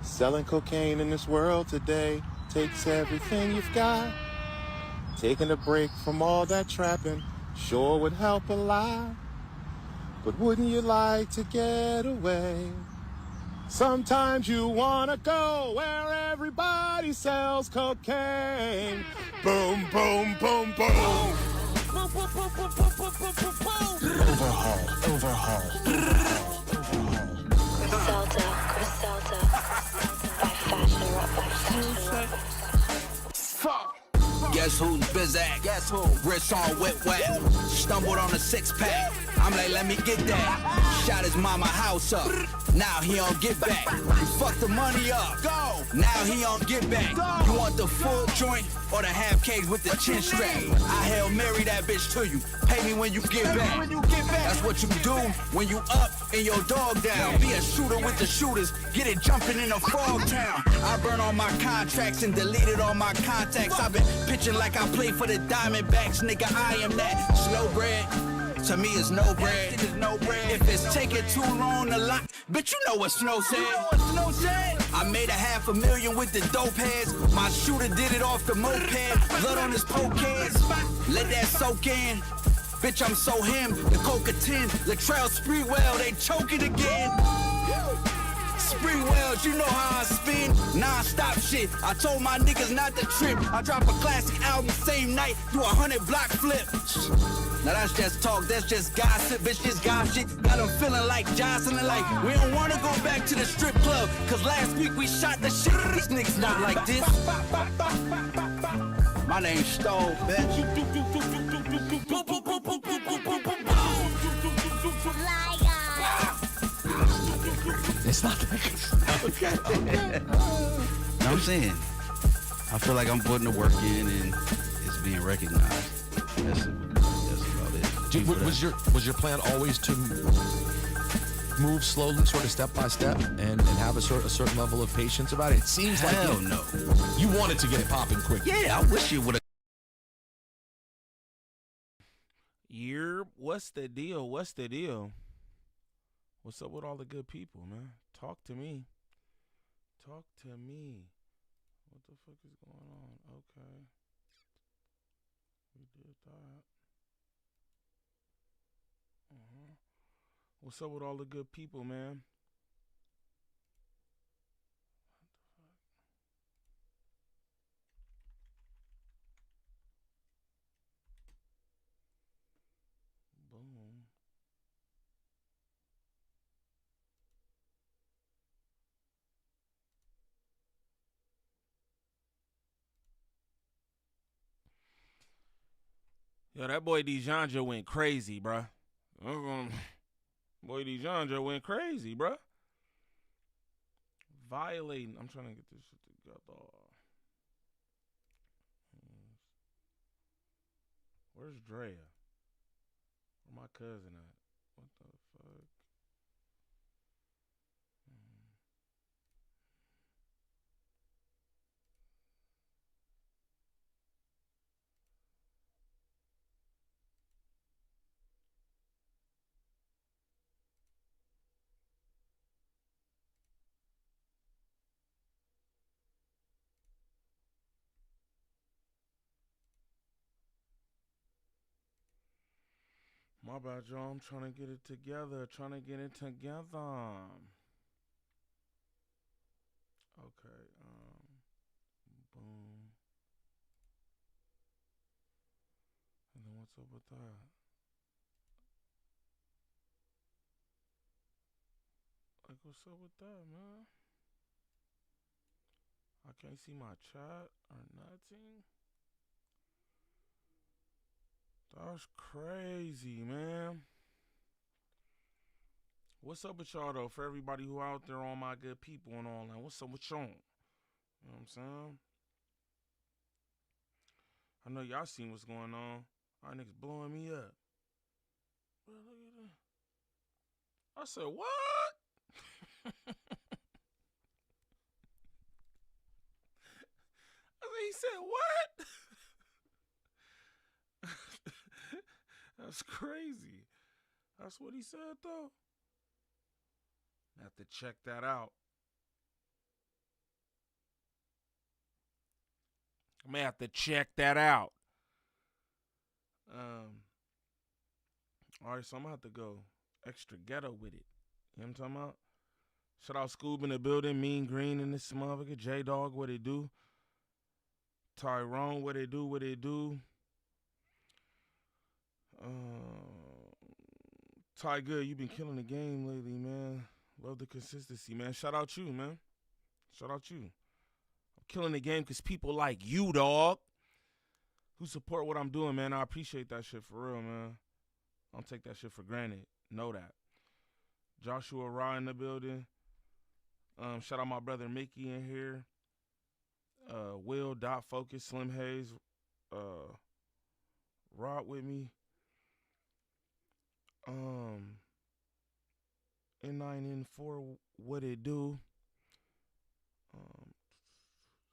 Selling cocaine in this world today takes everything you've got. Taking a break from all that trapping sure would help a lot. But wouldn't you like to get away? Sometimes you wanna go where everybody sells cocaine. Boom, boom, boom, boom. Overhaul. Griselda, by Fashion Rock. Fuck. Guess who's busy? Guess who? Wrist on wet. Stumbled on a six-pack. I'm like, let me get that. Shot his mama house up. Now he don't get back. You fucked the money up. Go. Now he don't get back. Go. You want the full joint or the half cake with the chin strap? I Hail Mary that bitch to you. Pay me when you get back. That's what you do when you up and your dog down. Be a shooter with the shooters. Get it jumping in a frog town. I burn all my contracts and deleted all my contacts. I've been pitching like I play for the Diamondbacks. Nigga, I am that. Slow bread. To me, it's no bread. If it's taking too long to lock, bitch, you know what Snow said. I made $500,000 with the dope heads. My shooter did it off the moped. Blood on his poke heads. Let that soak in. Bitch, I'm so him. The Coca 10, Latrell Sprewell, they choking again. Sprewells, you know how I spin. Non-stop shit. I told my niggas not to trip. I drop a classic album same night, do 100 block flip. Now that's just talk, that's just gossip, bitch, this gossip shit got them feeling like Jocelyn, like we don't wanna go back to the strip club, cause last week we shot the shit. These niggas not like this. My name's Stove, bitch. It's not that. Okay. No, I'm saying, I feel like I'm putting the work in and it's being recognized. That's about it. Dude, was your plan always to move slowly, sort of step by step, and have a certain level of patience about it? It seems like no. You wanted to get it popping quick. Yeah, I wish you would have. What's the deal? What's up with all the good people, man? Talk to me. What the fuck is going on? Okay. We did that. What's up with all the good people, man? Boom. Yo, that boy Dejon just went crazy, bruh. Boy Dejon just went crazy, bruh. Violating. I'm trying to get this shit together. Where's Drea? Where my cousin at? What the fuck? My bad, y'all. I'm trying to get it together. Okay. Boom. And then what's up with that? Like, what's up with that, man? I can't see my chat or nothing. That's crazy, man. What's up with y'all, though? For everybody who out there, all my good people and all that. What's up with y'all? You know what I'm saying? I know y'all seen what's going on. Y'all niggas blowing me up. Well, look at that. I said, what? He said, what? That's crazy. That's what he said, though. Have to check that out. I may have to check that out. All right, so I'm going to have to go extra ghetto with it. You know what I'm talking about? Shout out Scoob in the building. Mean Green in this motherfucker. J-Dog, what it do? Tyrone, what it do? What it do? Ty Good, you been killing the game lately, man. Love the consistency, man. Shout out you, man. Shout out you. I'm killing the game because people like you, dog, who support what I'm doing, man. I appreciate that shit for real, man. I don't take that shit for granted. Know that. Joshua Ra in the building. Shout out my brother Mickey in here. Will, Dot Focus, Slim Hayes, Rod with me. N9N4, what it do?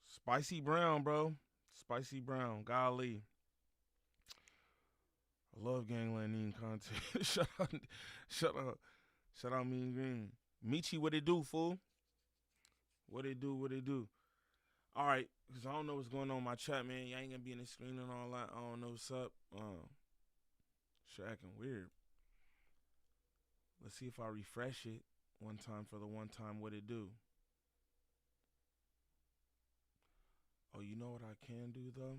Spicy Brown, bro. Spicy Brown, golly. I love Gangland Neen content. Shout out Mean Green. Michi, what it do, fool? What it do? All right, because I don't know what's going on in my chat, man. Y'all ain't going to be in the screen and all that. I don't know what's up. Shit acting weird. Let's see if I refresh it one time for the one time what it do. Oh, you know what I can do, though?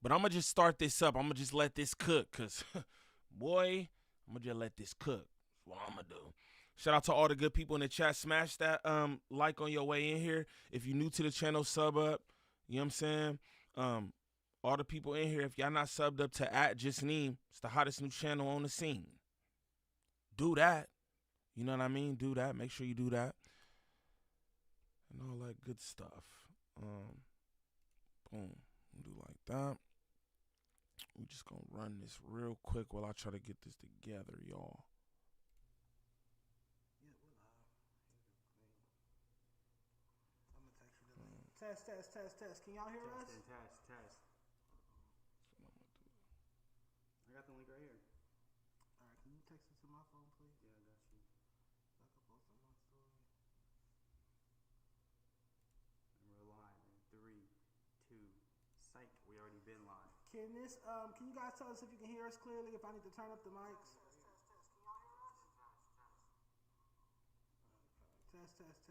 But I'm going to just start this up. I'm going to just let this cook because, boy, I'm going to just let this cook. That's what I'm going to do. Shout out to all the good people in the chat. Smash that like on your way in here. If you're new to the channel, sub up. You know what I'm saying? All the people in here, if y'all not subbed up to @JustNeem, it's the hottest new channel on the scene. Do that. You know what I mean? Do that. Make sure you do that. And all that good stuff. Boom. Do like that. We're just going to run this real quick while I try to get this together, y'all. Test. Can y'all hear us? Test. I got the link right here. All right, can you text it to my phone, please? Yeah, I got you. So I can post on my story. And we're live in 3, 2, psych. We already been live. Can you guys tell us if you can hear us clearly? If I need to turn up the mics? Test.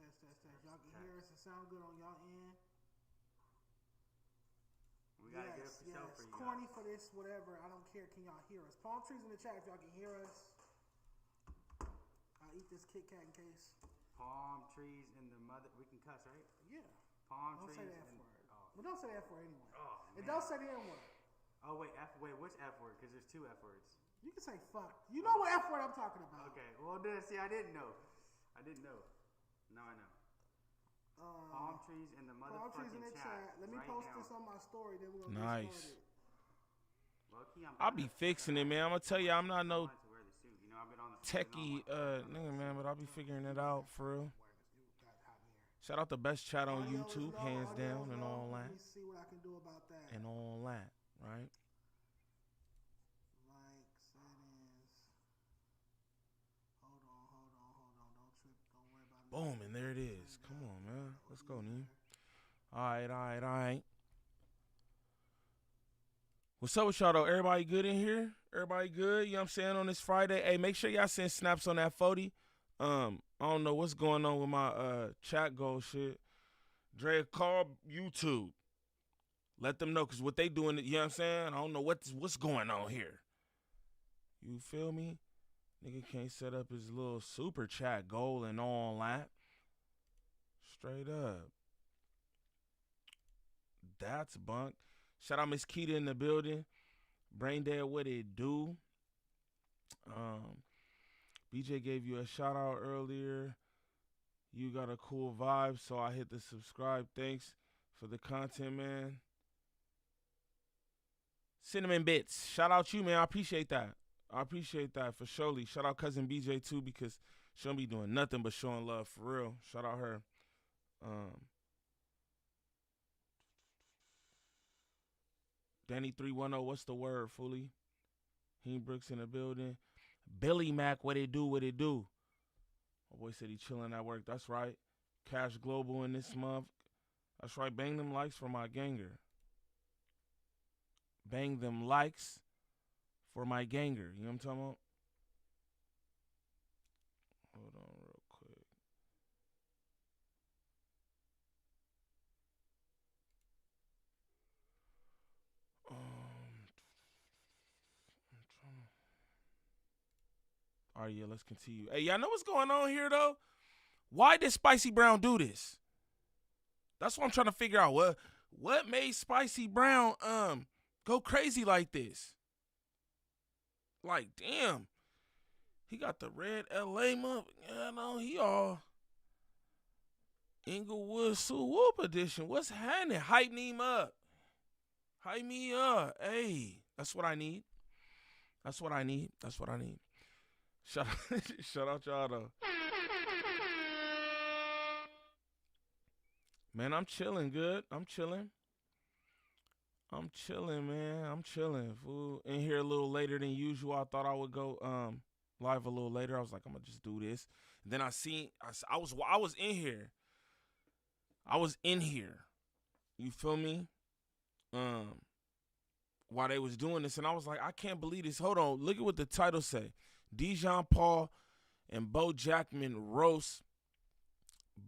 Y'all can hear us and sound good on y'all end? We gotta get up the show for you. Corny for this, whatever. I don't care. Can y'all hear us? Palm trees in the chat if y'all can hear us. I'll eat this Kit Kat in case. Palm trees in the mother. We can cuss, right? Yeah. Palm Don't trees. say the F word. Oh. Well, don't say the F word anyway. Oh, And man. don't say the N word. Oh wait, which F word? Because there's 2 F words. You can say fuck. You know what F word I'm talking about. Okay. Well, see, I didn't know. Now I know. Palm trees in the motherfucking Palm trees in the chat. Let me right post now. this on my story. Then we're gonna Nice. get started. Low-key, I'll be fixing it, man. I'm going to tell you, I'm not no wanted to wear the suit. You know, I've been on the techie nigga, man, but I'll be figuring it out for real. Shout out the best chat on Audio is YouTube, low, hands audio down, is and low. all Let that. me see what I can do about that. And all that, right? Like settings. Hold on. Don't trip. Don't worry about it. Boom, and there it is. Come on, man. Let's go, Neem. All right. What's up with y'all, though? Everybody good in here? Everybody good? You know what I'm saying? On this Friday. Hey, make sure y'all send snaps on that 40. I don't know what's going on with my chat goal shit. Dre, call YouTube. Let them know, because what they doing, you know what I'm saying? I don't know what's going on here. You feel me? Nigga can't set up his little super chat goal and all that. Straight up. That's Bunk. Shout out Miss Keita in the building. Brain Dead, what it do? BJ gave you a shout out earlier. You got a cool vibe, so I hit the subscribe. Thanks for the content, man. Cinnamon Bits. Shout out you, man. I appreciate that. For surely. Shout out cousin BJ too, because she don't be doing nothing but showing love for real. Shout out her. Danny 310, what's the word, fully? Heen Brooks in the building. Billy Mac, what it do? My boy said he chilling at work. That's right. Cash Global in this month. That's right. Bang them likes for my ganger. Bang them likes for my ganger. You know what I'm talking about? Hold on real quick. All right, yeah, let's continue. Hey, y'all know what's going on here, though? Why did Spicy Brown do this? That's what I'm trying to figure out. What made Spicy Brown go crazy like this? Like, damn. He got the red LA month. You know, he all Inglewood Sue Whoop edition. What's happening? Hype him up. Hype me up. Hey, that's what I need. That's what I need. That's what I need. Shout out y'all though. Man, I'm chilling good. I'm chilling, man. I'm chilling. Fool. In here a little later than usual. I thought I would go live a little later. I was like, I'm gonna just do this. And then I was in here. I was in here. You feel me? While they was doing this, and I was like, I can't believe this. Hold on, look at what the title say. Dejon Paul and Boe Jackman roast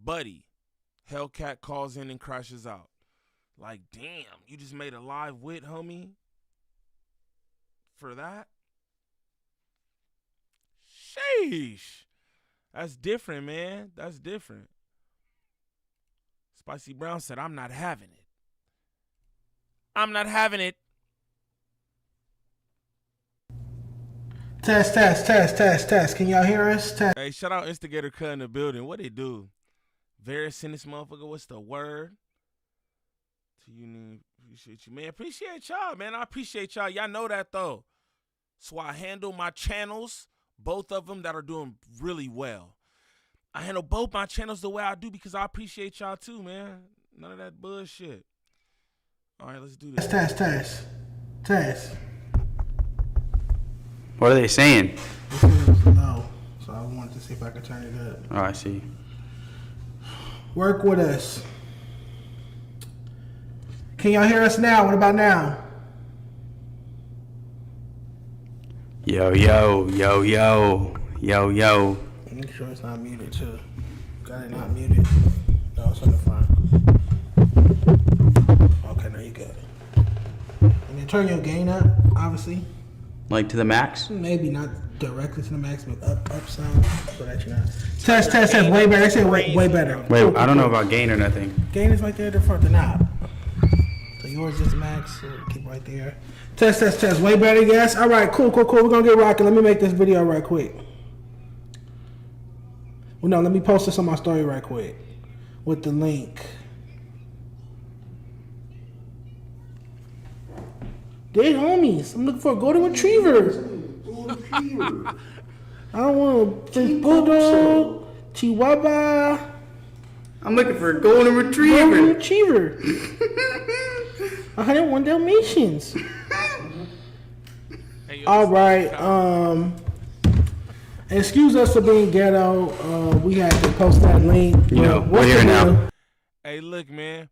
Buddy. Hellcat calls in and crashes out. Like, damn, you just made a live wit, homie? For that? Sheesh. That's different, man. That's different. Spicy Brown said, I'm not having it. I'm not having it. Test. Can y'all hear us? Test. Hey, shout out Instigator Cut in the building. What they do? Varys in this motherfucker. What's the word? To you, appreciate you, man. Appreciate y'all, man. I appreciate y'all. Y'all know that, though. So I handle my channels, both of them that are doing really well. I handle both my channels the way I do because I appreciate y'all, too, man. None of that bullshit. All right, let's do this. Test. What are they saying? No. So I wanted to see if I could turn it up. Oh, I see. Work with us. Can y'all hear us now? What about now? Yo. Make sure it's not muted too. Got it not muted. No, it's on the fine. Okay, now you got it. And then turn your gain up, obviously. Like to the max? Maybe not directly to the max, but up some so that you're not. Test. Way better. I said way better. Wait, Cool. I don't know about gain or nothing. Gain is right there at the front, the knob. So yours is max, so keep right there. Test. Way better, yes? All right, cool. We're going to get rocking. Let me make this video right quick. Well, no, let me post this on my story right quick with the link. Dead homies. I'm looking for a golden retriever. I don't want a French bulldog, Chihuahua. I'm looking for a golden retriever. 101 Dalmatians. Hey, All right. Excuse us for being ghetto. We had to post that link. We're here now. Hey, look, man.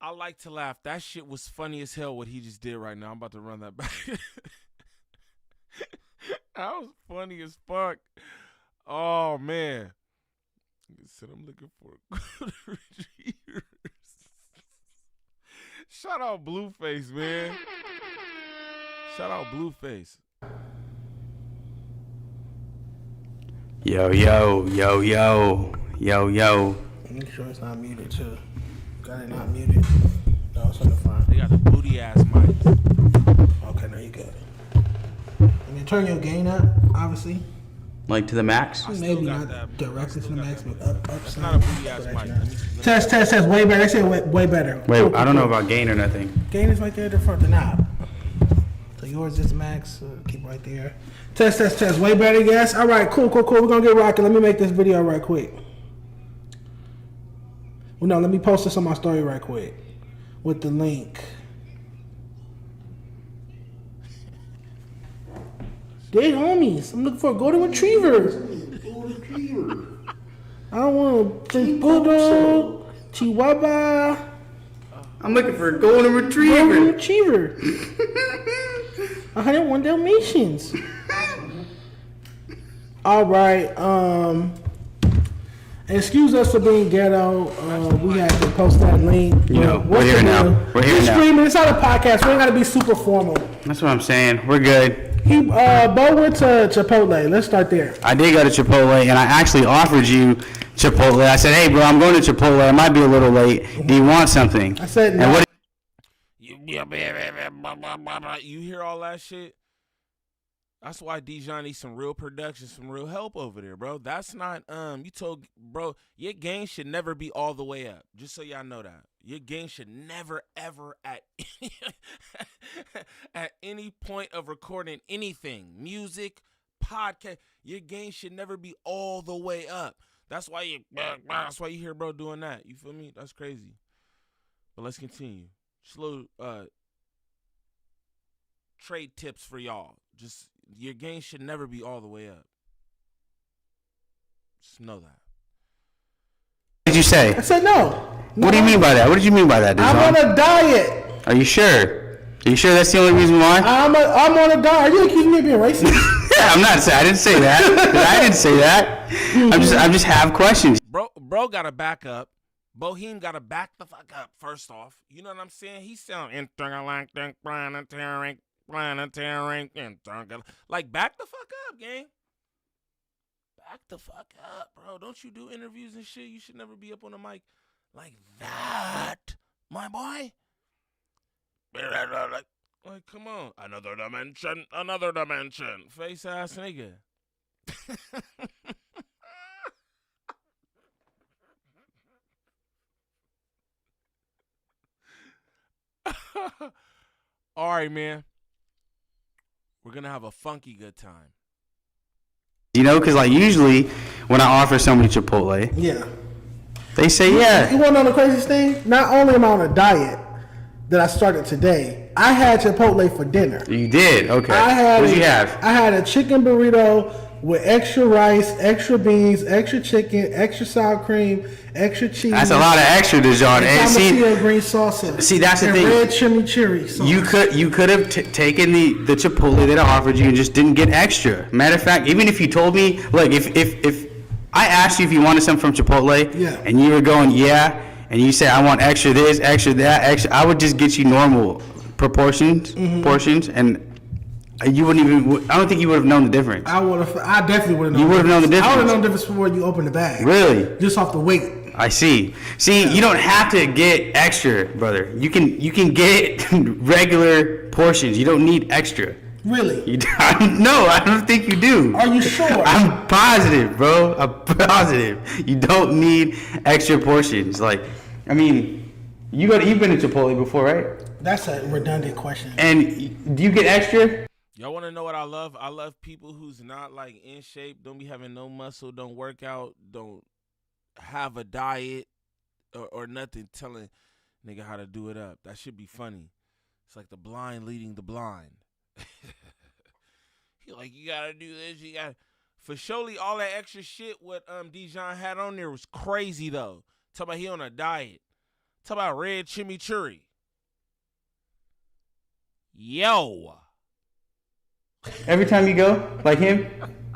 I like to laugh. That shit was funny as hell what he just did right now. I'm about to run that back. That was funny as fuck. Oh, man. He said I'm looking for good retrievers. Shout out Blueface, man. Shout out Blueface. Yo. Make sure it's not muted too. Got it not muted. No, it's on the fine. They got the booty ass mics. Okay, now you got it. And then turn your gain up, obviously. Like to the max? Maybe not directly to the max, but up That's some. not a booty ass mic. Test. Way better. I said way better. Wait, I don't know about gain or nothing. Gain is right there at the front, the knob. So yours is max, so keep right there. Test. Way better, yes? All right, cool. We're going to get rocking. Let me make this video right quick. Well, no, let me post this on my story right quick with the link. Dead homies. I'm looking for a golden retriever. I don't want a French bulldog, Chihuahua. I'm looking for a golden Golden retriever. retriever. 101 Dalmatians. All right. Excuse us for being ghetto. We had to post that link. You know, we're here now. We're here now. Streaming. It's not a podcast. We ain't gotta be super formal. That's what I'm saying. We're good. Bo went to Chipotle. Let's start there. I did go to Chipotle, and I actually offered you Chipotle. I said, hey, bro, I'm going to Chipotle. I might be a little late. Do you want something? I said no. And what You hear all that shit? That's why Dejon needs some real production, some real help over there, bro. That's not you told bro, your game should never be all the way up. Just so y'all know that. Your game should never ever at at any point of recording anything, music, podcast, your game should never be all the way up. That's why you hear bro doing that. You feel me? That's crazy. But let's continue. Slow trade tips for y'all. Just your game should never be all the way up. Just know that. did you say? I said no. What do you mean by that? What did you mean by that, I'm Dejon? on a diet. Are you sure? Are you sure that's the only reason why? I'm on a diet. Are you accusing me of being racist? I'm not saying. I didn't say that. I didn't say that. I just have questions. Bro got to back up. Boheme got to back the fuck up, first off. You know what I'm saying? He sound like, back the fuck up, gang. Back the fuck up, bro. Don't you do interviews and shit? You should never be up on the mic like that, my boy. Like, come on. Another dimension. Face ass nigga. All right, man. We're going to have a funky good time. You know, because like usually when I offer somebody Chipotle, Yeah. they say yeah. You want to know the craziest thing? Not only am I on a diet that I started today, I had Chipotle for dinner. You did? Okay. What did you have? I had a chicken burrito with extra rice, extra beans, extra chicken, extra sour cream, extra cheese. That's a lot of extra, Dejon. And see, green salsa. see, that's the and thing. red chimichurri sauce. You could have taken the Chipotle that I offered you and just didn't get extra. Matter of fact, even if you told me, like, if I asked you if you wanted something from Chipotle, Yeah. and you were going yeah, and you said I want extra this, extra that, extra, I would just get you normal portions, and you wouldn't even. I don't think you would have known the difference. I definitely would have known. You would have known the difference. I would have known the difference before you opened the bag. Really? Just off the weight. I see. See, you don't have to get extra, brother. You can get regular portions. You don't need extra. Really? No, I don't think you do. Are you sure? I'm positive, bro. I'm positive. You don't need extra portions. Like, I mean, you've been to Chipotle before, right? That's a redundant question. And do you get extra? Y'all want to know what I love? I love people who's not, like, in shape, don't be having no muscle, don't work out, don't have a diet or nothing, telling nigga how to do it up. That should be funny. It's like the blind leading the blind. You're like, you got to do this, you got to. For surely all that extra shit what Dejon had on there was crazy, though. Talk about he on a diet. Talk about red chimichurri. Yo. Every time you go, like him?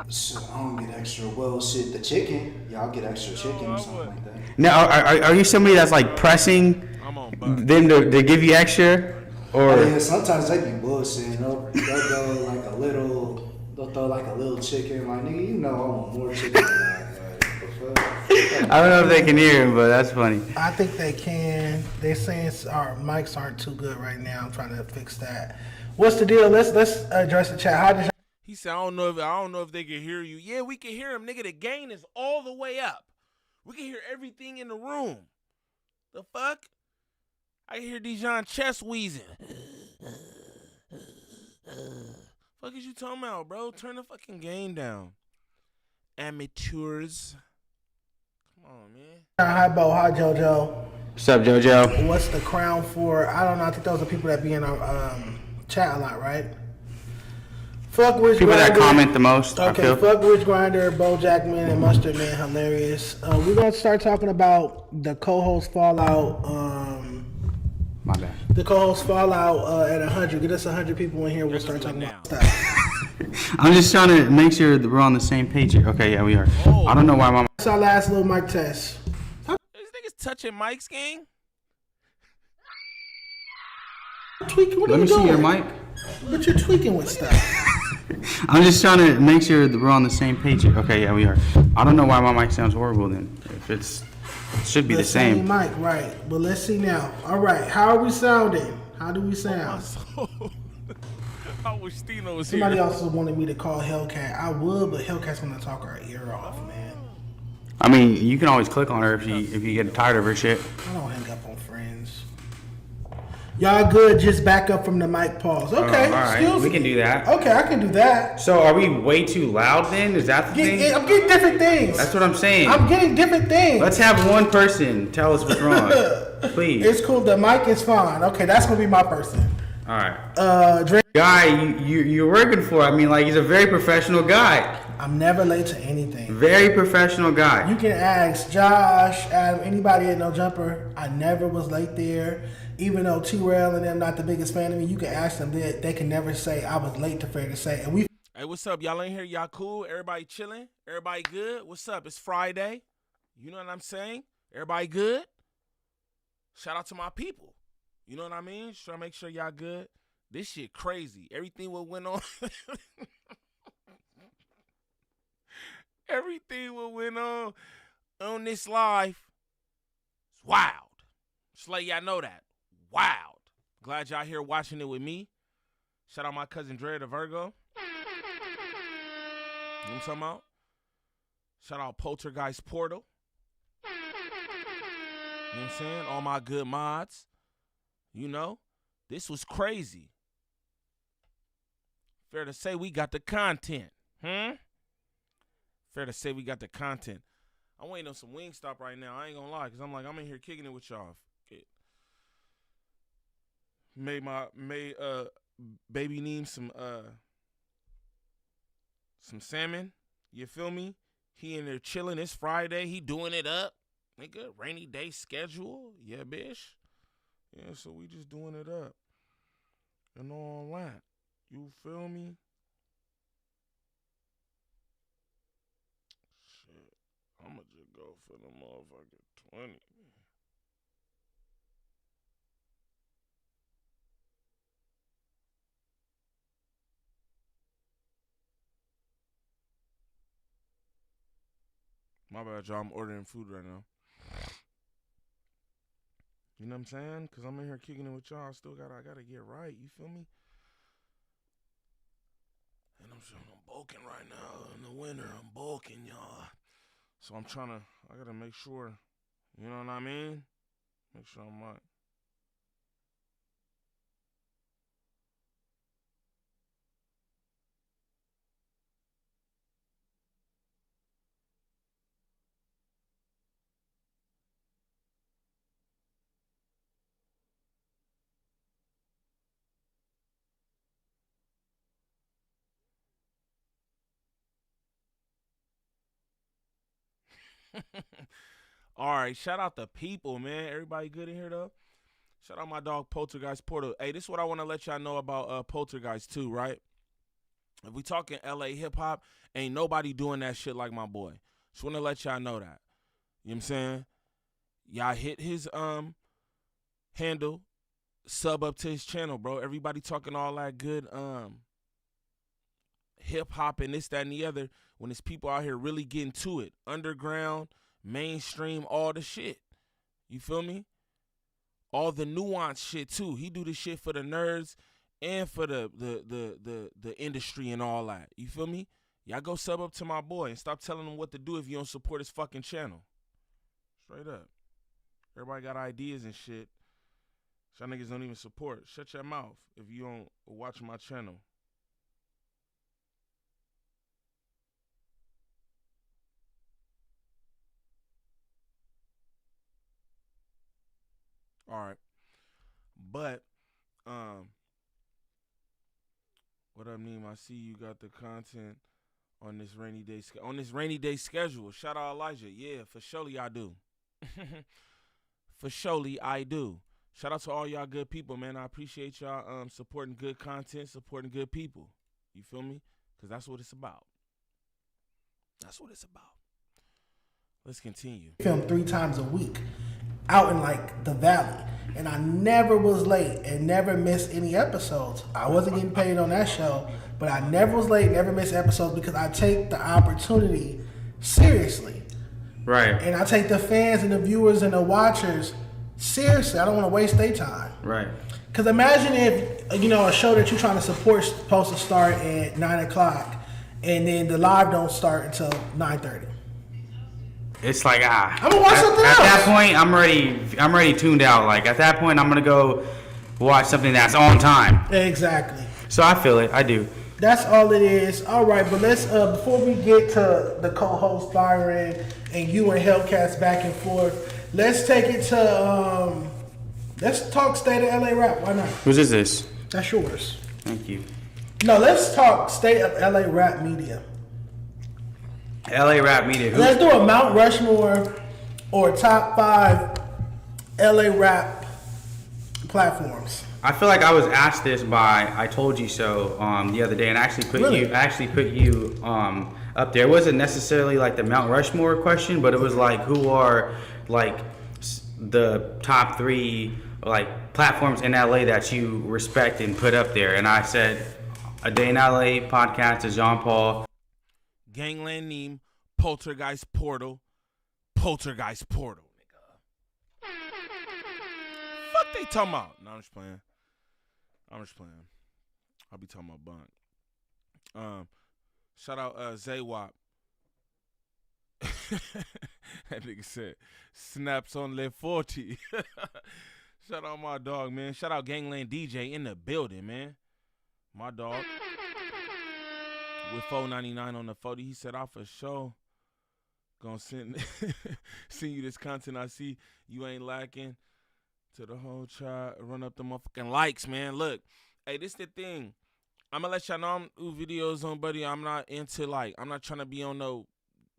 So I don't get extra. Well, shit, the chicken. Y'all get extra chicken or something like that. Now, are you somebody that's like pressing them to give you extra? Or Oh, yeah, sometimes they be bullshitting. They'll go like a little. They'll throw like a little chicken. Like, nigga, you know I want more chicken than that. Like, the fuck? I don't know if they can hear him, but that's funny. I think they can. They're saying our mics aren't too good right now. I'm trying to fix that. What's the deal? Let's address the chat. How did He said, I don't know if they can hear you. Yeah, we can hear him, nigga. The gain is all the way up. We can hear everything in the room. The fuck? I can hear Dejon chest wheezing. Fuck is you talking about, bro? Turn the fucking game down. Amateurs. Come on, man. Hi, Bo. Hi, JoJo. What's up, JoJo? What's the crown for? I don't know. I think those are people that be in our chat a lot, right? Fuck Rich People that Grinder. comment the most. I Okay, feel. fuck Rich Grinder, Boe Jackman, and Mustard Man. Hilarious. We're gonna start talking about the co-host fallout. My bad. The co-host fallout at 100. Get us 100 people in here. We'll start talking about stuff. I'm just trying to make sure that we're on the same page here. Okay, yeah, we are. Oh. I don't know why my. That's our last little mic test. These niggas touching mics, gang. Tweaking. What are Let you me see doing? your mic. But you're tweaking with stuff. I'm just trying to make sure that we're on the same page here. Okay, yeah, we are. I don't know why my mic sounds horrible then. If it should be the same. mic, right? But let's see now. All right, how are we sounding? How do we sound? I wish Stino was Somebody here. also wanted me to call Hellcat. I would, but Hellcat's gonna talk our ear off, man. I mean, you can always click on her if you get tired of her shit. I don't hang up on friends. Y'all good? Just back up from the mic pause. Okay, all right, excuse we me. can do that. Okay, I can do that. So, are we way too loud then? Is that the thing? I'm getting different things. That's what I'm saying. I'm getting different things. Let's have one person tell us what's wrong, please. It's cool. The mic is fine. Okay, that's gonna be my person. All right. Drake. Guy, you're working for. I mean, like, he's a very professional guy. I'm never late to anything. Very professional guy. You can ask Josh, Adam, anybody at No Jumper. I never was late there. Even though T-Rail and them not the biggest fan of me, you can ask them. They can never say I was late to fair to say. And we. Hey, what's up? Y'all in here? Y'all cool? Everybody chilling? Everybody good? What's up? It's Friday. You know what I'm saying? Everybody good? Shout out to my people. You know what I mean? Trying to make sure y'all good. This shit crazy. Everything what went on. Everything what went on this life. It's wild. Just let y'all know that. Wild. Glad y'all here watching it with me. Shout out my cousin Dre the Virgo. You know what I'm talking about? Shout out Poltergeist Portal. You know what I'm saying? All my good mods. You know, this was crazy. Fair to say we got the content. Fair to say we got the content. I'm waiting on some Wingstop right now. I ain't gonna lie, because I'm in here kicking it with y'all. Made baby Neem some salmon. You feel me? He in there chilling. It's Friday. He doing it up. Nigga, rainy day schedule. Yeah, bitch. Yeah, so we just doing it up. And all that. You feel me? Shit. I'ma just go for the motherfucking 20. My bad, y'all. I'm ordering food right now. You know what I'm saying? Because I'm in here kicking it with y'all. I gotta get right. You feel me? And I'm bulking right now. In the winter, I'm bulking, y'all. So I gotta make sure, you know what I mean? Make sure I'm right. All right, shout out the people, man. Everybody good in here, though? Shout out my dog, Poltergeist Portal. Hey, this is what I want to let y'all know about Poltergeist, too, right? If we talking L.A. hip-hop, ain't nobody doing that shit like my boy. Just want to let y'all know that. You know what I'm saying? Y'all hit his handle, sub up to his channel, bro. Everybody talking all that good hip-hop and this, that, and the other, when it's people out here really getting to it. Underground, mainstream, all the shit. You feel me? All the nuance shit too. He do the shit for the nerds and for the industry and all that. You feel me? Y'all go sub up to my boy and stop telling him what to do if you don't support his fucking channel. Straight up. Everybody got ideas and shit. Y'all niggas don't even support. Shut your mouth if you don't watch my channel. All right. But what I up, Neem? I see you got the content on this rainy day schedule. Shout out Elijah. Yeah, for surely I do. For surely I do. Shout out to all y'all good people, man. I appreciate y'all supporting good content, supporting good people. You feel me? Because that's what it's about. That's what it's about. Let's continue. Film 3 times a week out in like the valley, and I never was late and never missed any episodes. I wasn't getting paid on that show, but I never was late, never missed episodes because I take the opportunity seriously. Right. And I take the fans and the viewers and the watchers seriously. I don't want to waste their time. Right. Because imagine if, you know, a show that you're trying to support is supposed to start at 9 o'clock and then the live don't start until 9:30. It's like I'm gonna watch something else. At that point, I'm already tuned out. Like at that point, I'm gonna go watch something that's on time. Exactly. So I feel it. I do. That's all it is. All right, but let's before we get to the co-host Byron and you and Hellcats back and forth, let's take it to let's talk state of LA rap. Why not? Whose is this? That's yours. Thank you. No, let's talk state of LA rap media. LA rap media. Let's do a Mount Rushmore or top 5 LA rap platforms. I feel like I was asked this by I Told You So the other day, and I actually put you up there. It wasn't necessarily like the Mount Rushmore question, but it was like who are like the top 3 like platforms in LA that you respect and put up there. And I said A Day in LA podcast is Jean Paul. Gangland Neem, Poltergeist Portal, nigga. Fuck they talking about? No, I'm just playing. I'll be talking about Bunk. Shout out Zaywap. That nigga said, snaps on Le 40. Shout out my dog, man. Shout out Gangland DJ in the building, man. My dog. With $4.99 on the 40, he said, "I for sure gonna send you this content. I see you ain't lacking to the whole try run up the motherfucking likes, man. Look, hey, this the thing. I'm gonna let y'all know I'm do videos on, buddy. I'm not into like I'm not trying to be on no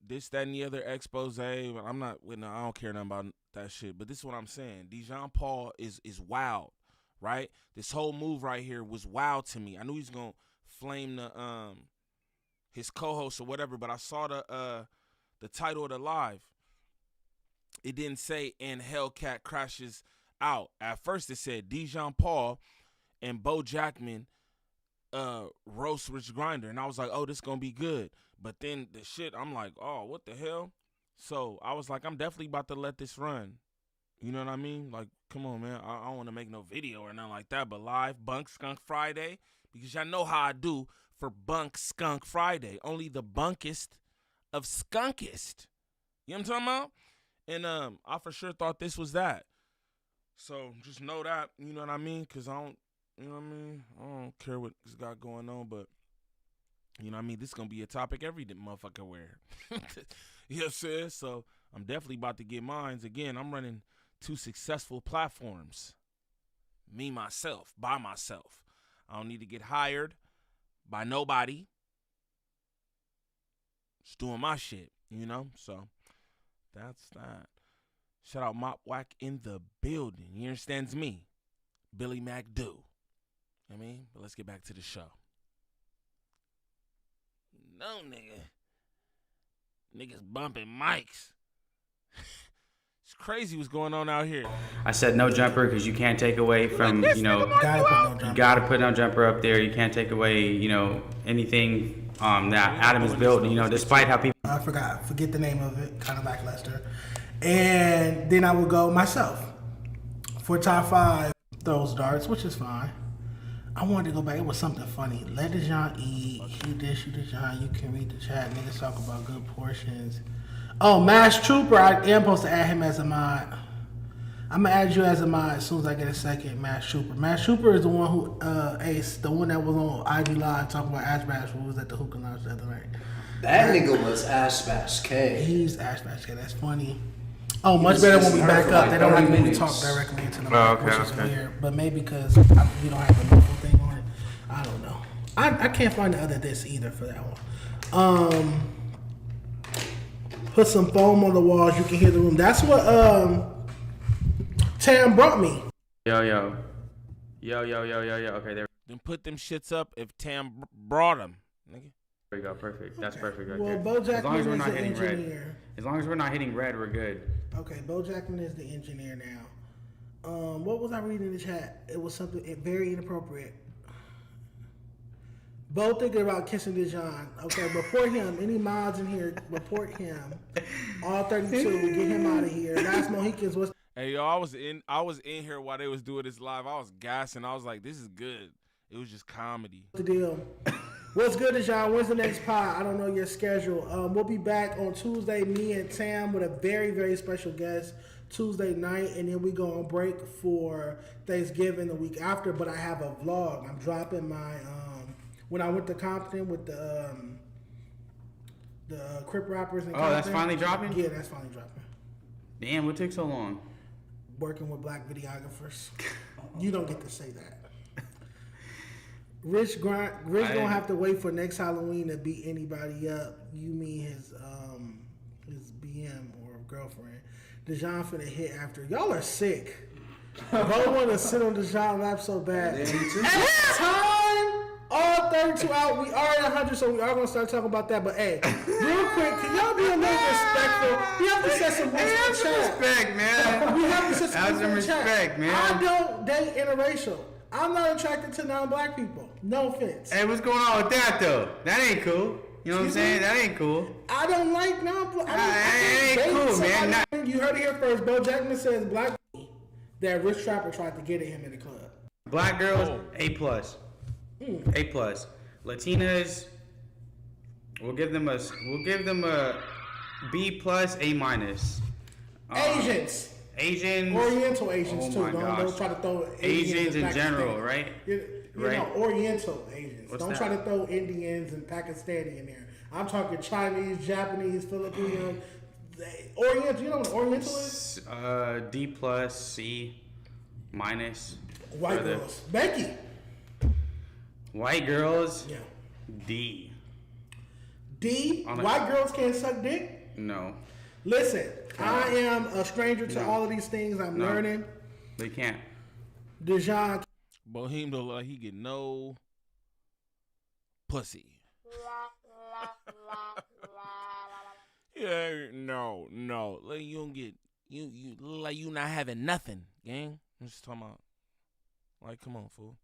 this, that, and the other expose. But I'm not with no. I don't care nothing about that shit. But this is what I'm saying. Dejon Paul is wild, right? This whole move right here was wild to me. I knew he was gonna flame the his co-host or whatever, but I saw the title of the live. It didn't say "and Hellcat crashes out." At first it said Dejon Paul and Boe Jackman roast Rich Grinder, and I was like, oh, this gonna be good. But then the shit, I'm like, oh, what the hell? So I was like, I'm definitely about to let this run. You know what I mean? Like, come on, man. I don't want to make no video or nothing like that, but live Bunk Skunk Friday, because y'all know how I do for Bunk Skunk Friday. Only the bunkest of skunkest. You know what I'm talking about? And I for sure thought this was that. So just know that, you know what I mean? Because I don't, you know what I mean? I don't care what's got going on, but, you know what I mean? This is going to be a topic every motherfucker wear. You know what I'm saying? So I'm definitely about to get mines. Again, I'm running 2 successful platforms. Me, myself, by myself. I don't need to get hired by nobody. Just doing my shit, you know? So that's that. Shout out Mop Whack in the building. You understands me? Billy Mac do. You know what I mean? But let's get back to the show. No, nigga. Niggas bumping mics. It's crazy what's going on out here. I said no jumper because you can't take away from, you know, you gotta put no jumper up there. You can't take away, you know, anything that Adam has built, you know, despite how people. I forget the name of it, kind of lackluster. And then I would go myself for top 5 throws darts, which is fine. I wanted to go back. It was something funny. Let Dejon eat. He dish you Dejon. You can read the chat. Niggas talk about good portions. Oh, Mass Trooper. I am supposed to add him as a mod. I'm going to add you as a mod as soon as I get a second. Mass Trooper. Mass Trooper is the one who, Ace, the one that was on IG Live talking about Ash Bash, who was at the hookah lounge the other night. That nigga was Ash Bash K. He's Ash Bash K. That's funny. Oh, much better when we back up. They don't like when we talk directly into the mic, which is weird. But maybe because we don't have the muffle thing on it. I don't know. I can't find the other disc either for that one. Put some foam on the walls. You can hear the room. That's what Tam brought me. Yo. Okay, there Then put them shits up if Tam brought them. Nigga. we go. Perfect. That's perfect right Well, there. Boe As long Jackman as we're is not the hitting red. engineer. As long as we're not hitting red, we're good. Okay, Boe Jackman is the engineer now. What was I reading in the chat? It was something very inappropriate. Bo thinking about kissing Dejon. Okay, report him. Any mods in here, report him. All 32, get him out of here. Last Mohicans was. Hey yo, I was in here while they was doing this live. I was gassing. I was like, this is good. It was just comedy. The deal. What's good, Dejon? When's the next pod? I don't know your schedule. We'll be back on Tuesday, me and Tam, with a very, very special guest Tuesday night, and then we go on break for Thanksgiving the week after. But I have a vlog. I'm dropping my when I went to Compton with the Crip rappers. In Compton. That's finally dropping? Yeah, that's finally dropping. Damn, what took so long? Working with black videographers. You don't get to say that. Rich gonna have to wait for next Halloween to beat anybody up. You mean his BM or girlfriend. Dejon finna hit after. Y'all are sick. Bo wanna sit on Dejon lap so bad. Every time all 32 out, we are at 100, so we are gonna start talking about that. But hey, real quick, can y'all be a little respectful? We have to set some rules in the chat. Respect, man. We have to set some rules in the respect, chat. man. I don't date interracial. I'm not attracted to non-black people. No offense. Hey, what's going on with that though? That ain't cool. You know what I'm saying? That ain't cool. I don't like non-black. That ain't cool, man. You heard it here first. Boe Jackman says black that Rich Trapper tried to get at him in the club. Black girls, A+. A+. Latinas, we'll give them a B+, A-. Asians, Oriental Asians too. my Don't gosh. try to throw Asians in and general, Pakistani. right? You Right. know, Oriental Asians. What's Don't that? try to throw Indians and Pakistani in there. I'm talking Chinese, Japanese, Filipino, Oriental. You know what Oriental is? D+, C-. White for the- girls. Becky. White girls, Yeah. D. D. On a- White girls can't suck dick. No, Listen, I am a stranger to all of these things. I'm No. learning. they can't. Dejon. Bohemian don't look like he get no pussy. Yeah, no. Like you don't get you look like you not having nothing, gang. I'm just talking about. Like, come on, fool.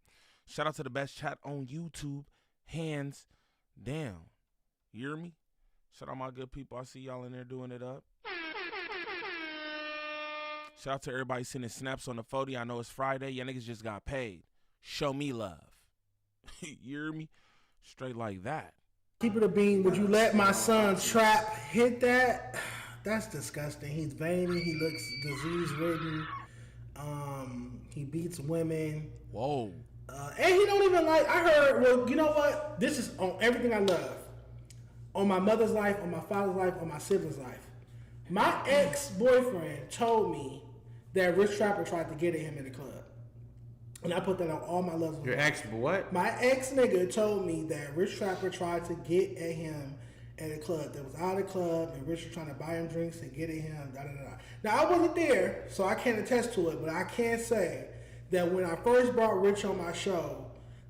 Shout out to the best chat on YouTube, hands down. You hear me? Shout out my good people. I see y'all in there doing it up. Shout out to everybody sending snaps on the 40. I know it's Friday. Y'all niggas just got paid. Show me love. You hear me? Straight like that. Keep it a bean. Would you let my son Trap hit that? That's disgusting. He's veiny. He looks disease-ridden. He beats women. Whoa. And he don't even like, I heard, well, you know what? This is on everything I love. On my mother's life, on my father's life, on my siblings' life. My ex-boyfriend told me that Rich Trapper tried to get at him in the club. And I put that on all my loved ones. Your ex, what? My ex-nigga told me that Rich Trapper tried to get at him at a club. That was out of the club, and Rich was trying to buy him drinks and get at him, da-da-da. Now, I wasn't there, so I can't attest to it, but I can say that when I first brought Rich on my show,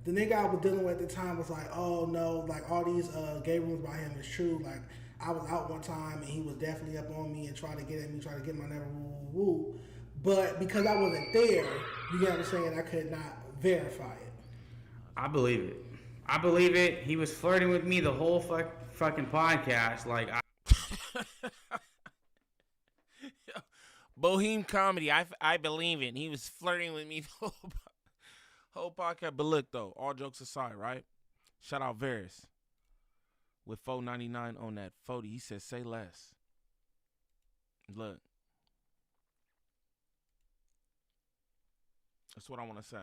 the nigga I was dealing with at the time was like, oh, no, like, all these gay rumors about him is true. Like, I was out one time, and he was definitely up on me and trying to get at me, trying to get my number, woo. But because I wasn't there, you get what I'm saying, I could not verify it. I believe it. He was flirting with me the whole fucking podcast. Like, Bohemian comedy. I believe it. He was flirting with me the whole podcast. But look, though, all jokes aside, right? Shout out Varys with $4.99 on that 40. He said, say less. Look. That's what I want to say.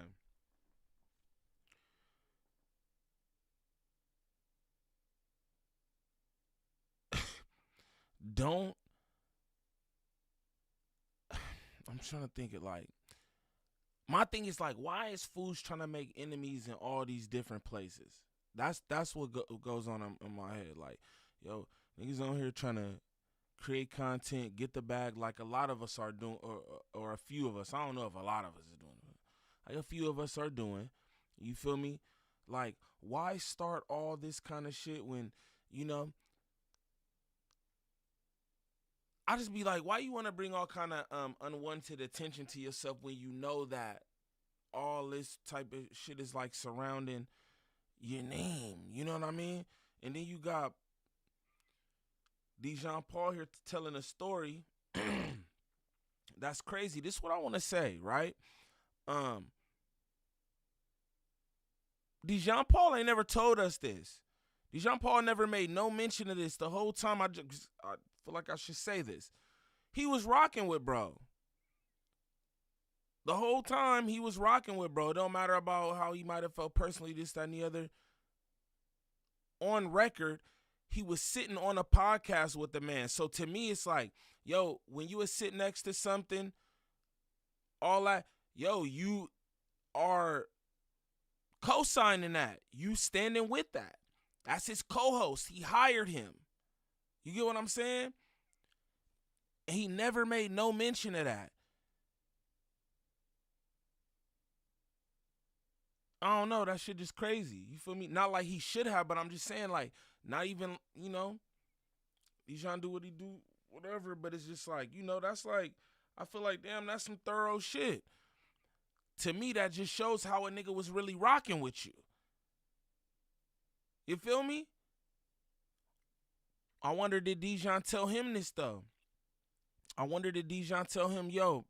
Don't. I'm trying to think it like. My thing is like, why is fools trying to make enemies in all these different places? That's what goes on in my head. Like, yo, niggas on here trying to create content, get the bag, like a lot of us are doing, or a few of us. I don't know if a lot of us is doing it. Like a few of us are doing. You feel me? Like, why start all this kind of shit when, you know? I just be like, why you want to bring all kind of unwanted attention to yourself when you know that all this type of shit is like surrounding your name? You know what I mean? And then you got Dejon Paul here telling a story that's crazy. This is what I want to say, right? Dejon Paul ain't never told us this. Dejon Paul never made no mention of this the whole time. I feel like I should say this. He was rocking with bro. The whole time he was rocking with bro. It don't matter about how he might have felt personally, this, that, and the other. On record, he was sitting on a podcast with the man. So to me, it's like, yo, when you would sit next to something, all that, yo, you are co-signing that. You standing with that. That's his co-host. He hired him. You get what I'm saying? And he never made no mention of that. I don't know. That shit just crazy. You feel me? Not like he should have, but I'm just saying, like, not even, you know, he's trying to do what he do, whatever, but it's just like, you know, that's like, I feel like, damn, that's some thorough shit. To me, that just shows how a nigga was really rocking with you. You feel me? I wonder, did Dejon tell him this, though? I wonder, did Dejon tell him, yo,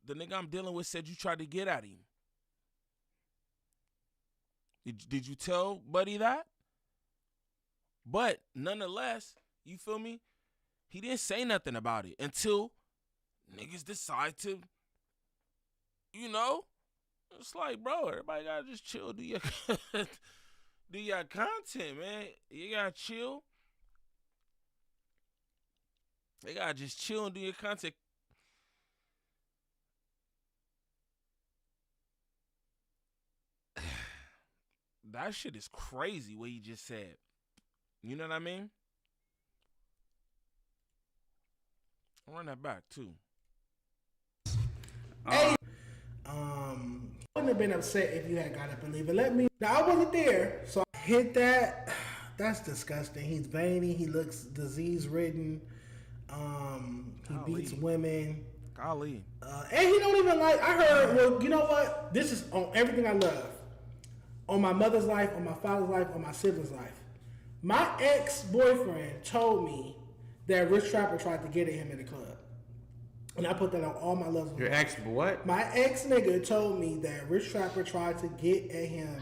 the nigga I'm dealing with said you tried to get at him? Did you tell Buddy that? But nonetheless, you feel me? He didn't say nothing about it until niggas decide to, you know? It's like, bro, everybody gotta just chill, do your do your content, man. You gotta chill. They gotta just chill and do your content. That shit is crazy what he just said. You know what I mean? I'll run that back too. Hey, wouldn't have been upset if you had got up and leave it. Now I wasn't there, so I hit that. That's disgusting. He's veiny. He looks disease ridden. He beats women. Golly. And he don't even like. I heard. Well, you know what? This is on everything I love. On my mother's life, on my father's life, on my siblings' life. My ex-boyfriend told me that Rich Trapper tried to get at him in the club. And I put that on all my loved ones. Your ex what? My ex-nigga told me that Rich Trapper tried to get at him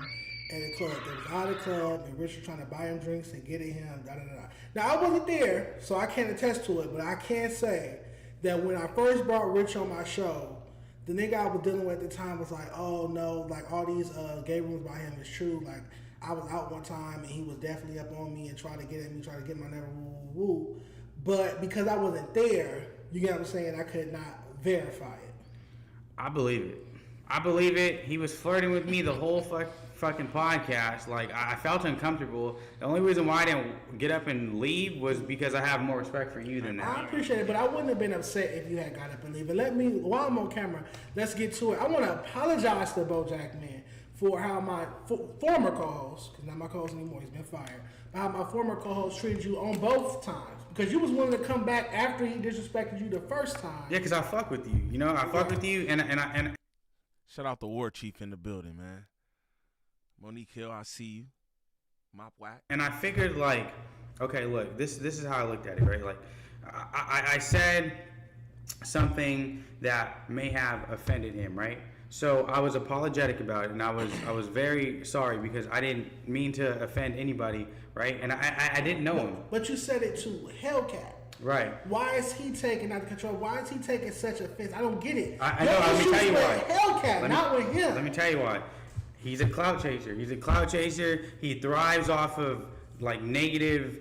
in the club. They was out of the club, and Rich was trying to buy him drinks and get at him, da-da-da-da. Now, I wasn't there, so I can't attest to it, but I can say that when I first brought Rich on my show, the nigga I was dealing with at the time was like, oh no, like all these gay rumors about him is true. Like I was out one time and he was definitely up on me and tried to get at me, tried to get my never woo. But because I wasn't there, you get what I'm saying, I could not verify it. I believe it. He was flirting with me the whole fucking podcast. Like, I felt uncomfortable. The only reason why I didn't get up and leave was because I have more respect for you than that. I appreciate it, but I wouldn't have been upset if you had got up and leave. But let me, while I'm on camera, let's get to it. I want to apologize to Boe Jackman for how my former co-host, because not my co-host anymore, he's been fired, but how my former co-host treated you on both times. Because you was willing to come back after he disrespected you the first time. Yeah, because I fuck with you. You know, I fuck with you, and Shout out the War Chief in the building, man. Monique Hill, I see you. Mop whack. And I figured, like, okay, look, this is how I looked at it, right? Like, I said something that may have offended him, right? So I was apologetic about it, and I was very sorry because I didn't mean to offend anybody, right? And I didn't know him. But you said it to Hellcat. Right. Why is he taking out the control? Why is he taking such offense? I don't get it. I know. Let me tell you why. Hellcat, not with him. Let me tell you why. He's a clout chaser. He thrives off of like negative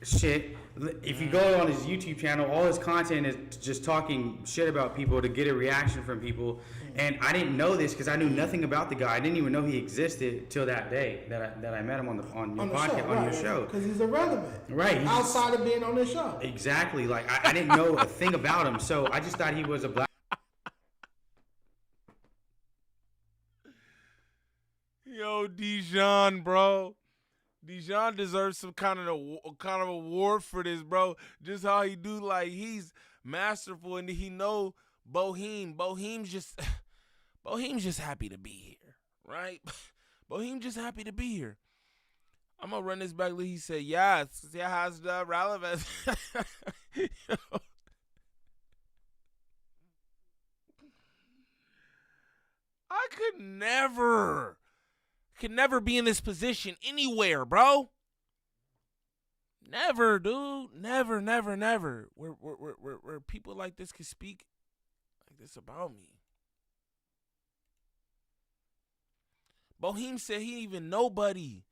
shit. If you go on his YouTube channel, all his content is just talking shit about people to get a reaction from people. And I didn't know this because I knew nothing about the guy. I didn't even know he existed till that day that I met him on your podcast, on your show. Because he's irrelevant. Right. Outside of being on this show. Exactly. Like I didn't know a thing about him, so I just thought he was a black. Yo, Dejon, bro. Dejon deserves some kind of award for this, bro. Just how he do, like, he's masterful, and he know Boheem. Boheem's just happy to be here, right? Boheem just happy to be here. I'm gonna run this back. He said, "Yes, has the relevance." I could never be in this position anywhere, bro. Never, dude. Never. Where people like this can speak like this about me. Boheem said he didn't even know Buddy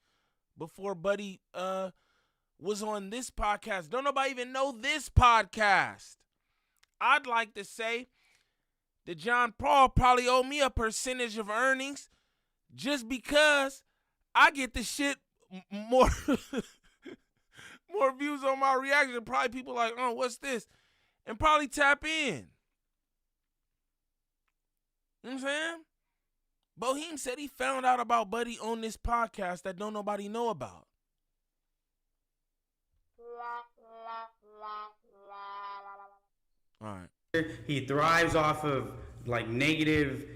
before Buddy was on this podcast. Don't nobody even know this podcast. I'd like to say that John Paul probably owe me a percentage of earnings just because I get the shit more more views on my reaction. Probably people like, oh, what's this? And probably tap in. You know what I'm saying? Boheem said he found out about Buddy on this podcast that don't nobody know about. All right. He thrives off of like negative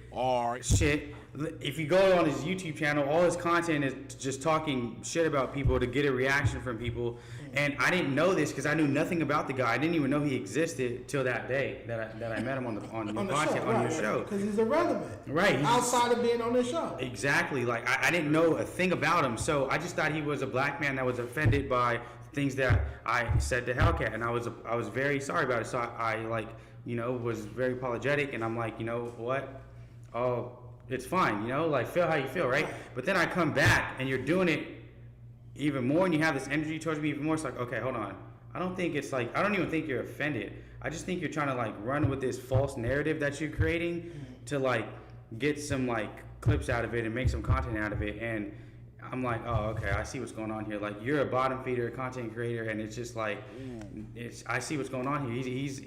shit. If you go on his YouTube channel, all his content is just talking shit about people to get a reaction from people. And I didn't know this because I knew nothing about the guy. I didn't even know he existed till that day that I met him on your podcast, on your show. Because he's irrelevant. Right. Outside of being on this show. Exactly. Like I didn't know a thing about him, so I just thought he was a black man that was offended by things that I said to Hellcat, and I was very sorry about it. So I like, you know, was very apologetic, and I'm like, you know what? Oh, it's fine, you know, like feel how you feel, right? But then I come back and you're doing it even more, and you have this energy towards me even more. It's like, okay, hold on. I don't even think you're offended. I just think you're trying to like run with this false narrative that you're creating to like get some like clips out of it and make some content out of it. And I'm like, oh, okay, I see what's going on here. Like, you're a bottom feeder content creator, and it's just like, I see what's going on here. He's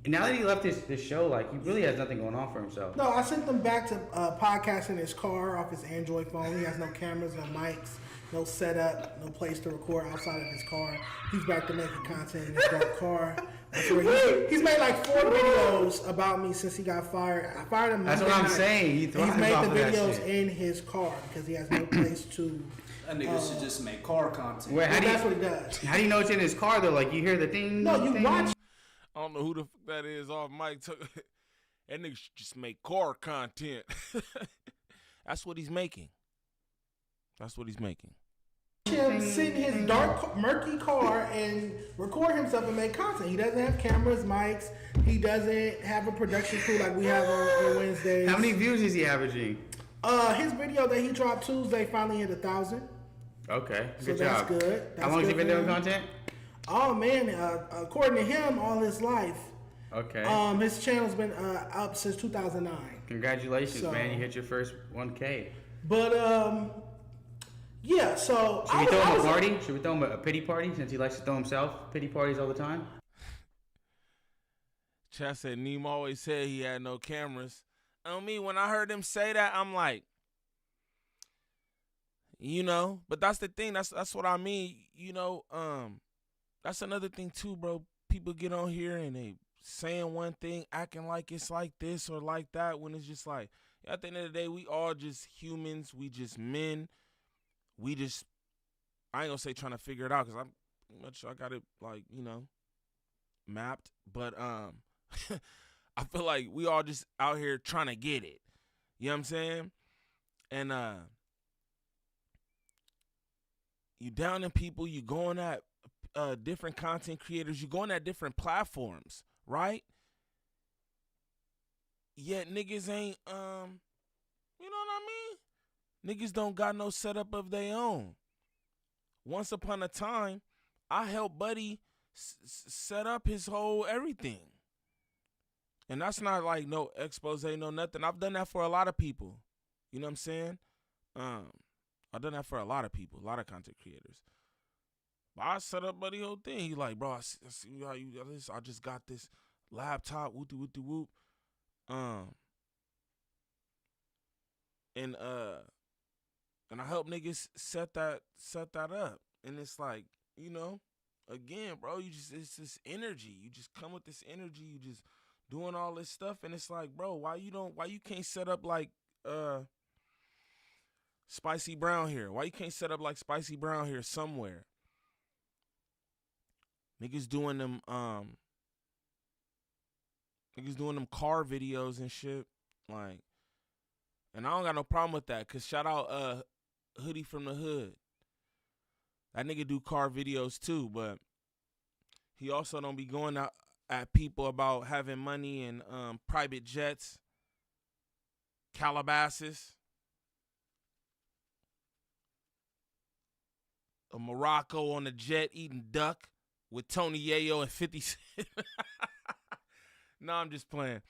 now that he left this show, like, he really has nothing going on for himself. No, I sent him back to podcast in his car off his Android phone. He has no cameras, no mics, no setup, no place to record outside of his car. He's back to making content in his dark car. That's where he's made like 4 videos about me since he got fired. I fired him. That's what I'm saying. He's made the videos in his car because he has no place to. That nigga should just make car content. Wait, that's what he does. How do you know it's in his car though? Like, you hear the thing? No, you watch. I don't know who the fuck that is off mic. That nigga should just make car content. That's what he's making. Him sit in his dark, murky car and record himself and make content. He doesn't have cameras, mics. He doesn't have a production crew like we have on Wednesdays. How many views is he averaging? His video that he dropped Tuesday finally hit 1,000. Okay, So good that's job. good. How long has he been doing content? Oh man, according to him, all his life. Okay. His channel's been up since 2009. Congratulations, man! You hit your first 1K. But yeah. So should we throw him a party? Should we throw him a pity party since he likes to throw himself pity parties all the time? Chad said Neem always said he had no cameras. On me, when I heard him say that, I'm like, you know. But that's the thing. That's what I mean. You know. That's another thing too, bro. People get on here and they saying one thing, acting like it's like this or like that, when it's just like, at the end of the day, we all just humans. We just men. I ain't gonna say trying to figure it out, because I got it, like, you know, mapped. But I feel like we all just out here trying to get it. You know what I'm saying? And you downing people, you going at different content creators, you going at different platforms, right? Yet niggas ain't, you know what I mean? Niggas don't got no setup of their own. Once upon a time, I helped Buddy set up his whole everything. And that's not like no expose, no nothing. I've done that for a lot of people. You know what I'm saying? I've done that for a lot of people, a lot of content creators. But I set up buddy whole thing. He like, bro, I see how you got this. I just got this laptop, whoop. And I help niggas set that up. And it's like, you know, again, bro, it's this energy. You just come with this energy. You just doing all this stuff, and it's like, bro, why you can't set up like Spicy Brown here? Why you can't set up like Spicy Brown here somewhere? Niggas doing them car videos and shit. Like, and I don't got no problem with that, cause shout out Hoodie from the Hood. That nigga do car videos too, but he also don't be going out at people about having money and private jets, Calabasas, a Morocco on a jet eating duck with Tony Yayo and 50 Cent. No, I'm just playing.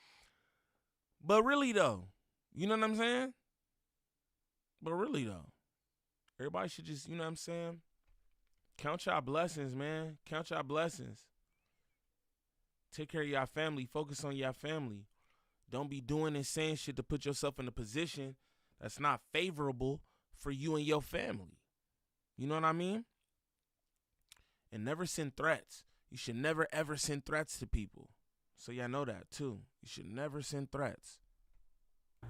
But really though, you know what I'm saying? But really though, everybody should just, you know what I'm saying? Count y'all blessings, man. Count y'all blessings. Take care of y'all family. Focus on y'all family. Don't be doing and saying shit to put yourself in a position that's not favorable for you and your family. You know what I mean? And never send threats. You should never ever send threats to people. So y'all know that too. You should never send threats.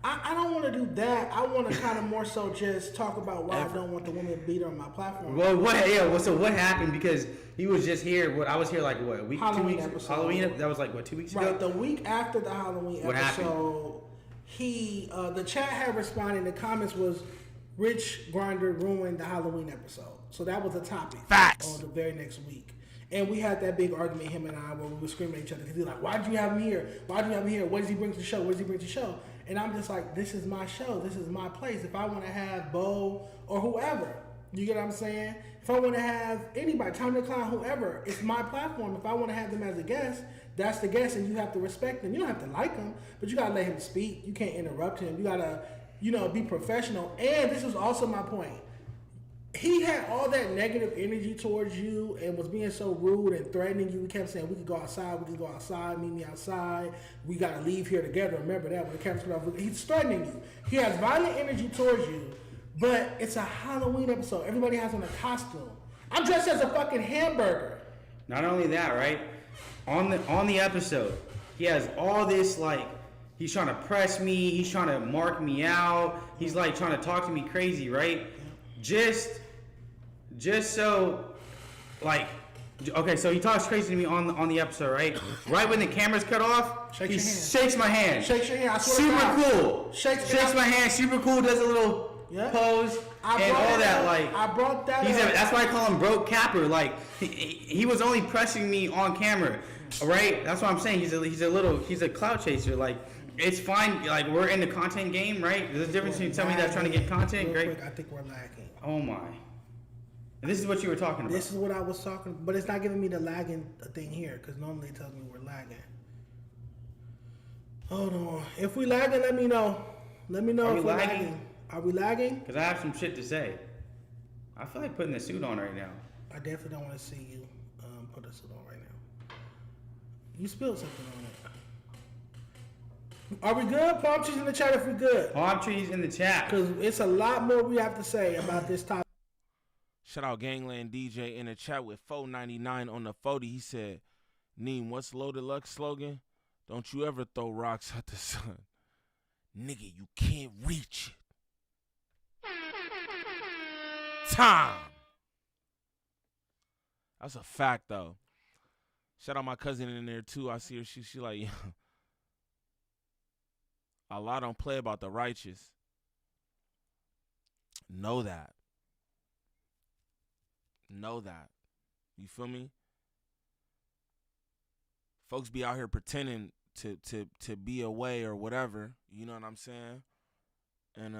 I don't want to do that. I want to kind of more so just talk about why I don't want the women beater on my platform. Well, so what happened? Because he was just here. I was here like what, a week, Halloween 2 weeks? episode. Halloween. That was like what, 2 weeks ago. Right, the week after the Halloween What episode, the chat had responded. The comments was, Rich Grinder ruined the Halloween episode. So that was a topic. Facts. On the very next week. And we had that big argument, him and I, where we were screaming at each other. Because he was like, why'd you have him here? Why'd you have him here? What does he bring to the show? What does he bring to the show? And I'm just like, this is my show. This is my place. If I want to have Boe or whoever, you get what I'm saying? If I want to have anybody, Tom the Clown, whoever, it's my platform. If I want to have them as a guest, that's the guest, and you have to respect them. You don't have to like him, but you got to let him speak. You can't interrupt him. You got to, be professional. And this was also my point. He had all that negative energy towards you and was being so rude and threatening you. He kept saying, we could go outside, meet me outside. We got to leave here together. Remember that when the camera's off. He's threatening you. He has violent energy towards you, but it's a Halloween episode. Everybody has on a costume. I'm dressed as a fucking hamburger. Not only that, right? On the episode, he has all this like, he's trying to press me. He's trying to mark me out. He's like trying to talk to me crazy, right? Just so, like, okay, so he talks crazy to me on the episode, right? Right when the camera's cut off, he shakes my hand. Shakes your hand. I swear to Super God. cool. Shakes my hand. Super cool. Does a little pose and all that. Like, I brought that up. That's why I call him broke capper. Like, he was only pressing me on camera, right? That's what I'm saying. He's a clout chaser. Like, it's fine. Like, we're in the content game, right? There's a difference between somebody that's trying to get content, Real right? quick, I think we're lagging. Oh my. And this is what you were talking about. This is what I was talking about, but it's not giving me the lagging thing here because normally it tells me we're lagging. Hold on. If we lagging, let me know. Let me know if we're lagging. Are we lagging? Because I have some shit to say. I feel like putting the suit on right now. I definitely don't want to see you put a suit on right now. You spilled something on it. Are we good? Palm trees in the chat if we good. Palm trees in the chat. Because it's a lot more we have to say about this topic. Shout out Gangland DJ in the chat with $4.99 on the 40. He said, Neem, what's Loaded Luck slogan? Don't you ever throw rocks at the sun. Nigga, you can't reach it. Time. That's a fact, though. Shout out my cousin in there, too. I see her. She like, yeah. Allah don't play about the righteous. Know that. Know that. You feel me? Folks be out here pretending to be away or whatever. You know what I'm saying? And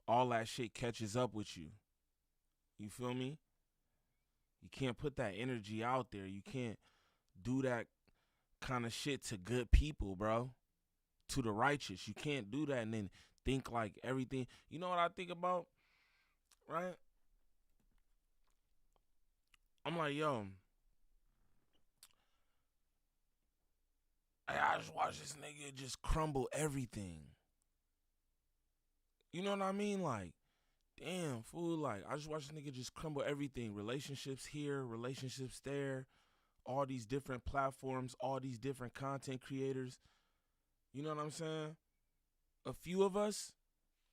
all that shit catches up with you. You feel me? You can't put that energy out there. You can't do that kind of shit to good people, bro. To the righteous. You can't do that and then think like everything. You know what I think about? Right? I'm like, yo, I just watch this nigga just crumble everything. You know what I mean? Like, damn, fool. Like, I just watch this nigga just crumble everything. Relationships here, relationships there, all these different platforms, all these different content creators. You know what I'm saying? A few of us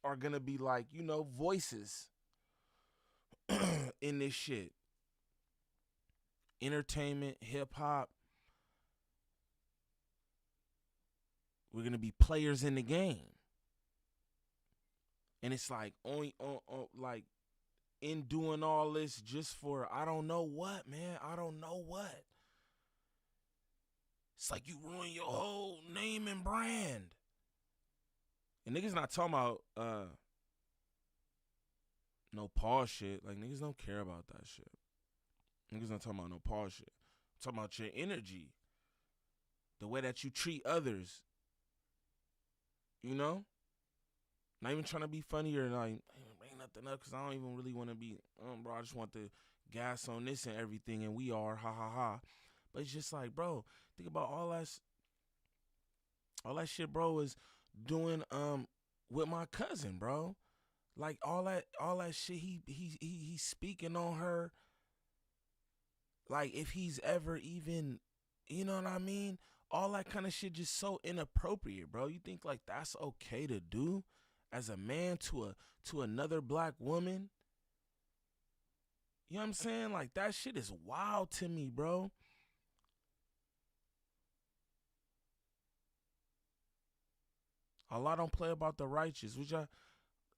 are going to be like, you know, voices in this shit. Entertainment, hip hop. We're going to be players in the game. And it's like, only like in doing all this just for, I don't know what, man. I don't know what. It's like you ruin your whole name and brand. And niggas not talking about no pause shit. Like, niggas don't care about that shit. Niggas not talking about no pause shit. I'm talking about your energy. The way that you treat others. You know? Not even trying to be funny or like, bring nothing up because I don't even really want to be, bro, I just want to gas on this and everything, and we are, ha, ha, ha. But it's just like, bro, think about all that shit, bro, is doing with my cousin, bro. Like, all that shit he's speaking on her. Like, if he's ever even, you know what I mean? All that kind of shit just so inappropriate, bro. You think like that's okay to do as a man to another black woman? You know what I'm saying? Like, that shit is wild to me, bro. Allah don't play about the righteous, which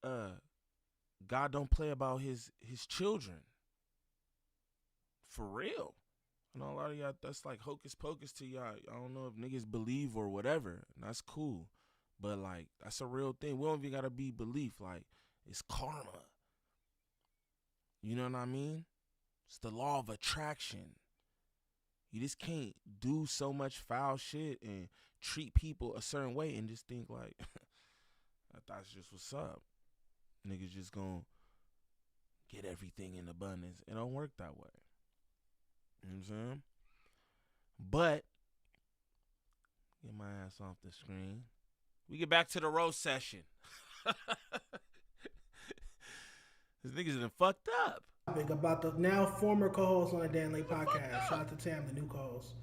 God don't play about his children. For real. I know a lot of y'all, that's like hocus pocus to y'all. I don't know if niggas believe or whatever. And that's cool. But like, that's a real thing. We don't even gotta be belief. Like, it's karma. You know what I mean? It's the law of attraction. You just can't do so much foul shit and treat people a certain way and just think like, that's just what's up. Niggas just gonna get everything in abundance. It don't work that way. You know what I'm saying? But, get my ass off the screen. We get back to the roast session. This nigga's done fucked up. About the now former co-host on the Dan Lake podcast. Shout out to Tam, the new co-host.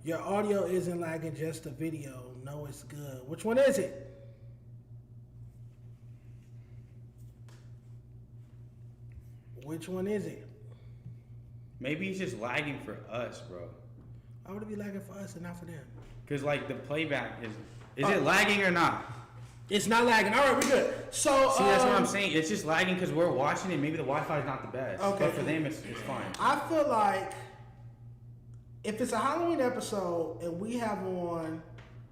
Your audio isn't lagging, just the video. No, it's good. Which one is it? Which one is it? Maybe he's just lagging for us, bro. Why would it be lagging for us and not for them? Because, like, the playback is it lagging or not? It's not lagging. All right, we're good. So, see, that's what I'm saying. It's just lagging because we're watching it. Maybe the Wi-Fi is not the best. Okay. But for them, it's fine. I feel like if it's a Halloween episode and we have on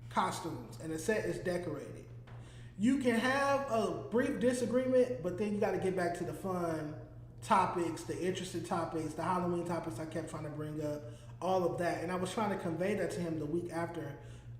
costumes and the set is decorated, you can have a brief disagreement, but then you got to get back to the fun topics, the interesting topics, the Halloween topics I kept trying to bring up, all of that. And I was trying to convey that to him the week after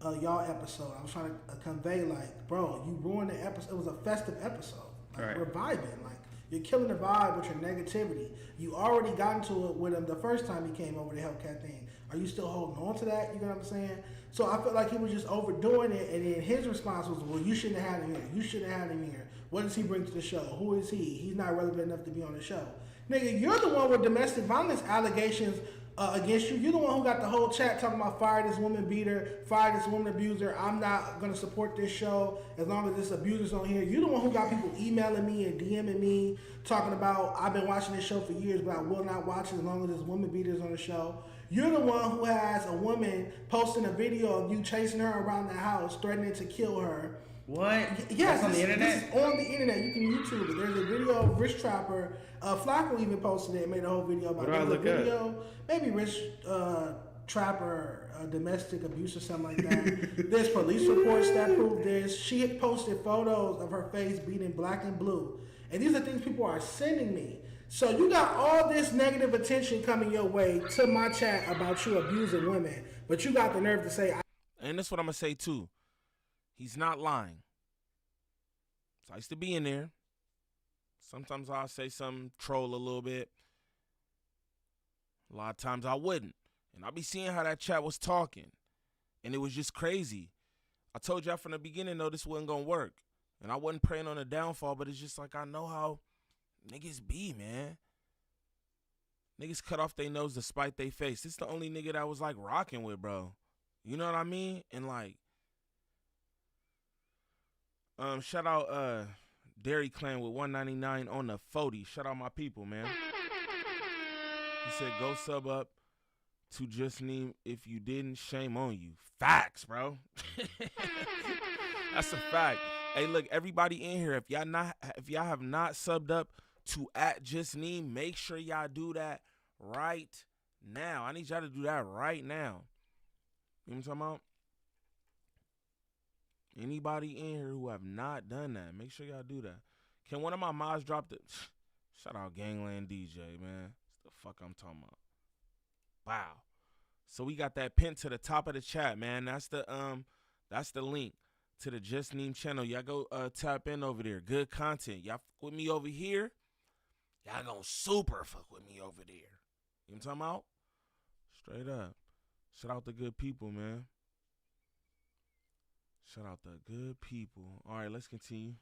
y'all episode. I was trying to convey, like, bro, you ruined the episode. It was a festive episode. Like, right. We're vibing. Like, you're killing the vibe with your negativity. You already got into it with him the first time he came over to Hellcat thing. Are you still holding on to that? You know what I'm saying? So I felt like he was just overdoing it, and then his response was, well, you shouldn't have had him here. You shouldn't have had him here. What does he bring to the show? Who is he? He's not relevant enough to be on the show. Nigga, you're the one with domestic violence allegations against you. You're the one who got the whole chat talking about fire this woman beater, fire this woman abuser. I'm not going to support this show as long as this abuser's on here. You're the one who got people emailing me and DMing me talking about, I've been watching this show for years, but I will not watch it as long as this woman beater's on the show. You're the one who has a woman posting a video of you chasing her around the house, threatening to kill her. What? Yes, that's on the internet? This is on the internet. You can YouTube it. There's a video of Rich Trapper. Flacco even posted it and made a whole video about it. What do I look up? Maybe Rich Trapper, domestic abuse or something like that. There's police reports that prove this. She had posted photos of her face beaten black and blue. And these are things people are sending me, So you got all this negative attention coming your way to my chat about you abusing women, but you got the nerve to say, and that's what I'm going to say too. He's not lying. So I used to be in there. Sometimes I'll say something, troll a little bit. A lot of times I wouldn't. And I'll be seeing how that chat was talking. And it was just crazy. I told y'all from the beginning, though, this wasn't going to work. And I wasn't praying on a downfall, but it's just like I know how niggas be, man. Niggas cut off their nose to spite their face. This is the only nigga that I was, like, rocking with, bro. You know what I mean? And, like, shout out Dairy Clan with 199 on the 40. Shout out my people, man. He said, go sub up to Just Name. If you didn't, shame on you. Facts, bro. That's a fact. Hey, look, everybody in here, if y'all have not subbed up to @JustNeem, make sure y'all do that right now. I need y'all to do that right now. You know what I'm talking about? Anybody in here who have not done that, make sure y'all do that. Can one of my mods drop the shout out Gangland DJ, man. That's the fuck I'm talking about. Wow. So we got that pinned to the top of the chat, man. That's the link to the Just Neem channel. Y'all go tap in over there. Good content. Y'all fuck with me over here. Y'all gonna super fuck with me over there. You know what I'm talking about? Straight up. Shout out the good people, man. Shout out the good people. All right, let's continue.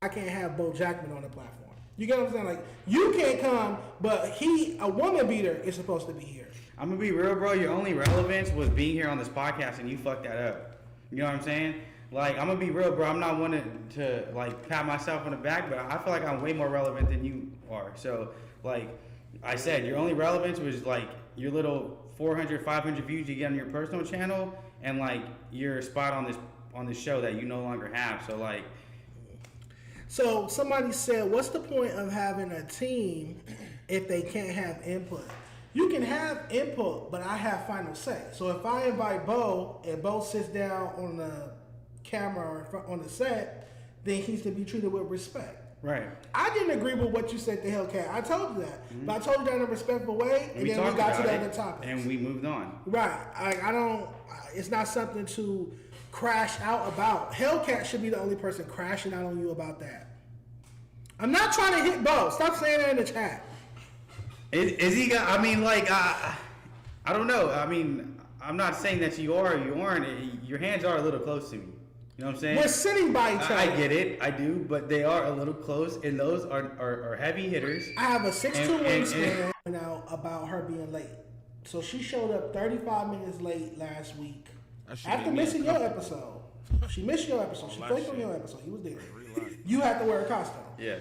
I can't have Boe Jackman on the platform. You get what I'm saying? Like, you can't come, but a woman beater, is supposed to be here. I'm gonna be real, bro. Your only relevance was being here on this podcast, and you fucked that up. You know what I'm saying? Like, I'm gonna be real, bro. I'm not wanting to like pat myself on the back, but I feel like I'm way more relevant than you are. So, like I said, your only relevance was like your little 400, 500 views you get on your personal channel, and like your spot on this show that you no longer have. So, like. So somebody said, what's the point of having a team if they can't have input? You can have input, but I have final say. So if I invite Boe and Boe sits down on the camera or on the set, then he's to be treated with respect. Right. I didn't agree with what you said to Hellcat. I told you that. Mm-hmm. But I told you that in a respectful way, and then we got to the other topics. And we moved on. Right. I don't, it's not something to crash out about. Hellcat should be the only person crashing out on you about that. I'm not trying to hit Boe. Stop saying that in the chat. Is he? I mean, like, I don't know. I mean, I'm not saying that you are or you aren't. Your hands are a little close to me. You know what I'm saying? We're sitting by each other. I get it. I do, but they are a little close, and those are heavy hitters. I have a 6'2" wingspan now about her being late. So she showed up 35 minutes late last week after missing your episode. She missed your episode. She played on your episode. He was there. You had to wear a costume. Yeah.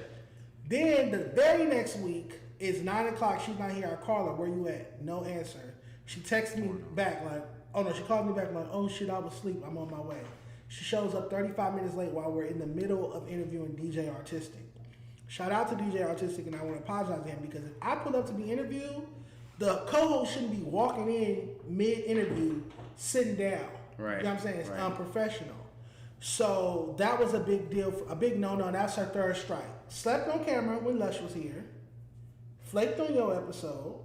Then the very next week is 9 o'clock. She's not here. I call her. Where you at? No answer. She texts me back like, oh no. She called me back like, oh shit, I was asleep. I'm on my way. She shows up 35 minutes late while we're in the middle of interviewing DJ Artistic. Shout out to DJ Artistic, and I want to apologize to him because if I pull up to be interviewed, the co-host shouldn't be walking in mid-interview, sitting down. Right. You know what I'm saying? It's unprofessional. So that was a big deal, a big no-no, and that's her third strike. Slept on camera when Lush was here, flaked on your episode,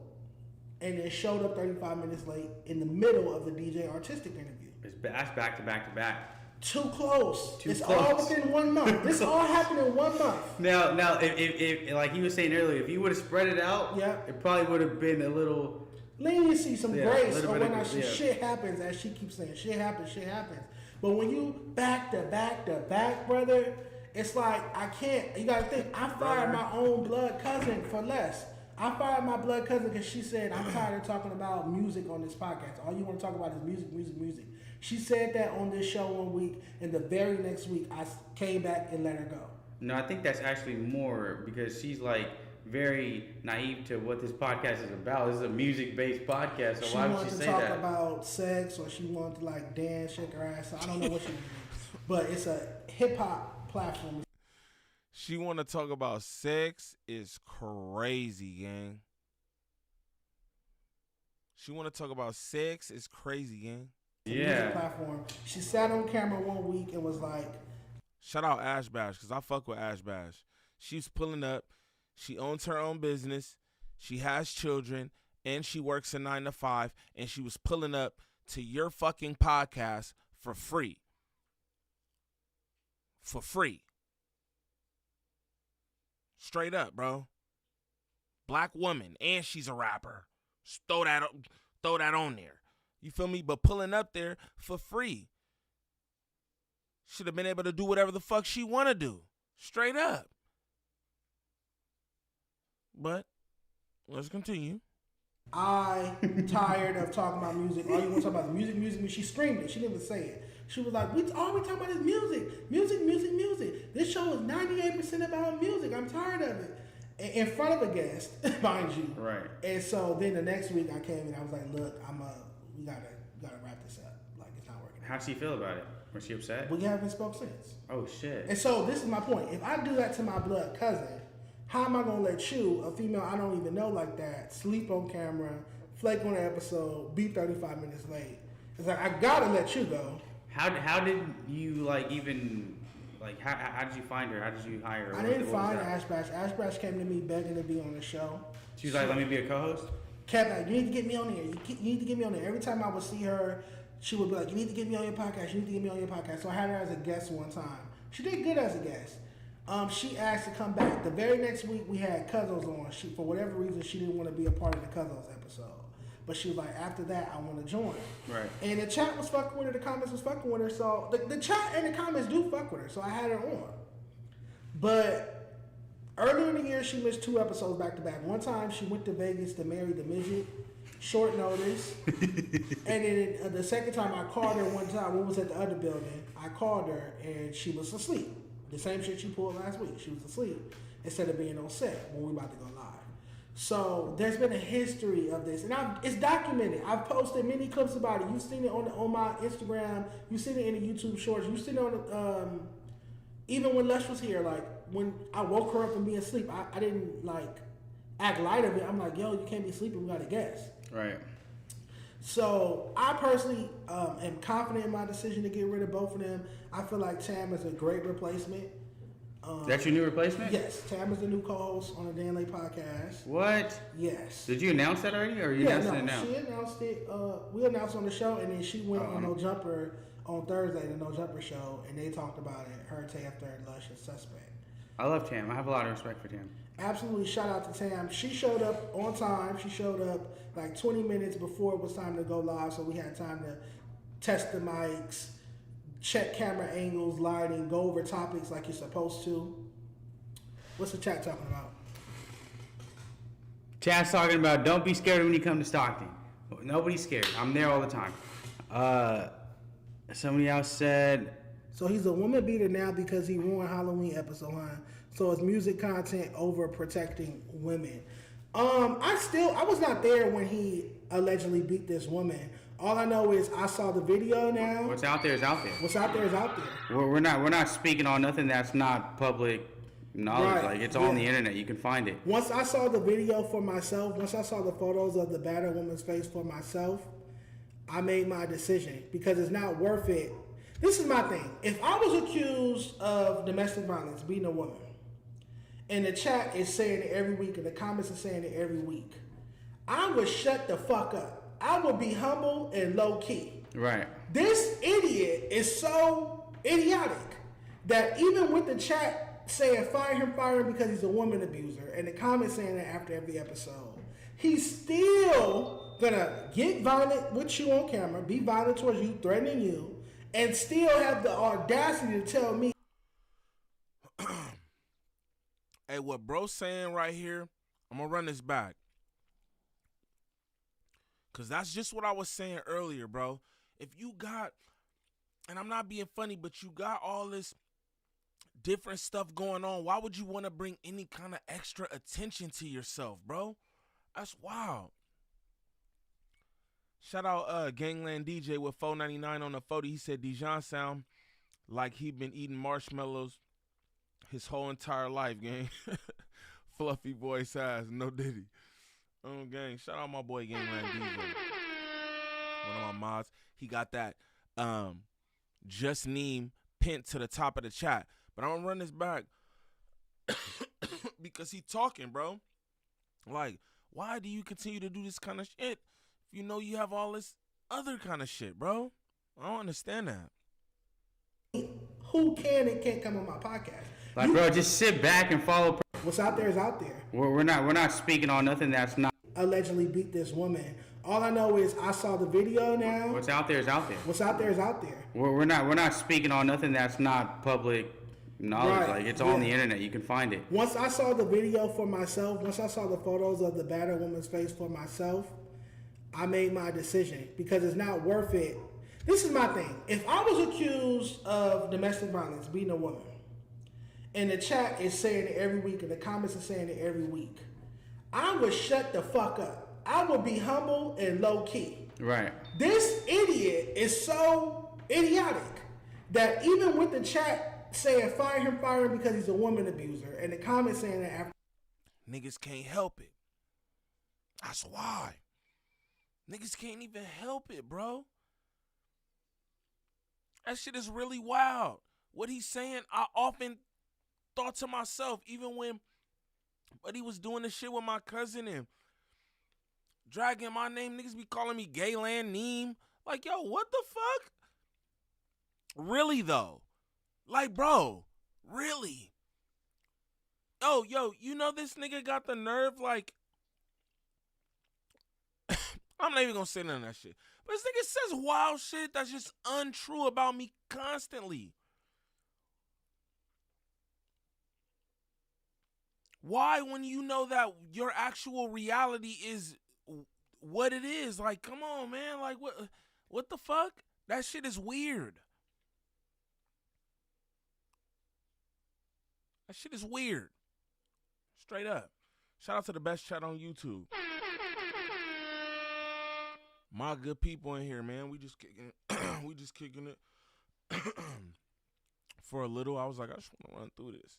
and then showed up 35 minutes late in the middle of the DJ Artistic interview. That's back to back to back. Too close. It's all within 1 month. This all happened in 1 month. Now, if like you were saying earlier, if you would have spread it out, it probably would have been a little leniency, some grace, or when shit happens, as she keeps saying, shit happens. But when you back to back, brother, it's like I can't. You gotta think. I fired my own blood cousin for less. I fired my blood cousin because she said, I'm tired of talking about music on this podcast. All you want to talk about is music. She said that on this show 1 week, and the very next week, I came back and let her go. No, I think that's actually more because she's like very naive to what this podcast is about. This is a music-based podcast, so why would she say that? She wanted to talk about sex, or she wanted to like dance, shake her ass. I don't know what she was doing, but it's a hip-hop platform. She want to talk about sex is crazy, gang. She want to talk about sex is crazy, gang. Yeah. Platform. She sat on camera 1 week and was like, shout out Ash Bash, because I fuck with Ash Bash. She's pulling up. She owns her own business. She has children, and she works a 9 to 5, and she was pulling up to your fucking podcast for free. For free. Straight up, bro. Black woman, and she's a rapper. Just throw that on there. You feel me? But pulling up there for free. Should have been able to do whatever the fuck she want to do. Straight up. But let's continue. I'm tired of talking about music. All you want to talk about is music. She screamed it. She didn't even say it. She was like, all we talking about is music. Music. This show is 98% about music. I'm tired of it. In front of a guest, mind you. Right. And so then the next week I came and I was like, look, we gotta wrap this up. Like, it's not working. How'd she feel about it? Was she upset? We haven't spoke since. Oh, shit. And so this is my point. If I do that to my blood cousin, how am I gonna let you, a female I don't even know like that, sleep on camera, flake on an episode, be 35 minutes late? It's like, I gotta let you go. How did you how did you find her? How did you hire her? I didn't find Ash Bash. Ash Bash came to me begging to be on the show. She was like, let me be a co-host? Kept like, you need to get me on there. You need to get me on there. Every time I would see her, she would be like, you need to get me on your podcast. You need to get me on your podcast. So I had her as a guest one time. She did good as a guest. She asked to come back. The very next week we had Cuzzo's on. She, for whatever reason, she didn't want to be a part of the Cuzzo's episode. But she was like, after that, I want to join. Right. And the chat was fucking with her. The comments was fucking with her. So the chat and the comments do fuck with her. So I had her on. But earlier in the year, she missed 2 episodes back to back. One time, she went to Vegas to marry the midget. Short notice. And then the second time, I called her one time. We was at the other building. I called her, and she was asleep. The same shit she pulled last week. She was asleep instead of being on set when we about to go live. So there's been a history of this, and it's documented. I've posted many clips about it. You've seen it on my Instagram. You've seen it in the YouTube shorts. You've seen it on even when Lush was here. Like when I woke her up from being asleep, I didn't like act light of it. I'm like, yo, you can't be sleeping. We got a guest. Right. So I personally am confident in my decision to get rid of both of them. I feel like Tam is a great replacement. That's your new replacement? Yes, Tam is the new co-host on the Dan Lay podcast. What? Yes. Did you announce that already, or you announced it now? She announced it. We announced on the show, and then she went on No Jumper on Thursday, the No Jumper show, and they talked about it. Her, Tam, Third, Lush, and Suspect. I love Tam. I have a lot of respect for Tam. Absolutely. Shout out to Tam. She showed up on time. She showed up like 20 minutes before it was time to go live, so we had time to test the mics, check camera angles, lighting, go over topics like you're supposed to. What's the chat talking about? Chat's talking about don't be scared when you come to Stockton. Nobody's scared. I'm there all the time. Somebody else said... So he's a woman beater now because he ruined Halloween episode, huh? So it's music content over protecting women. I was not there when he allegedly beat this woman. All I know is I saw the video now. What's out there is out there. What's out there is out there. We're not speaking on nothing that's not public knowledge. Right. Like it's on the internet. You can find it. Once I saw the video for myself, once I saw the photos of the battered woman's face for myself, I made my decision because it's not worth it. This is my thing. If I was accused of domestic violence, beating a woman, and the chat is saying it every week, and the comments are saying it every week, I would shut the fuck up. I would be humble and low key. Right. This idiot is so idiotic that even with the chat saying fire him because he's a woman abuser, and the comments saying that after every episode, he's still gonna get violent with you on camera, be violent towards you, threatening you, and still have the audacity to tell me. Hey, what bro's saying right here, I'm going to run this back. Because that's just what I was saying earlier, bro. If you got, and I'm not being funny, but you got all this different stuff going on, why would you want to bring any kind of extra attention to yourself, bro? That's wild. Shout out Gangland DJ with $4.99 on the photo. He said Dejon sound like he been eating marshmallows his whole entire life, gang. Fluffy voice has, no diddy. Gang, shout out my boy Gangland DJ. One of my mods. He got that just name pinned to the top of the chat. But I'm gonna run this back. because he talking, bro. Like, why do you continue to do this kind of shit if you know you have all this other kind of shit, bro? I don't understand that. Who can and can't come on my podcast? Like, bro, just sit back and follow. What's out there is out there. We're not speaking on nothing that's not. Allegedly beat this woman. All I know is I saw the video now. What's out there is out there. What's out there is out there. We're not speaking on nothing that's not public knowledge. Right, Like, it's on the internet. You can find it. Once I saw the video for myself, once I saw the photos of the battered woman's face for myself, I made my decision because it's not worth it. This is my thing. If I was accused of domestic violence, beating a woman, and the chat is saying it every week, and the comments are saying it every week, I would shut the fuck up. I would be humble and low key. Right. This idiot is so idiotic that even with the chat saying fire him because he's a woman abuser, and the comments saying that after Niggas can't help it. That's why. Niggas can't even help it, bro. That shit is really wild. What he's saying, I often thought to myself, even when he was doing the shit with my cousin and dragging my name, niggas be calling me Gayland Neem. Like, yo, what the fuck? Really, though? Like, bro, really? Yo, you know this nigga got the nerve, like, I'm not even gonna say none of that shit. But this nigga says wild shit that's just untrue about me constantly. Why, when you know that your actual reality is what it is? Like, come on, man. Like, what the fuck? That shit is weird. That shit is weird. Straight up. Shout out to the best chat on YouTube. My good people in here, man. We just kicking it for a little. I was like, I just want to run through this.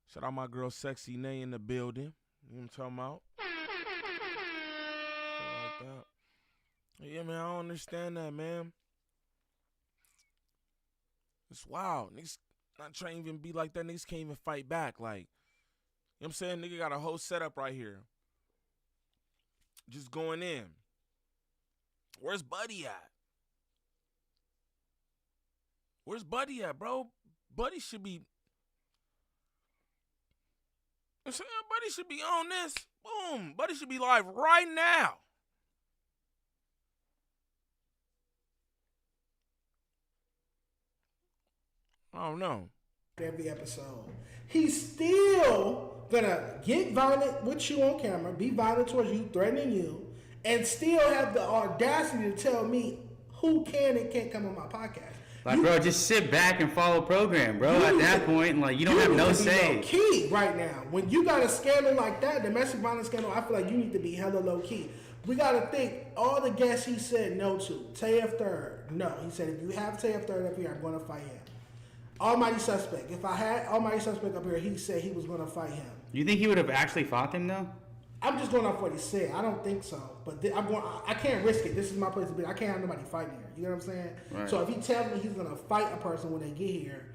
Shout out my girl Sexy Nay in the building. You know what I'm talking about? Shit like that. Yeah, man, I don't understand that, man. It's wild. Niggas not trying to even be like that. Niggas can't even fight back. Like, you know what I'm saying? Nigga got a whole setup right here. Just going in. Where's Buddy at? Where's Buddy at, bro? Buddy should be... I'm saying Buddy should be on this. Boom. Buddy should be live right now. I don't know. every episode, he's still gonna get violent with you on camera, be violent towards you, threatening you, and still have the audacity to tell me who can and can't come on my podcast. Like, bro, just sit back and follow program, bro. At that point, like, you don't have no say. Low key right now. When you got a scandal like that, domestic violence scandal, I feel like you need to be hella low key. We got to think, all the guests he said no to. Tayef Third, no. He said, if you have Tayef Third up here, I'm going to fight him. Almighty Suspect. If I had Almighty Suspect up here, he said he was going to fight him. You think he would have actually fought him, though? I'm just going off what he said. I don't think so. But I can't risk it. This is my place to be. I can't have nobody fighting here. You know what I'm saying? Right. So if he tells me he's going to fight a person when they get here,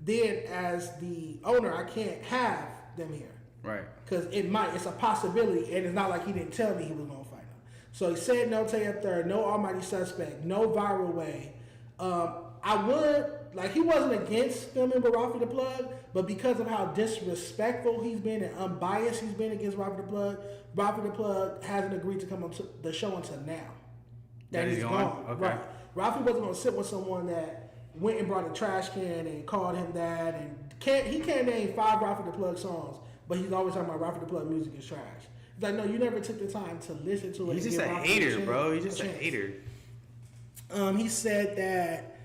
then as the owner, I can't have them here. Right. Because it's a possibility, and it's not like he didn't tell me he was going to fight him. So he said no Tayef Third, no Almighty Suspect, no Viral Way. I would, like, he wasn't against filming with Rafi the Plug, but because of how disrespectful he's been and unbiased he's been against Rafi the Plug hasn't agreed to come on the show until now. That he's gone. Okay. Right. Rafi wasn't going to sit with someone that went and brought a trash can and called him that, and he can't name 5 Rafi the Plug songs, but he's always talking about Rafi the Plug music is trash. He's like, no, you never took the time to listen to it. He's just a hater, bro. He's just a hater. He said that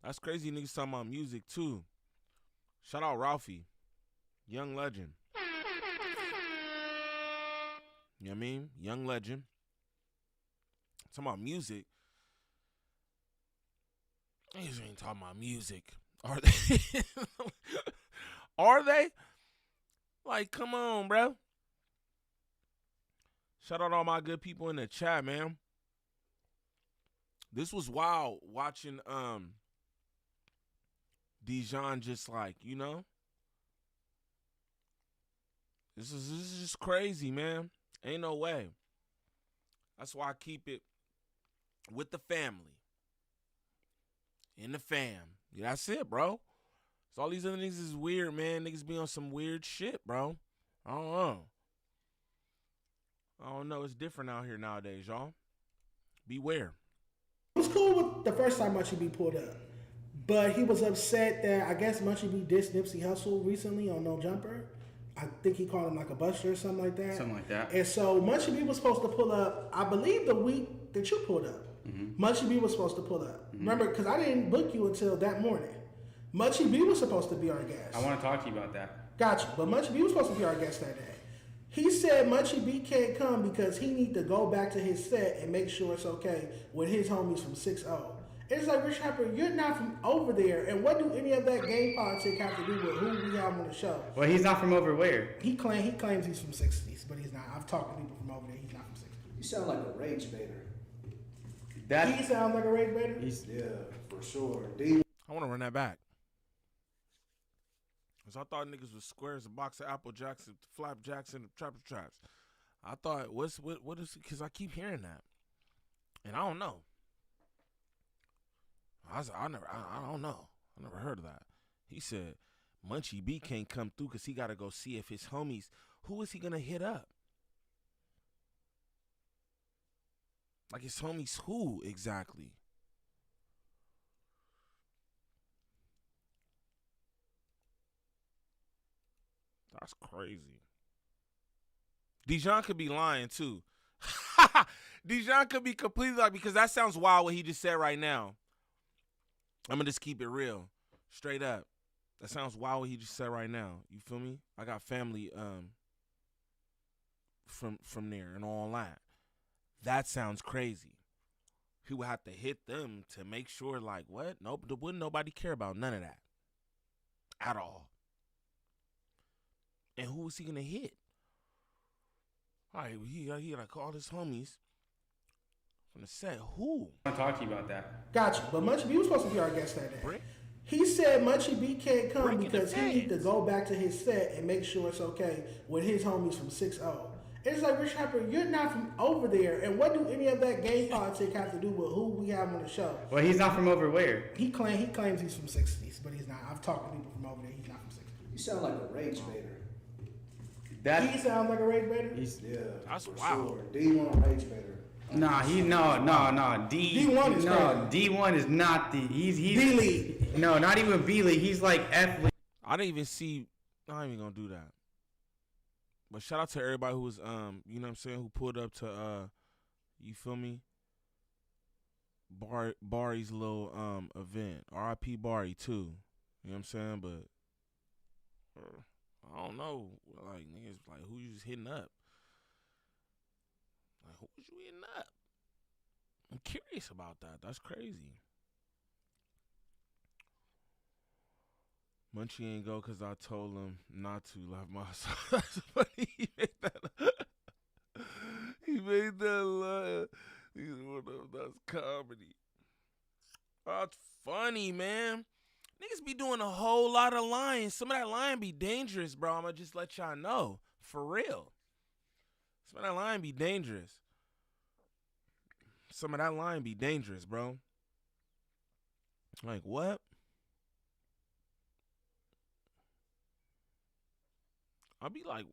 that's crazy. Niggas talking about music too. Shout out Ralphie, young legend. You know what I mean? Young legend. Talking about music. Niggas ain't talking about music. Are they? Are they? Like, come on, bro. Shout out all my good people in the chat, man. This was wild watching Dejon just, like, you know, This is just crazy, man. Ain't no way. That's why I keep it with the family. In the fam. Yeah, that's it, bro. So all these other niggas is weird, man. Niggas be on some weird shit, bro. I don't know. It's different out here nowadays, y'all. Beware. It was cool with the first time Munchie B pulled up. But he was upset that I guess Munchie B dissed Nipsey Hussle recently on No Jumper. I think he called him like a buster or something like that. Something like that. And so Munchie B was supposed to pull up, I believe the week that you pulled up. Munchie B was supposed to pull up. Remember, because I didn't book you until that morning. Munchie B was supposed to be our guest. I want to talk to you about that. Gotcha. But Munchie B was supposed to be our guest that day. He said Munchie B can't come because he need to go back to his set and make sure it's okay with his homies from 6-0. It's like, Rich Rapper, you're not from over there. And what do any of that game politics have to do with who we have on the show? Well, he's not from over where? He claims he's from 60s, but he's not. I've talked to people from over there. He's not from 60s. You sound like a rage baiter. He sounds like a rage baiter? Yeah, for sure. I want to run that back. Because I thought niggas was square as a box of Apple Jacks and Flapjacks and Trapper Traps. I thought, what is it? Because I keep hearing that. And I don't know. I don't know. I never heard of that. He said Munchie B can't come through because he got to go see if his homies, who is he going to hit up? Like his homies who exactly? That's crazy. Dejon could be lying too. Dejon could be completely like, because that sounds wild what he just said right now. I'm gonna just keep it real, straight up. That sounds wild what he just said right now. You feel me? I got family from there and all that. That sounds crazy. He would have to hit them to make sure, like, what? Nope, wouldn't nobody care about none of that at all. And who was he gonna hit? All right, he gotta call his homies from the set. Who? I want to talk to you about that. Gotcha. But Munchie B was supposed to be our guest that day. He said Munchie B can't come because he need to go back to his set and make sure it's okay with his homies from 6-0. It's like, Rich Rapper, you're not from over there. And what do any of that game politics have to do with who we have on the show? Well, he's not from over where? He claims he's from 60s, but he's not. I've talked to people from over there. He's not from 60s. You sound like a rage baiter. He sounds like a rage baiter? Yeah, that's wild. sure. D1 rage baiter. Nah, D1 is crazy. D1 is not the he's B-League. No, not even B-League. He's like F-League. I didn't even see. I ain't even gonna do that. But shout out to everybody who was you know what I'm saying, who pulled up to you feel me? Barry's little event. R.I.P. Barry too. You know what I'm saying? But I don't know. Like niggas, like who you just hitting up? Like who was you hitting up? I'm curious about that. That's crazy. Munchie ain't go because I told him not to. Laugh my That's funny. He made that. He made that line. He's one of them. That's comedy. That's funny, man. Niggas be doing a whole lot of lying. Some of that lying be dangerous, bro. I'm going to just let y'all know. For real. Some of that lying be dangerous. Some of that lying be dangerous, bro. Like, what? I'll be like,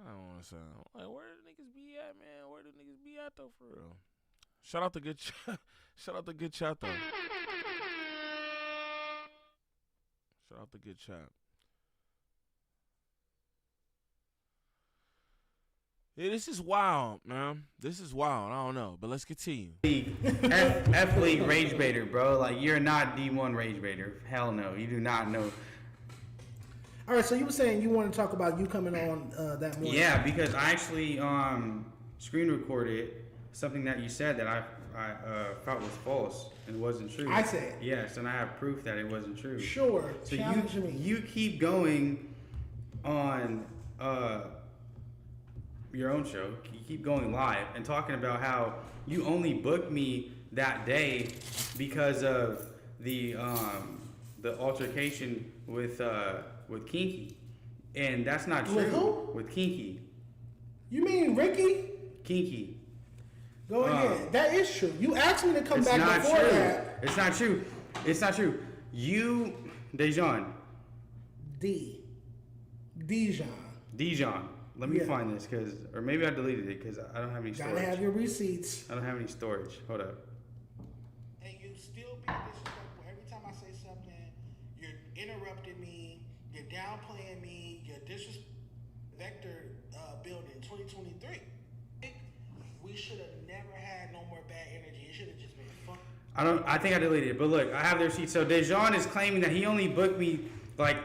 I don't want to sound like, where do niggas be at, man? Where do niggas be at, though, for real? Shout out the good chat. Shout out the good chat, though. Shout out the good chat. Yeah, this is wild, man. This is wild. I don't know, but let's continue. F-League rage baiter, bro. Like, you're not D1 rage baiter. Hell no. You do not know. All right, so you were saying you want to talk about you coming on that morning. Yeah, because I actually screen recorded something that you said that I thought was false and wasn't true. I said. Yes, and I have proof that it wasn't true. Sure. So challenge me. You keep going on your own show. You keep going live and talking about how you only booked me that day because of the altercation with Kinky. And that's not true. With who? With Kinky. You mean Ricky? Kinky. Go ahead. That is true. You asked me to come back before true. that. It's not true. It's not true. You, Dejon. Dejon. Let me find this, or maybe I deleted it because I don't have any storage. Gotta have your receipts. I don't have any storage. Hold up. And you still being disrespectful. Every time I say something, you're interrupting me, you're downplaying me, you're disrespecting Vector building 2023. We should have never had no more bad energy. It should have just been fun. I think I deleted it, but look, I have their sheet. So Dejon is claiming that he only booked me like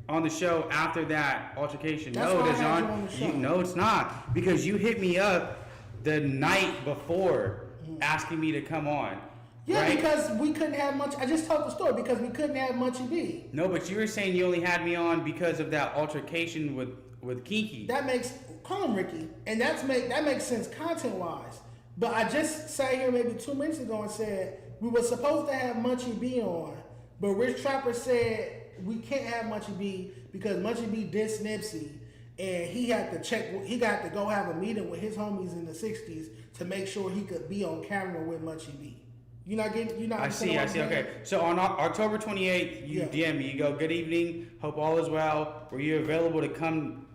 on the show after that altercation. That's no, why I had you on the Dejon, show. no, it's not, because you hit me up the night before asking me to come on. Yeah, right? because we couldn't have much. I just told the story because we couldn't have Munchie B. No, but you were saying you only had me on because of that altercation with Kiki. That makes call him Ricky, and that makes sense content wise. But I just sat here maybe 2 minutes ago and said we were supposed to have Munchie B on, but Rich Trapper said we can't have Munchie B because Munchie B dissed Nipsey, and he had to check. He got to go have a meeting with his homies in the '60s to make sure he could be on camera with Munchie B. You're not getting. You're not. I see. Okay. So on October 28th, you DM me. You go, "Good evening. Hope all is well. Were you available to come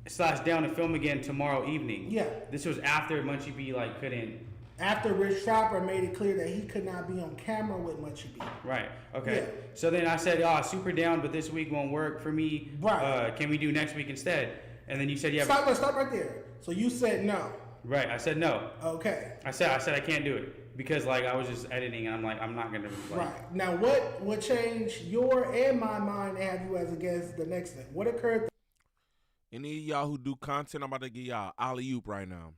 /down and film again tomorrow evening?" Yeah. This was after Munchie B couldn't. After Rich Trapper made it clear that he could not be on camera with Munchie B. Right. Okay. Yeah. So then I said, super down, but this week won't work for me. Right. Can we do next week instead? And then you said, yeah. Stop right there. So you said no. Right. I said no. Okay. I said I can't do it because I was just editing and I'm like, I'm not gonna. Right. Now what changed your and my mind and have you as a guest the next thing? What occurred? Any of y'all who do content, I'm about to give y'all alley-oop right now.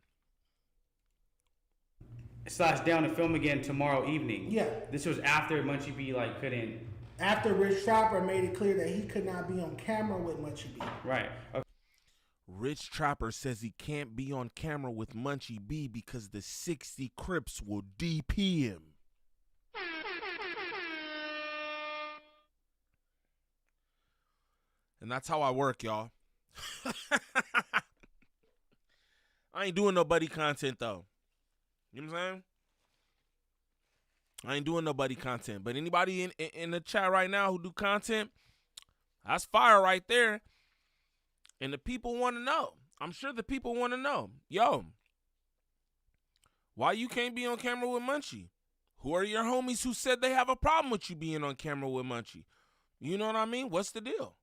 /down and film again tomorrow evening. Yeah. This was after Munchie B couldn't. After Rich Trapper made it clear that he could not be on camera with Munchie B. Right. Okay. Rich Trapper says he can't be on camera with Munchie B because the 60 Crips will DP him. And that's how I work, y'all. I ain't doing no buddy content, though. You know what I'm saying? I ain't doing no buddy content. But anybody in the chat right now who do content, that's fire right there. And the people want to know. I'm sure the people want to know. Yo, why you can't be on camera with Munchie? Who are your homies who said they have a problem with you being on camera with Munchie? You know what I mean? What's the deal?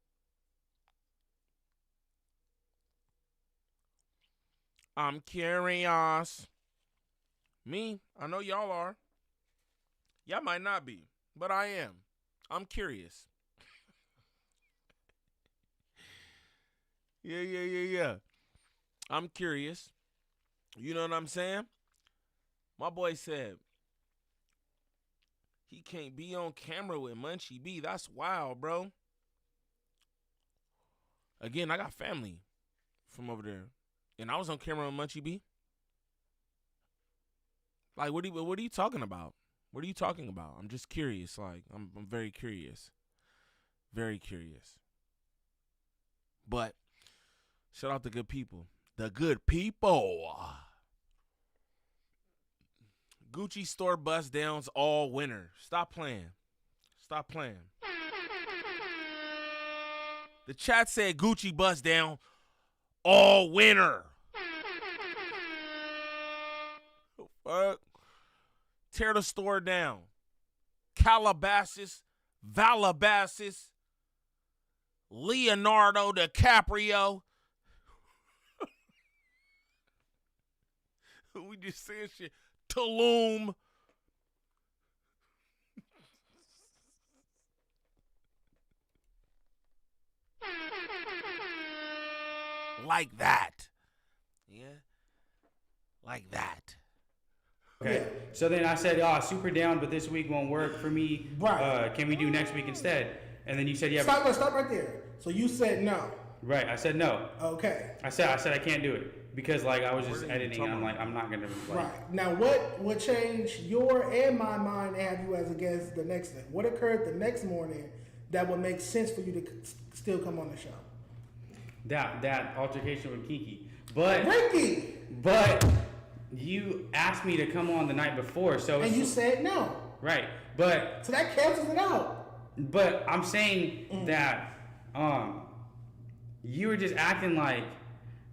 I'm curious. Me? I know y'all are. Y'all might not be, but I am. I'm curious. Yeah. I'm curious. You know what I'm saying? My boy said he can't be on camera with Munchie B. That's wild, bro. Again, I got family from over there. And I was on camera with Munchie B. Like, what are you talking about? What are you talking about? I'm just curious. Like, I'm very curious. Very curious. But shout out to good people. The good people. Gucci store bust downs all winter. Stop playing. Stop playing. The chat said Gucci bust down all winter. Fuck. Tear the store down. Calabasas, Valabasas, Leonardo DiCaprio. We just saying shit. Tulum. Like that. Yeah. Like that. Okay. So then I said, super down, but this week won't work for me. Right. Can we do next week instead? And then you said, yeah. Stop right there. So you said no. Right. I said no. Okay. I said I can't do it because I was just editing and I'm like, I'm not gonna. Right. Now what changed your and my mind and have you as a guest the next thing? What occurred the next morning that would make sense for you to still come on the show. That altercation with Kiki, but Ricky, but you asked me to come on the night before, so and you said no. Right, but so that cancels it out. But I'm saying that you were just acting like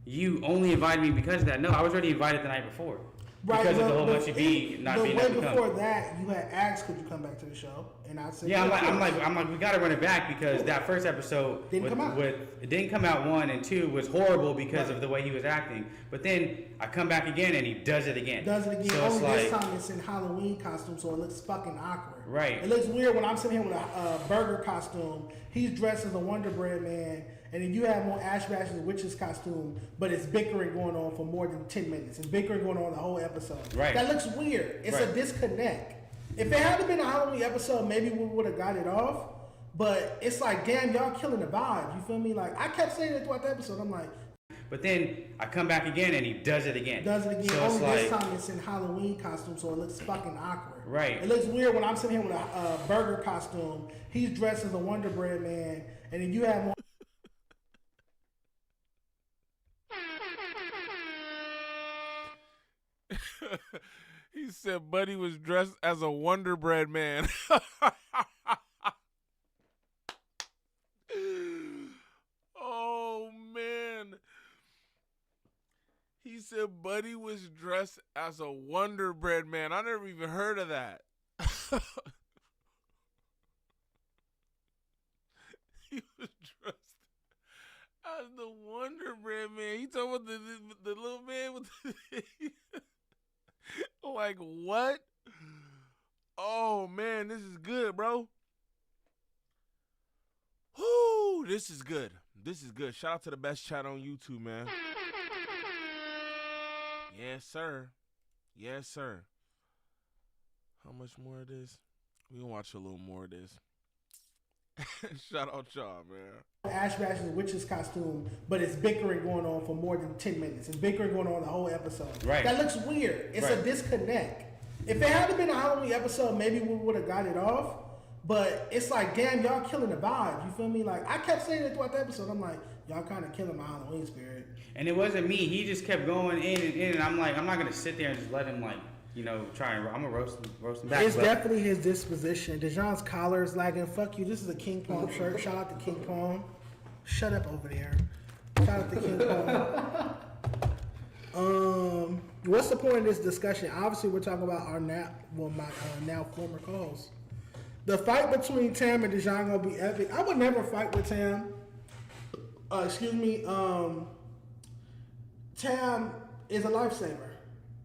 you only invited me because of that. No, I was already invited the night before. Right, because of the whole Much B not being able to come. But way before that, you had asked, could you come back to the show? And I said, yeah, I'm like, we got to run it back because that first episode didn't come out. It didn't come out, 1 and 2 was horrible because of the way he was acting. But then I come back again and he does it again. So only this time it's in Halloween costume, so it looks fucking awkward. Right. It looks weird when I'm sitting here with a burger costume. He's dressed as a Wonder Bread man. And then you have more Ash Bash's Witch's costume, but it's bickering going on for more than 10 minutes. It's bickering going on the whole episode. Right. That looks weird. It's a disconnect. If it hadn't been a Halloween episode, maybe we would have got it off. But it's like, damn, y'all killing the vibe. You feel me? Like, I kept saying it throughout the episode. I'm like... But then I come back again and he does it again. So this time it's in Halloween costume, so it looks fucking awkward. Right. It looks weird when I'm sitting here with a burger costume. He's dressed as a Wonder Bread man. And then you have more... He said Buddy was dressed as a Wonder Bread man. Oh, man. He said Buddy was dressed as a Wonder Bread man. I never even heard of that. He was dressed as the Wonder Bread man. He talking about the little man with the... Like, what? Oh, man, this is good, bro. Whoo, this is good. This is good. Shout out to the best chat on YouTube, man. Yes, sir. Yes, sir. How much more of this? We gonna watch a little more of this. Shout out y'all, man. Ash Bash's Witch's costume, but it's bickering going on for more than 10 minutes. It's bickering going on the whole episode. Right. That looks weird. It's a disconnect. If it hadn't been a Halloween episode, maybe we would have got it off. But it's like, damn, y'all killing the vibe. You feel me? Like, I kept saying it throughout the episode. I'm like, y'all kind of killing my Halloween spirit. And it wasn't me. He just kept going in and in. And I'm like, I'm not going to sit there and just let him, like, you know, try and... I'm going to roast him back. It's definitely his disposition. Dejon's collar is lagging. Fuck you. This is a King Palm shirt. Shout out to King Palm. Shut up over there. Shout out to King Palm. What's the point of this discussion? Obviously, we're talking about our now former co-host. The fight between Tam and Dejon gonna be epic. I would never fight with Tam. Tam is a lifesaver.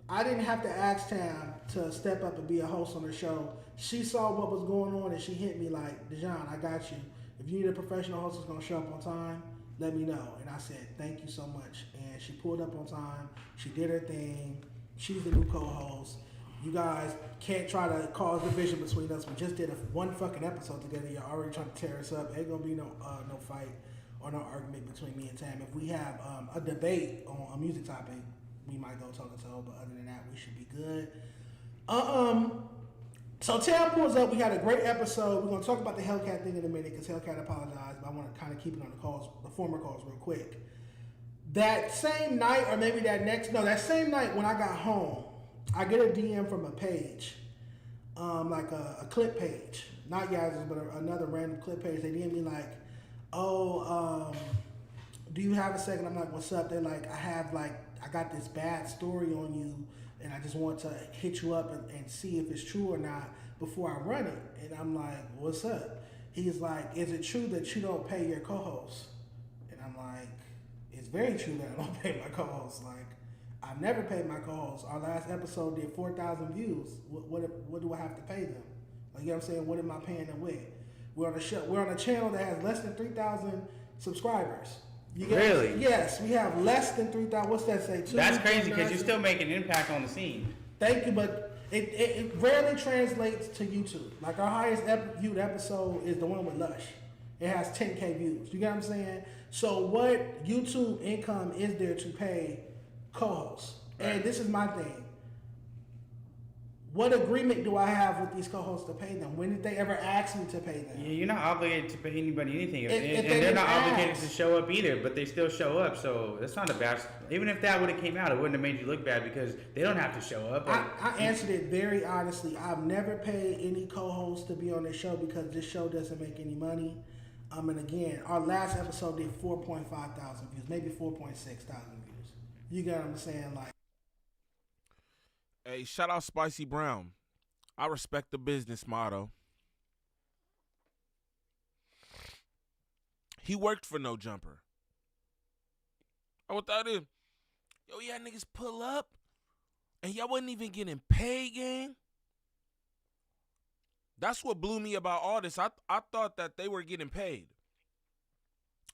I didn't have to ask Tam to step up and be a host on the show. She saw what was going on and she hit me like, Dejon, I got you. If you need a professional host that's gonna show up on time, let me know. And I said, thank you so much. And she pulled up on time. She did her thing. She's the new co-host. You guys can't try to cause division between us. We just did one fucking episode together. You're already trying to tear us up. Ain't gonna be no fight or no argument between me and Tam. If we have a debate on a music topic, we might go toe to toe. But other than that, we should be good. So Tam pulls up. We had a great episode. We're gonna talk about the Hellcat thing in a minute because Hellcat apologized. But I want to kind of keep it on the former calls, real quick. That same night, or maybe that same night when I got home, I get a DM from a page, like a clip page, not Yaz's, but another random clip page. They DM me like, do you have a second? I'm like, what's up? They're like, I got this bad story on you, and I just want to hit you up and see if it's true or not before I run it. And I'm like, what's up? He's like, is it true that you don't pay your co-host? And I'm like, it's very true that I don't pay my co-host. Like, I've never paid my co-hosts. Our last episode did 4,000 views. What do I have to pay them? Like, you know what I'm saying? What am I paying them with? We're on a show. We're on a channel that has less than 3,000 subscriibers. Really? Yes, we have less than 3,000. What's that say? That's crazy because you still make an impact on the scene. Thank you, but it rarely translates to YouTube. Like, our highest viewed episode is the one with Lush. It has 10K views. You get what I'm saying? So what YouTube income is there to pay co-hosts? Right. And this is my thing. what agreement do I have with these co-hosts to pay them? When did they ever ask me to pay them? Yeah, you're not obligated to pay anybody anything, If and they they're not didn't obligated ask. to show up either. But they still show up, so that's not a bad. Even if that would have came out, it wouldn't have made you look bad because they don't have to show up. I answered it very honestly. I've never paid any co-host to be on this show because this show doesn't make any money. And again, our last episode did 4.5 thousand views, maybe 4.6 thousand views. You get what I'm saying? Like, Hey, shout out Spicy Brown. I respect the business motto. He worked for No Jumper. Oh, what that is? Yo, yeah, niggas pull up, and y'all wasn't even getting paid, gang. That's what blew me about all this. I thought that they were getting paid.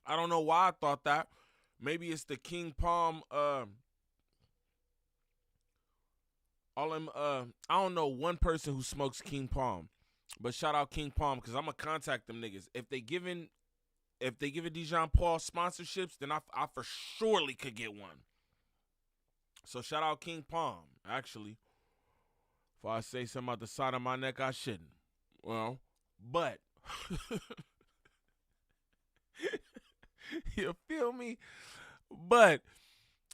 I don't know why I thought that. Maybe it's the King Palm. I don't know one person who smokes King Palm, but shout out King Palm because I'm gonna contact them niggas. If they giving Dejon Paul sponsorships, then I for surely could get one. So shout out King Palm. Actually, if I say something out the side of my neck, I shouldn't. Well, but you feel me? But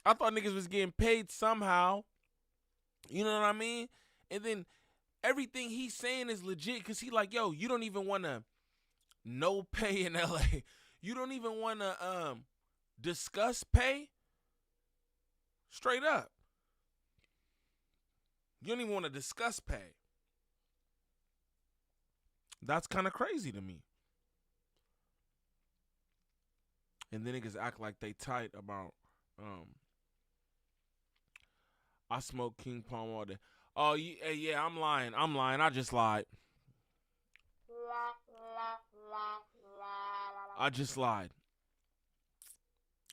I thought niggas was getting paid somehow. You know what I mean? And then everything he's saying is legit because he like, yo, you don't even want to no pay in LA. You don't even want to discuss pay. Straight up. You don't even want to discuss pay. That's kind of crazy to me. And then niggas act like they tight about I smoke King Palm all day. Oh, yeah, I'm lying. I just lied. I just lied.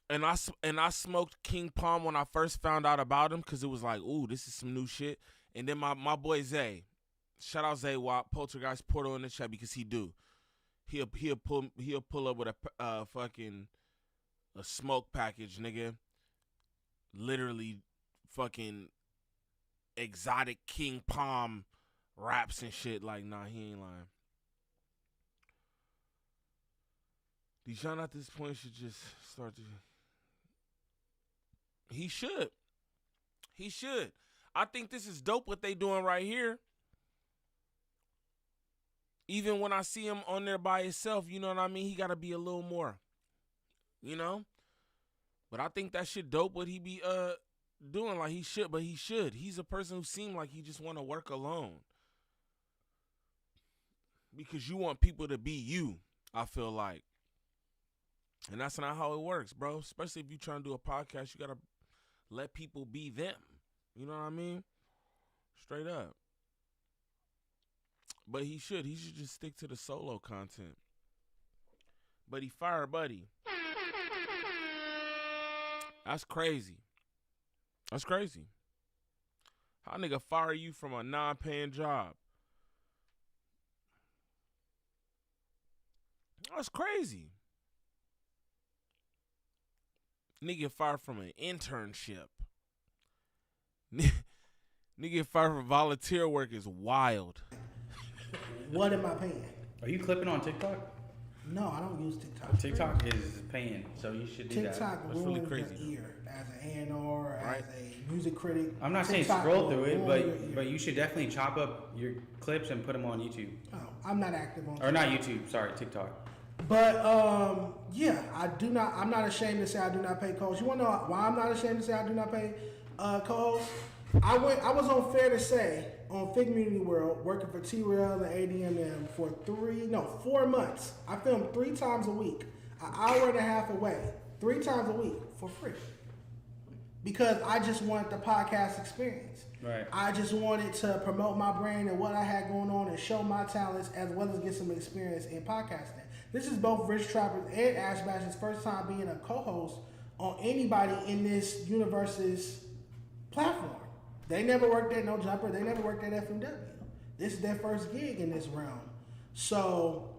And I smoked King Palm when I first found out about him because it was like, ooh, this is some new shit. And then my boy Zay, shout out Zay Watt, Poltergeist Portal in the chat because he do. He'll pull up with a fucking a smoke package, nigga. Literally fucking exotic King Palm raps and shit. Like, nah, he ain't lying. Dejon at this point should just start to... He should. I think this is dope what they doing right here. Even when I see him on there by himself, you know what I mean? He got to be a little more, you know? But I think that shit dope what he be doing. Like, he should, but he should. He's a person who seemed like he just want to work alone. Because you want people to be you, I feel like. And that's not how it works, bro. Especially if you trying to do a podcast, you got to let people be them. You know what I mean? Straight up. But he should just stick to the solo content. But he fired Buddy. That's crazy. How nigga fire you from a non-paying job? That's crazy. Nigga get fired from an internship. Nigga get fired from volunteer work is wild. what am I paying? Are you clipping on TikTok? No, I don't use TikTok. TikTok is paying, so you should do TikTok that. That's really ruins crazy. your ear as an A&R, Right. as a music critic. I'm not saying TikTok scroll will through it, ruin your ear. but you should definitely chop up your clips and put them on YouTube. Oh, I'm not active on Or not YouTube, sorry, TikTok. But yeah, I'm not ashamed to say I do not pay co-hosts. You wanna know why I'm not ashamed to say I do not pay co-hosts? I was on Fair to Say on Fig Community World working for T-Rail and ADMM for 4 months. I filmed 3 times a week, an hour and a half away, 3 times a week for free. Because I just wanted the podcast experience. Right. I just wanted to promote my brand and what I had going on and show my talents as well as get some experience in podcasting. This is both Rich Trappers and Ash Bash's first time being a co-host on anybody in this universe's platform. They never worked at No Jumper. They never worked at FMW. This is their first gig in this realm. So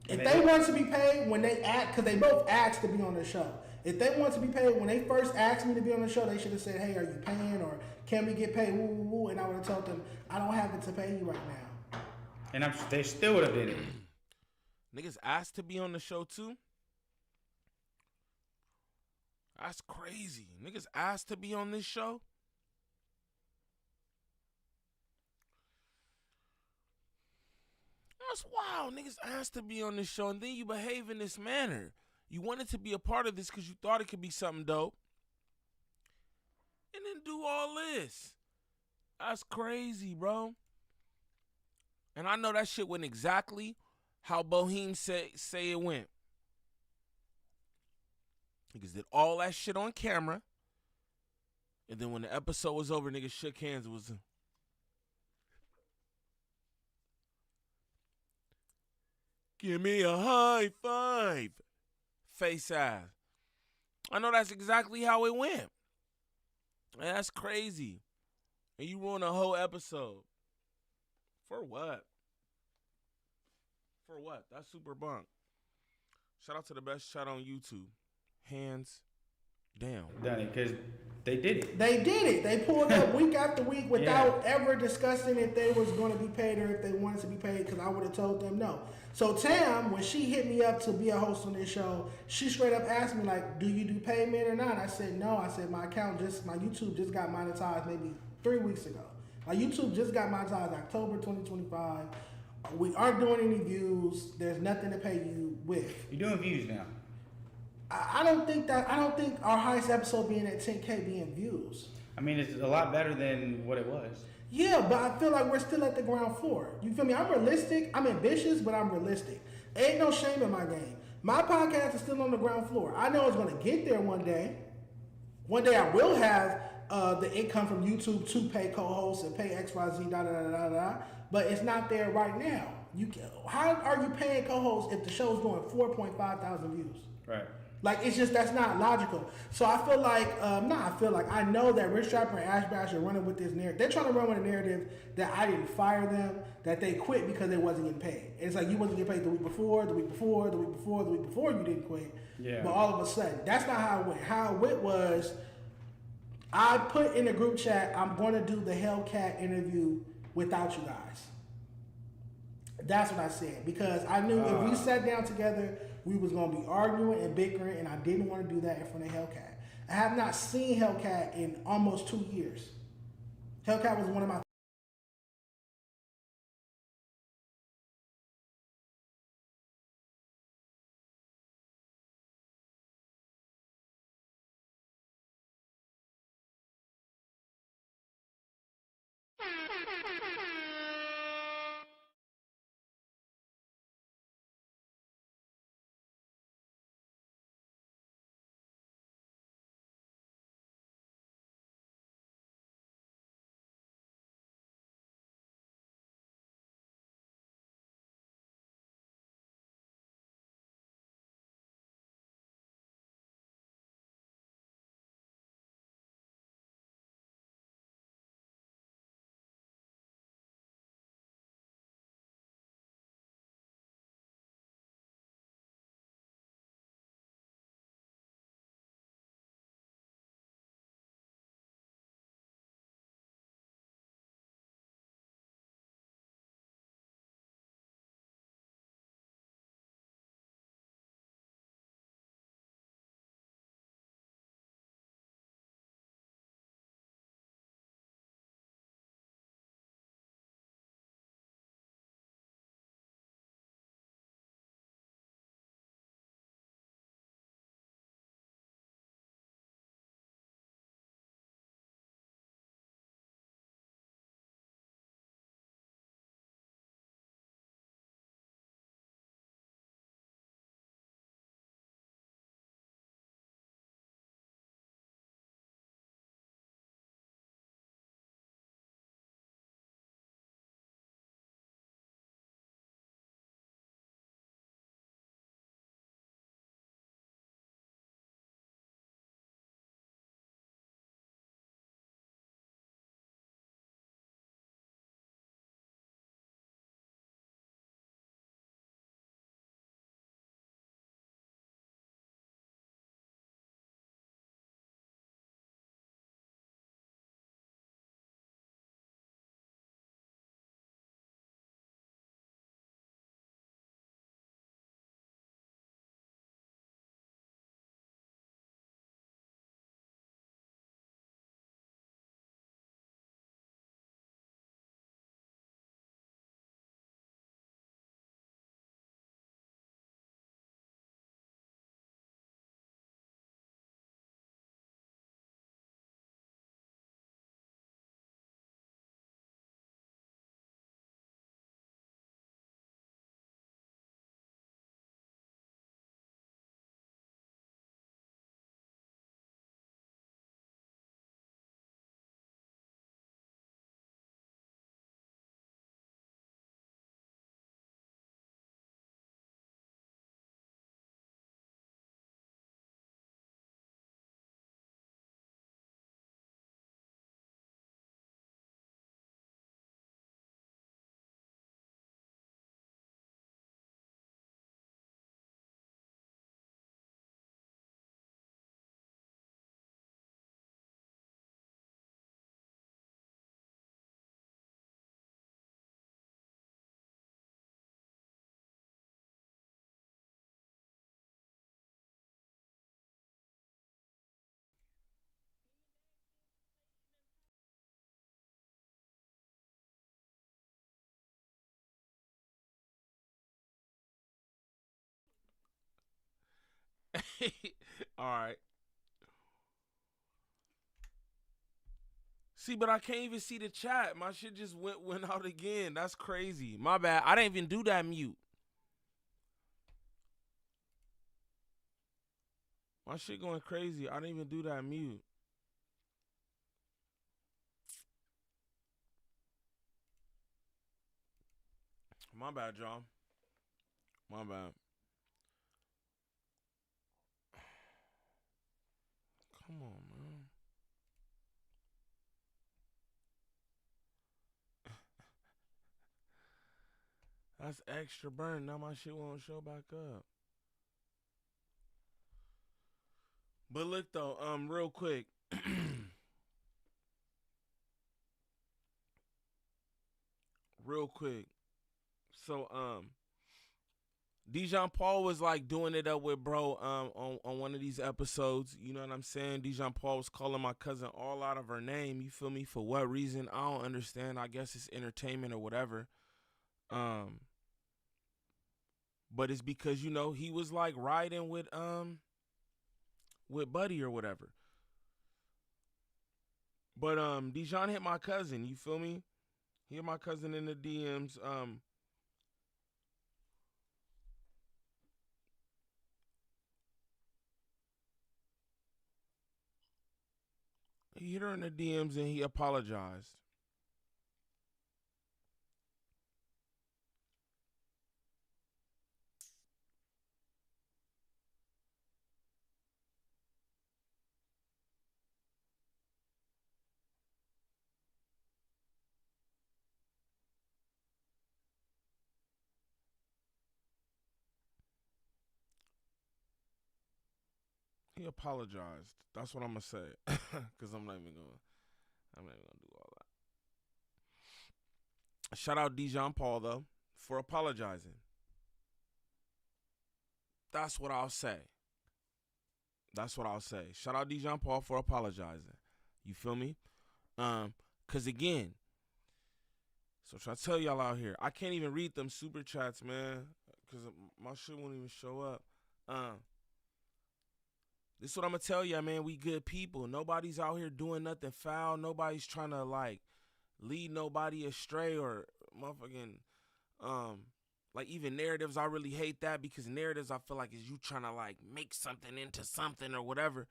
if they wanted to be paid when they act, because they both asked to be on the show. If they want to be paid, when they first asked me to be on the show, they should have said, "Hey, are you paying or can we get paid?" Woo, woo, woo. And I would have told them, "I don't have it to pay you right now." And they still would have did it. Niggas asked to be on the show too. That's crazy. Niggas asked to be on this show. That's wild. Niggas asked to be on this show and then you behave in this manner. You wanted to be a part of this because you thought it could be something dope. And then do all this. That's crazy, bro. And I know that shit went exactly how Boheem say it went. Niggas did all that shit on camera. And then when the episode was over, niggas shook hands. It was give me a high five. Face ass. I know that's exactly how it went. And that's crazy. And you ruined a whole episode. For what? For what? That's super bunk. Shout out to the best chat on YouTube. Hands down. Done it, because they did it. They did it. They pulled up week after week without ever discussing if they was going to be paid or if they wanted to be paid, because I would have told them no. So Tam, when she hit me up to be a host on this show, she straight up asked me, like, do you do payment or not? I said no. I said my YouTube just got monetized maybe 3 weeks ago. My YouTube just got monetized October 2025. We aren't doing any views. There's nothing to pay you with. You're doing views now. I don't think our highest episode being at 10K being views. I mean, it's a lot better than what it was. Yeah, but I feel like we're still at the ground floor. You feel me? I'm realistic. I'm ambitious, but I'm realistic. Ain't no shame in my game. My podcast is still on the ground floor. I know it's going to get there one day. One day I will have the income from YouTube to pay co-hosts and pay XYZ, but it's not there right now. How are you paying co-hosts if the show's doing 4.5 thousand views? Right. Like, it's just, that's not logical. So I feel like, I know that Rich Trapper and Ash Bash are running with this narrative. They're trying to run with a narrative that I didn't fire them, that they quit because they wasn't getting paid. And it's like, you wasn't getting paid the week before, the week before, the week before, the week before you didn't quit. Yeah. But all of a sudden, that's not how it went. How it went was, I put in the group chat, I'm going to do the Hellcat interview without you guys. That's what I said, because I knew if we sat down together, we was going to be arguing and bickering, and I didn't want to do that in front of Hellcat. I have not seen Hellcat in almost 2 years. Hellcat was one of my All right. See, but I can't even see the chat. My shit just went out again. That's crazy. My bad. I didn't even do that mute. My shit going crazy. I didn't even do that mute. My bad, y'all. My bad. Come on, man. That's extra burn. Now my shit won't show back up. But look though, real quick. Real quick. So Dejon Paul was like doing it up with bro on one of these episodes. You know what I'm saying? Dejon Paul was calling my cousin all out of her name. You feel me? For what reason? I don't understand. I guess it's entertainment or whatever. But it's because, you know, he was like riding with Buddy or whatever. But Dejon hit my cousin, you feel me? He hit my cousin in the DMs. He hit her in the DMs and he apologized. He apologized. That's what I'm gonna say. Cause I'm not even gonna do all that. Shout out Dejon Paul though for apologizing. That's what I'll say. That's what I'll say. Shout out Dejon Paul for apologizing. You feel me? Cause again, so try to tell y'all out here, I can't even read them super chats, man. Cause my shit won't even show up. This is what I'm gonna tell y'all, man. We good people. Nobody's out here doing nothing foul. Nobody's trying to like lead nobody astray or motherfucking like even narratives. I really hate that because narratives I feel like is you trying to like make something into something or whatever.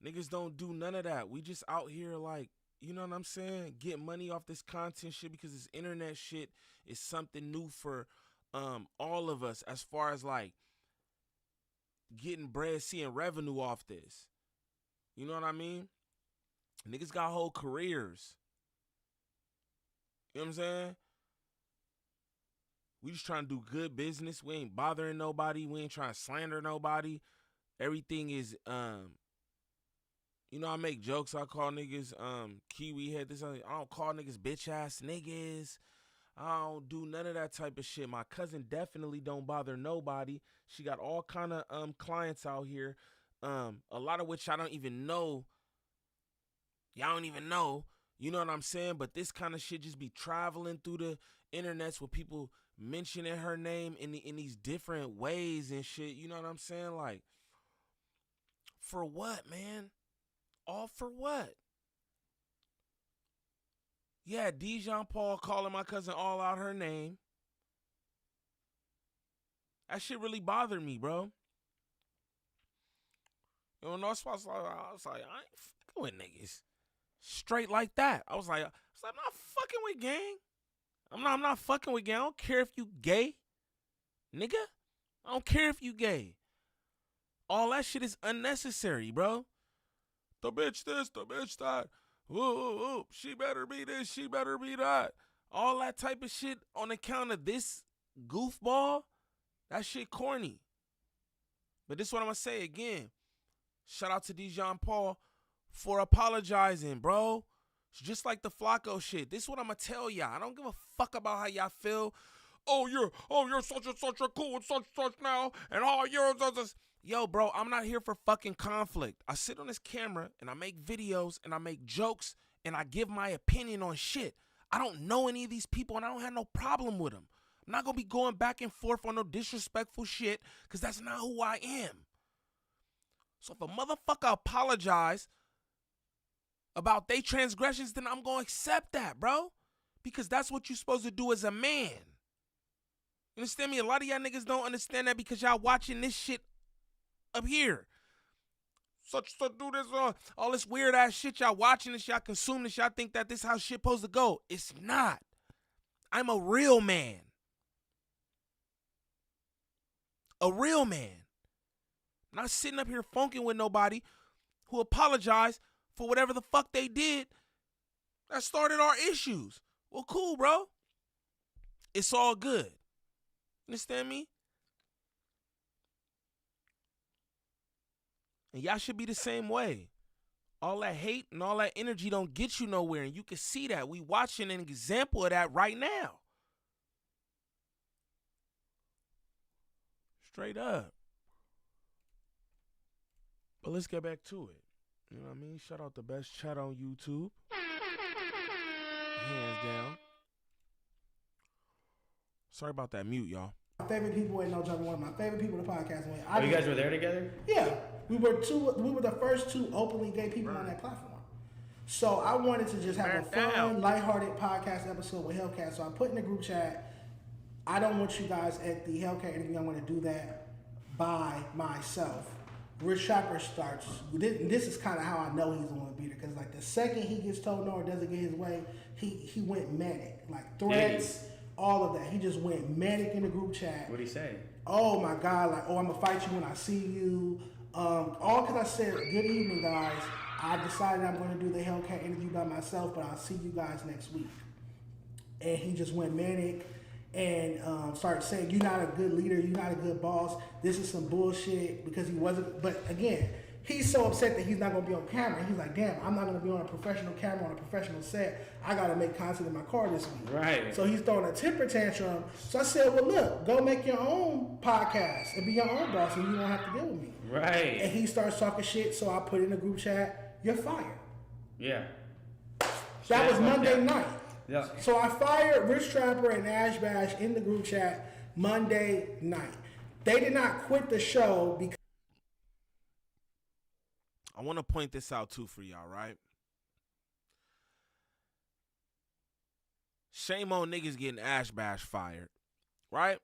Niggas don't do none of that. We just out here like, you know what I'm saying? Get money off this content shit because this internet shit is something new for all of us as far as like getting bread, seeing revenue off this. You know what I mean? Niggas got whole careers. You know what I'm saying? We just trying to do good business. We ain't bothering nobody. We ain't trying to slander nobody. Everything is, you know, I make jokes. I call niggas Kiwi head. This, I don't call niggas bitch ass niggas. I don't do none of that type of shit. My cousin definitely don't bother nobody. She got all kind of clients out here, a lot of which I don't even know. Y'all don't even know. You know what I'm saying? But this kind of shit just be traveling through the internets with people mentioning her name in these different ways and shit. You know what I'm saying? Like, for what, man? All for what? Yeah, Dejon Paul calling my cousin all out her name. That shit really bothered me, bro. You know, I was like, I ain't fucking with niggas. Straight like that. I was like, I'm not fucking with gang. I'm not fucking with gang. I don't care if you gay, nigga. I don't care if you gay. All that shit is unnecessary, bro. The bitch this, the bitch that. Ooh, she better be this, she better be that. All that type of shit on account of this goofball, that shit corny. But this is what I'm going to say again. Shout out to Dejon Paul for apologizing, bro. It's just like the Flacco shit. This is what I'm going to tell y'all. I don't give a fuck about how y'all feel. Oh, you're such and such a cool and such now. And all you're just... Yo, bro, I'm not here for fucking conflict. I sit on this camera and I make videos and I make jokes and I give my opinion on shit. I don't know any of these people and I don't have no problem with them. I'm not going to be going back and forth on no disrespectful shit because that's not who I am. So if a motherfucker apologize about their transgressions, then I'm going to accept that, bro. Because that's what you're supposed to do as a man. You understand me? A lot of y'all niggas don't understand that because y'all watching this shit up here. So do this, all this weird ass shit y'all watching this, y'all consuming this, y'all think that this is how shit supposed to go. It's not. I'm a real man. A real man. I'm not sitting up here funking with nobody who apologized for whatever the fuck they did that started our issues. Well, cool, bro. It's all good. Understand me? And y'all should be the same way. All that hate and all that energy don't get you nowhere. And you can see that. We watching an example of that right now. Straight up. But let's get back to it. You know what I mean? Shout out the best chat on YouTube. Hands down. Sorry about that mute, y'all. My favorite people ain't no joke. One of my favorite people in the podcast. You guys were there together? Yeah, we were the first two openly gay people on that platform. So I wanted to just have a fun, lighthearted podcast episode with Hellcat. So I put in the group chat, I don't want you guys at the Hellcat interview. I want to do that by myself. Rich Trapper starts. This is kind of how I know he's going to be there, because like the second he gets told no or doesn't get his way, he went manic, like threats. All of that. He just went manic in the group chat. What'd he say? Oh my God, like, oh, I'm gonna fight you when I see you. All because I said, good evening, guys. I decided I'm gonna do the Hellcat interview by myself, but I'll see you guys next week. And he just went manic and started saying, you're not a good leader, you're not a good boss. This is some bullshit, because he wasn't. But again, he's so upset that he's not going to be on camera. He's like, damn, I'm not going to be on a professional camera, on a professional set. I got to make content in my car this week. Right. So he's throwing a temper tantrum. So I said, well, look, go make your own podcast and be your own boss, and you don't have to deal with me. Right. And he starts talking shit, so I put in a group chat, you're fired. Yeah. That was Monday night. Yeah. So I fired Rich Trapper and Ash Bash in the group chat Monday night. They did not quit the show because I want to point this out too for y'all, right? Shame on niggas getting Ash Bash fired, right?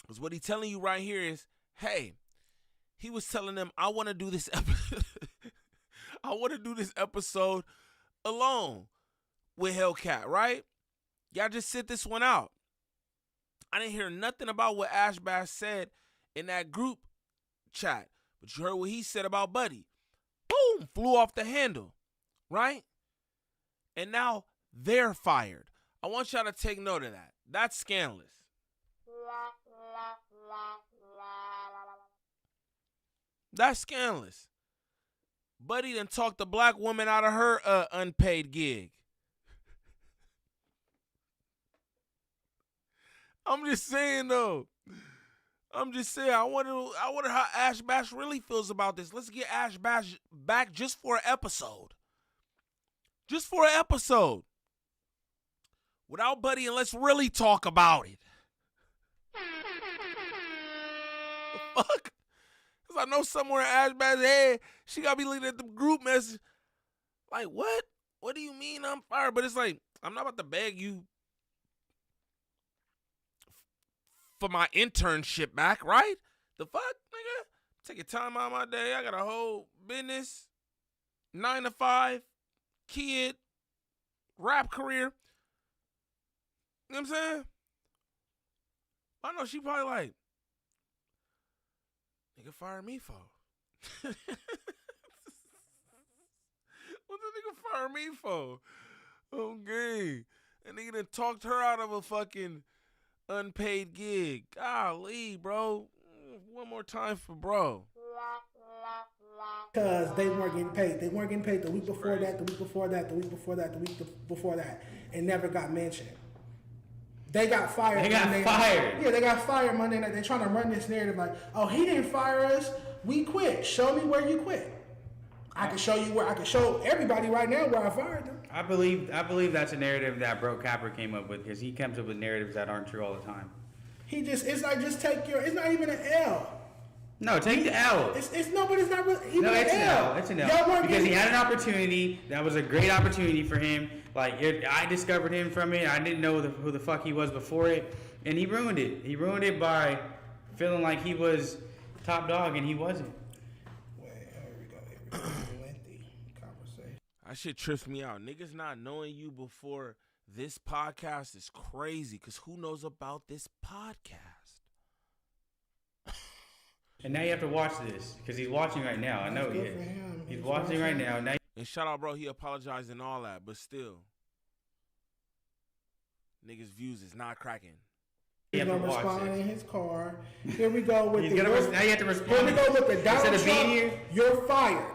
Because what he telling you right here is, hey, he was telling them, I want to do this episode. I want to do this episode alone with Hellcat, right? Y'all just sit this one out. I didn't hear nothing about what Ash Bash said in that group chat, but you heard what he said about Buddy. Boom, flew off the handle, right? And now they're fired. I want y'all to take note of that. That's scandalous. That's scandalous. Buddy done talked the black woman out of her unpaid gig. I'm just saying though. I'm just saying, I wonder how Ash Bash really feels about this. Let's get Ash Bash back just for an episode. Just for an episode. Without Buddy, and let's really talk about it. The fuck? Because I know somewhere in Ash Bash's head, she got to be looking at the group message. Like, what? What do you mean I'm fired? But it's like, I'm not about to beg you for my internship back, right? The fuck, nigga? Taking time out of my day. I got a whole business, 9 to 5, kid, rap career. You know what I'm saying? I know she probably like, nigga fire me for? What the nigga fire me for? Okay. And nigga done talked her out of a fucking unpaid gig. Golly, bro. One more time for bro. because they weren't getting paid. They weren't getting paid the week before that, the week before that, the week before that, the week before that, and never got mentioned. They got fired. They got fired. Yeah, they got fired Monday night. They're trying to run this narrative like, oh, he didn't fire us. We quit. Show me where you quit. I can show you where. I can show everybody right now where I fired them. I believe that's a narrative that Bro Capper came up with because he comes up with narratives that aren't true all the time. It's like, just take your, it's not even an L. No, take the L. It's no, but it's not really. No, it's an L. It's an L. Because he getting, had an opportunity. That was a great opportunity for him. Like, I discovered him from it. I didn't know who the fuck he was before it. And he ruined it. He ruined it by feeling like he was top dog, and he wasn't. Wait, here we go. Lengthy conversation. That shit trips me out. Niggas not knowing you before this podcast is crazy, because who knows about this podcast? And now you have to watch this, because he's watching right now. I know he is. He's watching right now. And shout out, bro, he apologized and all that, but still. Niggas' views is not cracking. He's gonna respond in his car. Here we go with now you have to respond. Here we go with the Donald Instead of being Trump. here. You're fired.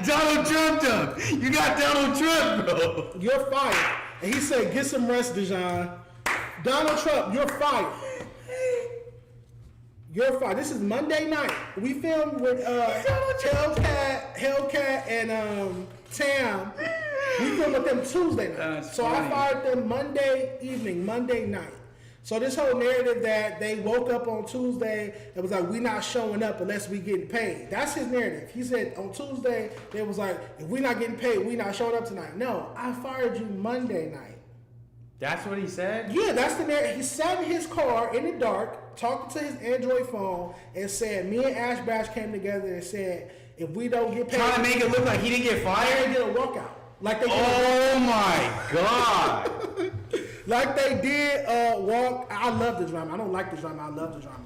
Donald Trump done. You got Donald Trump, bro. You're fired. And he said, get some rest, Dejon. Donald Trump, you're fired. You're fired. This is Monday night. We filmed with Hellcat and Tam. We filmed with them Tuesday night. So funny. I fired them Monday evening, Monday night. So this whole narrative that they woke up on Tuesday, it was like, we not showing up unless we getting paid. That's his narrative. He said on Tuesday, they was like, if we not getting paid, we not showing up tonight. No, I fired you Monday night. That's what he said? Yeah, that's the narrative. He sat in his car in the dark, talking to his Android phone, and said, me and Ash Bash came together and said, if we don't get paid... Trying to make it look like he didn't get fired? They did a walkout. Like they did oh my God. like they did walk... I love the drama. I don't like the drama. I love the drama.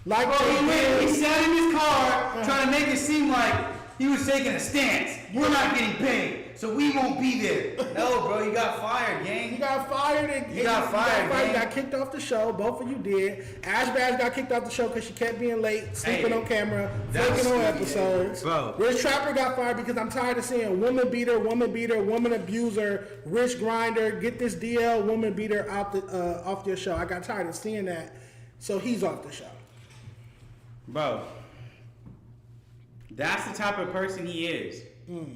Like he sat in his car trying to make it seem like he was taking a stance. We're not getting paid, so we won't be there. No, bro, you got fired, gang. You got fired. You got fired, You got kicked off the show. Both of you did. Ash Bash got kicked off the show because she kept being late, sleeping on camera, faking on episodes. Bro. Rich Trapper got fired because I'm tired of seeing woman beater, woman abuser, rich grinder, get this DL woman beater out off your show. I got tired of seeing that, so he's off the show. Bro, that's the type of person he is.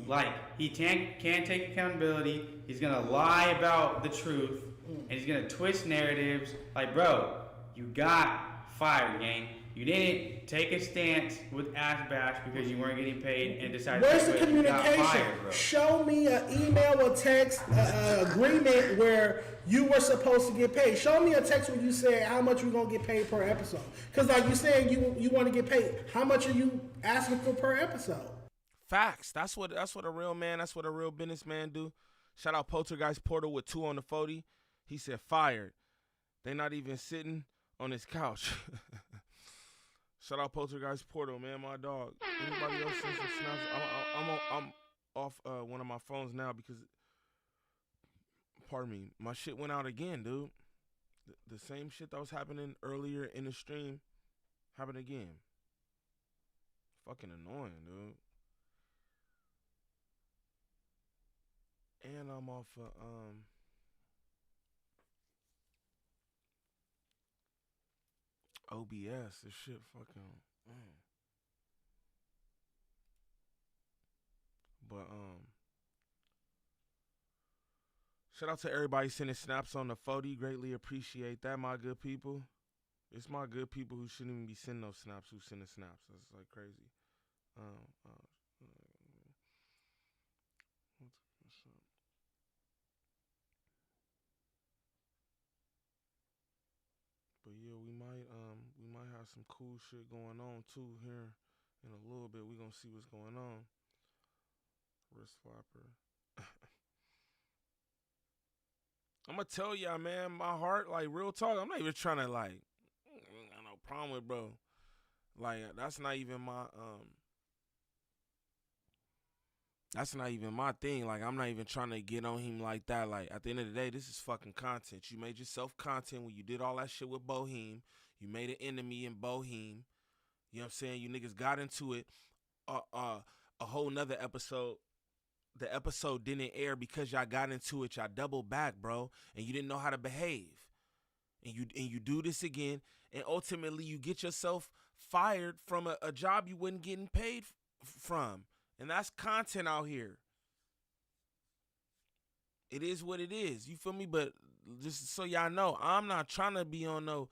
Like, he can't take accountability. He's gonna lie about the truth, and he's gonna twist narratives. Like, bro, you got fired, gang. You didn't take a stance with Ash Bash because you weren't getting paid and decided Where's to the quit. You got communication? fired, bro. Show me an email or text agreement where you were supposed to get paid. Show me a text where you said how much we're gonna get paid per episode. Because like you saying you want to get paid. How much are you asking for per episode? Facts. That's what a real man, that's what a real businessman do. Shout out Poltergeist Portal with 2 on the 40. He said fired. They not even sitting on his couch. Shout out Poltergeist Portal, man, my dog. Anybody else send some snaps? I'm off one of my phones now because, pardon me, my shit went out again, dude. The same shit that was happening earlier in the stream happened again. Fucking annoying, dude. And I'm off of OBS. This shit fucking But shout out to everybody sending snaps on the 40. Greatly appreciate that, my good people. It's my good people who shouldn't even be sending those snaps who sending snaps. That's like crazy. But yeah, we might have some cool shit going on too here in a little bit. We gonna see what's going on. Wrist flapper. I'm gonna tell y'all, man, my heart, like, real talk, I'm not even trying to, like, I ain't got no problem with bro. Like, that's not even my thing. Like, I'm not even trying to get on him like that. Like, at the end of the day, this is fucking content. You made yourself content when you did all that shit with Bohem. You made an enemy in Bohem. You know what I'm saying? You niggas got into it. A whole nother episode. The episode didn't air because y'all got into it. Y'all doubled back, bro. And you didn't know how to behave. And you do this again. And ultimately, you get yourself fired from a job you wasn't getting paid from. And that's content out here. It is what it is. You feel me? But just so y'all know, I'm not trying to be on no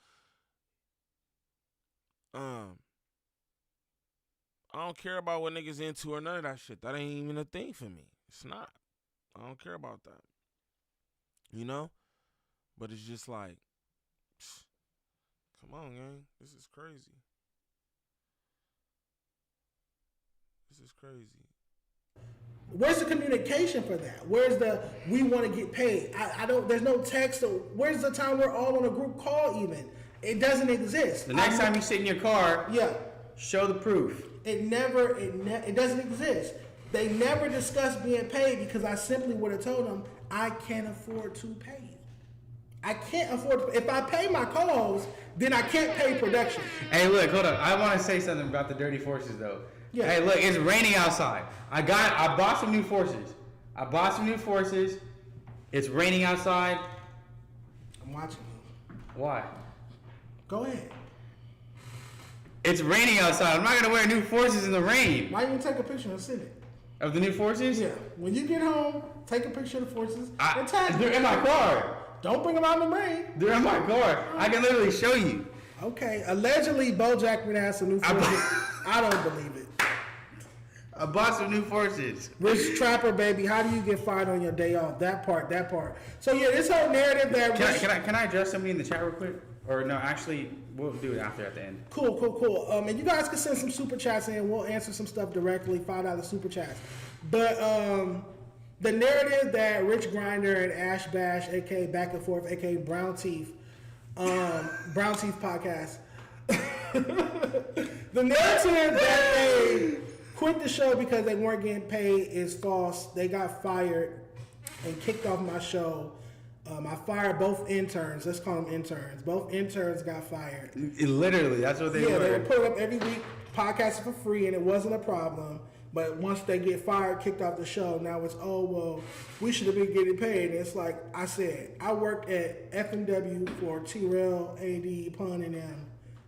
I don't care about what niggas into or none of that shit. That ain't even a thing for me. It's not. I don't care about that. You know? But it's just like, come on, gang. This is crazy. This is crazy. Where's the communication for that? Where's the we want to get paid? I don't. There's no text. Or where's the time we're all on a group call? Even it doesn't exist. The next time you sit in your car, yeah, show the proof. it doesn't exist. They never discussed being paid because I simply would have told them I can't afford to pay you. I can't afford to. If I pay my calls, then I can't pay production. Hey, look, hold up. I want to say something about the dirty forces, though. Yeah. Hey, look, it's raining outside. I bought some new forces. It's raining outside. I'm watching you. Why? Go ahead. It's raining outside. I'm not gonna wear new forces in the rain. Why you take a picture and send it? Of the new forces? Yeah. When you get home, take a picture of the forces and tag They're in my car. Don't bring them out in the rain. They're in my car. I can literally show you. Okay. Allegedly, Boe Jackman has some new forces. I don't believe it. I bought some new forces. Rich Trapper, baby, how do you get fired on your day off? That part. So yeah, this whole narrative that Can I address somebody in the chat real quick? Or no, actually, we'll do it after at the end. Cool. And you guys can send some super chats in. We'll answer some stuff directly. $5 super chats. But the narrative that Rich Grinder and Ash Bash, aka Back and Forth, aka Brown Teeth podcast. The narrative that they quit the show because they weren't getting paid is false. They got fired and kicked off my show. I fired both interns. Let's call them interns. Both interns got fired. Literally, that's what they were. Yeah, they were putting up every week, podcasting for free, and it wasn't a problem. But once they get fired, kicked off the show, now it's, oh, well, we should have been getting paid. And it's like I said, I worked at FMW for T-Rail, AD, Pun, and them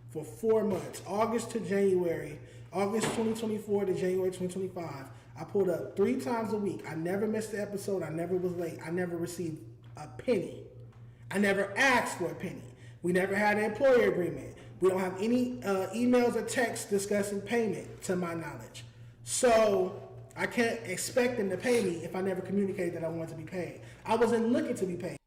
for 4 months, August to January. August 2024 to January 2025. I pulled up 3 times a week. I never missed an episode. I never was late. I never received a penny. I never asked for a penny. We never had an employer agreement. We don't have any emails or texts discussing payment, to my knowledge. So I can't expect them to pay me if I never communicated that I wanted to be paid. I wasn't looking to be paid.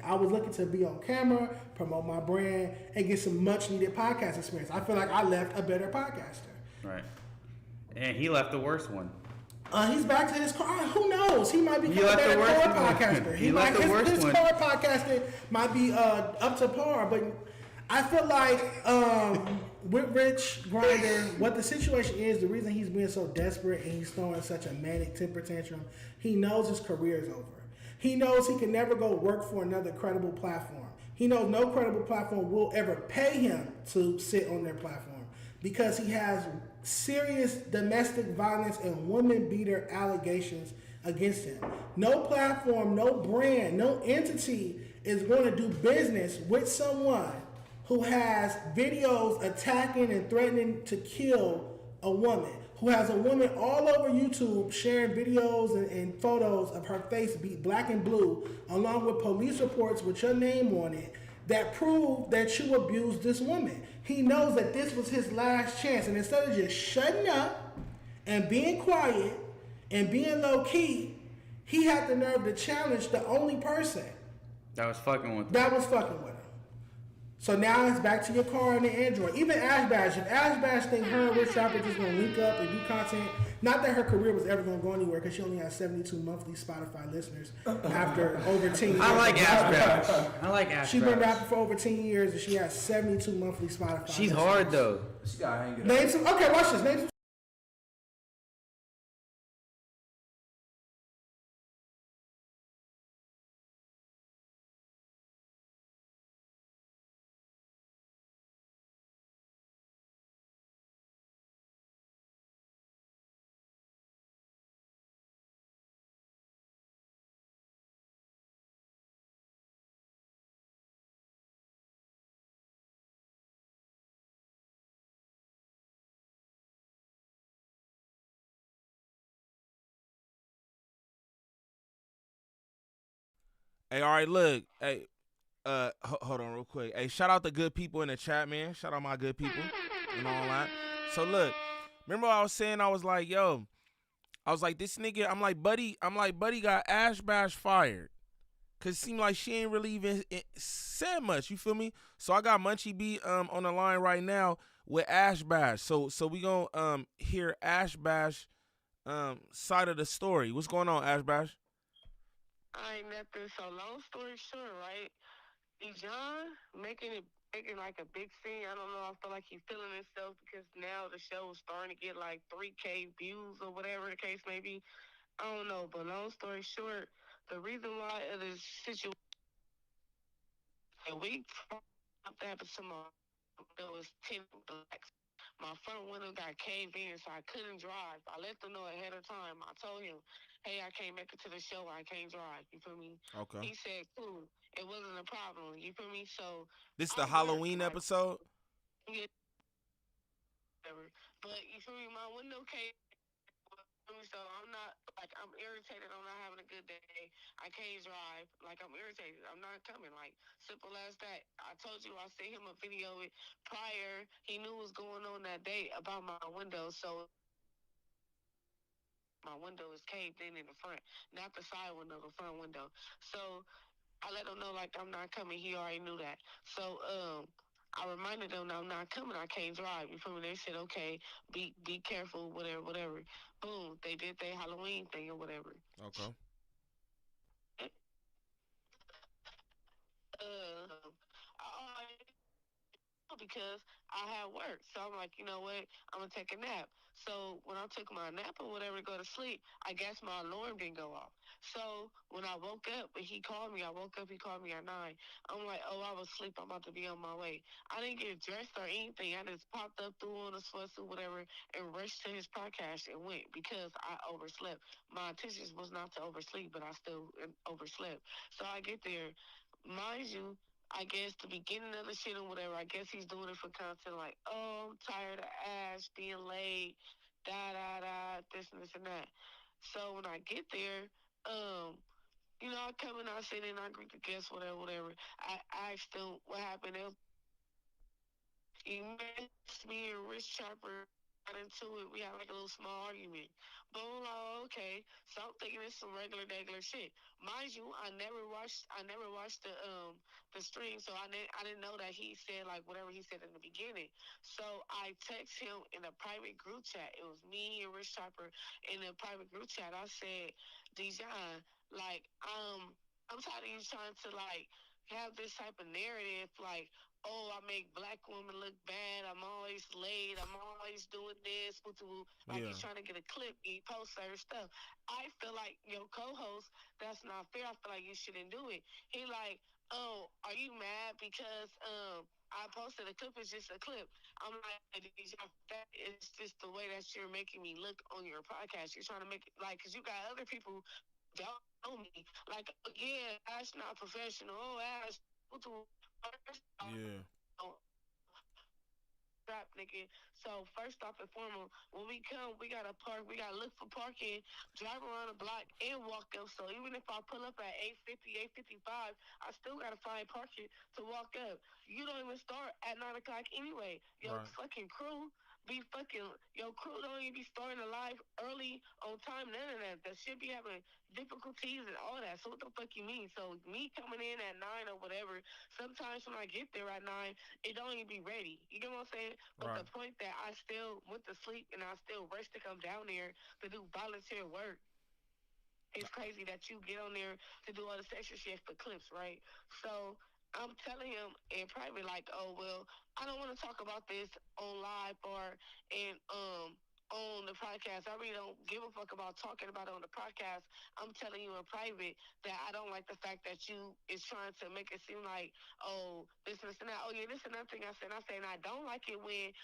I was looking to be on camera, promote my brand, and get some much needed podcast experience. I feel like I left a better podcaster. Right. And he left the worst one. He's back to his car. Who knows? He might become a better car podcaster. He left the worst one. His car podcasting might be up to par, but I feel like with Rich Grinder, what the situation is, the reason he's being so desperate and he's throwing such a manic temper tantrum, he knows his career is over. He knows he can never go work for another credible platform. He knows no credible platform will ever pay him to sit on their platform because he has serious domestic violence and woman beater allegations against him. No platform, no brand, no entity is going to do business with someone who has videos attacking and threatening to kill a woman, who has a woman all over YouTube sharing videos and photos of her face beat black and blue, along with police reports with your name on it, that prove that you abused this woman. He knows that this was his last chance, and instead of just shutting up and being quiet and being low key, he had the nerve to challenge the only person that was fucking with him. So now it's back to your car and the Android. Even Ash Bash. If Ash Bash think her and Rich Trapper just gonna link up and do content, not that her career was ever gonna go anywhere because she only has 72 monthly Spotify listeners after over 10 years. I like Ash Bash. She's been rapping for over 10 years and she has 72 monthly Spotify She's listeners. hard though. She gotta hang it Name some. Okay, watch this. Name some. Hey, all right, look. Hey, Hold on real quick. Hey, shout out the good people in the chat, man. Shout out my good people and all that. So look, remember I was saying, I was like, yo, I was like, this nigga, buddy got Ash Bash fired. Cause it seemed like she ain't really even said much, you feel me? So I got Munchie B on the line right now with Ash Bash. So we gonna hear Ash Bash side of the story. What's going on, Ash Bash? I ain't nothing. So long story short, right? Dejon making like a big scene. I don't know. I feel like he's feeling himself because now the show is starting to get like 3K views or whatever the case may be. I don't know. But long story short, the reason why it is situation a week after happened to my there was 10 blacks. My front window got caved in, so I couldn't drive. I let them know ahead of time. I told him, hey, I can't make it to the show. I can't drive. You feel me? Okay. He said, cool. It wasn't a problem. You feel me? So This the Halloween episode? Yeah. Whatever. But you feel me? My window came. So I'm not like I'm irritated. I'm not having a good day. I can't drive. Like I'm irritated. I'm not coming. Like simple as that. I told you I sent him a video prior. He knew what was going on that day about my window. So my window is caved in the front, not the side window, the front window. So I let him know like I'm not coming. He already knew that. So I reminded them that I'm not coming. I can't drive. You feel me? They said, okay, be careful, whatever. Boom, they did their Halloween thing or whatever. Okay. Because I had work. So I'm like, you know what? I'm going to take a nap. So when I took my nap or whatever to go to sleep, I guess my alarm didn't go off. So when I woke up, he called me. I woke up, he called me at 9. I'm like, oh, I was asleep. I'm about to be on my way. I didn't get dressed or anything. I just popped up, threw on a sweatsuit, whatever, and rushed to his podcast and went because I overslept. My intentions was not to oversleep, but I still overslept. So I get there. Mind you, I guess the beginning of the shit or whatever, I guess he's doing it for content like, oh, I'm tired of Ash being late, this and this and that. So when I get there, you know, I come in, I sit in, I greet the guests, whatever. I asked them what happened. He missed me and Rich Chopper got into it. We had like a little small argument. But I'm like, okay. So I'm thinking it's some regular shit. Mind you, I never watched the stream, so I didn't know that he said like whatever he said in the beginning. So I text him in a private group chat. It was me and Rich Chopper in a private group chat. I said, Dejon, like, I'm tired of you trying to like have this type of narrative, like, oh, I make black women look bad. I'm always late. I'm always doing this. Like he's trying to get a clip. He posts certain stuff. I feel like your co-host, that's not fair. I feel like you shouldn't do it. He like, oh, are you mad because I posted a clip? It's just a clip. I'm like, that is just the way that you're making me look on your podcast. You're trying to make it like, because you got other people don't know me. Like, yeah, Ash not professional. Oh, Ash. Yeah. Rap, nigga. So first off and foremost, when we come, we gotta park. We gotta look for parking, drive around the block, and walk up. So even if I pull up at 8:50, 8:55, I still gotta find parking to walk up. You don't even start at 9 o'clock anyway. Your fucking crew your crew don't even be starting a live early on time. None of that. That should be having difficulties and all that. So what the fuck you mean? So me coming in at 9 or whatever. Sometimes when I get there at 9, it don't even be ready. You get what I'm saying? But the point that I still went to sleep and I still rushed to come down there to do volunteer work. It's crazy that you get on there to do all this extra shit for clips, right? So I'm telling him in private, like, oh well, I don't want to talk about this on live or on the podcast. I really don't give a fuck about talking about it on the podcast. I'm telling you in private that I don't like the fact that you is trying to make it seem like, oh, this and that. Oh yeah, this is another thing I said. And I don't like it when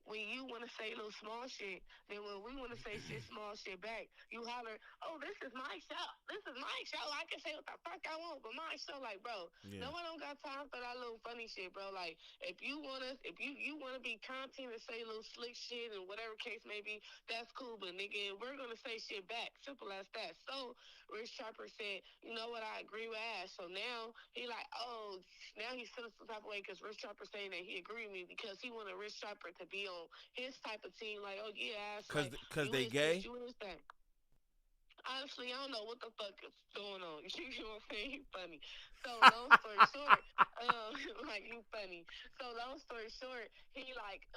when you want to say little small shit, then when we want to say shit small shit back, you holler, "Oh, this is my show. This is my show. I can say what the fuck I want, but my show." Like, bro, no one don't got time for that little funny shit, bro. Like, if you wanna be content and say little slick shit and whatever case may be, that's cool. But nigga, we're gonna say shit back. Simple as that. So Rich Chopper said, "You know what? I agree with Ash." So now he like, oh, now he's feeling some type of way because Rich Chopper saying that he agreed with me because he wanted Rich Chopper to be on his type of team. Like, oh yeah, Ash, like, Cause they gay. you is that. Honestly, I don't know what the fuck is going on. You know what I'm saying? He funny. So long story short, like you funny. So long story short, he like,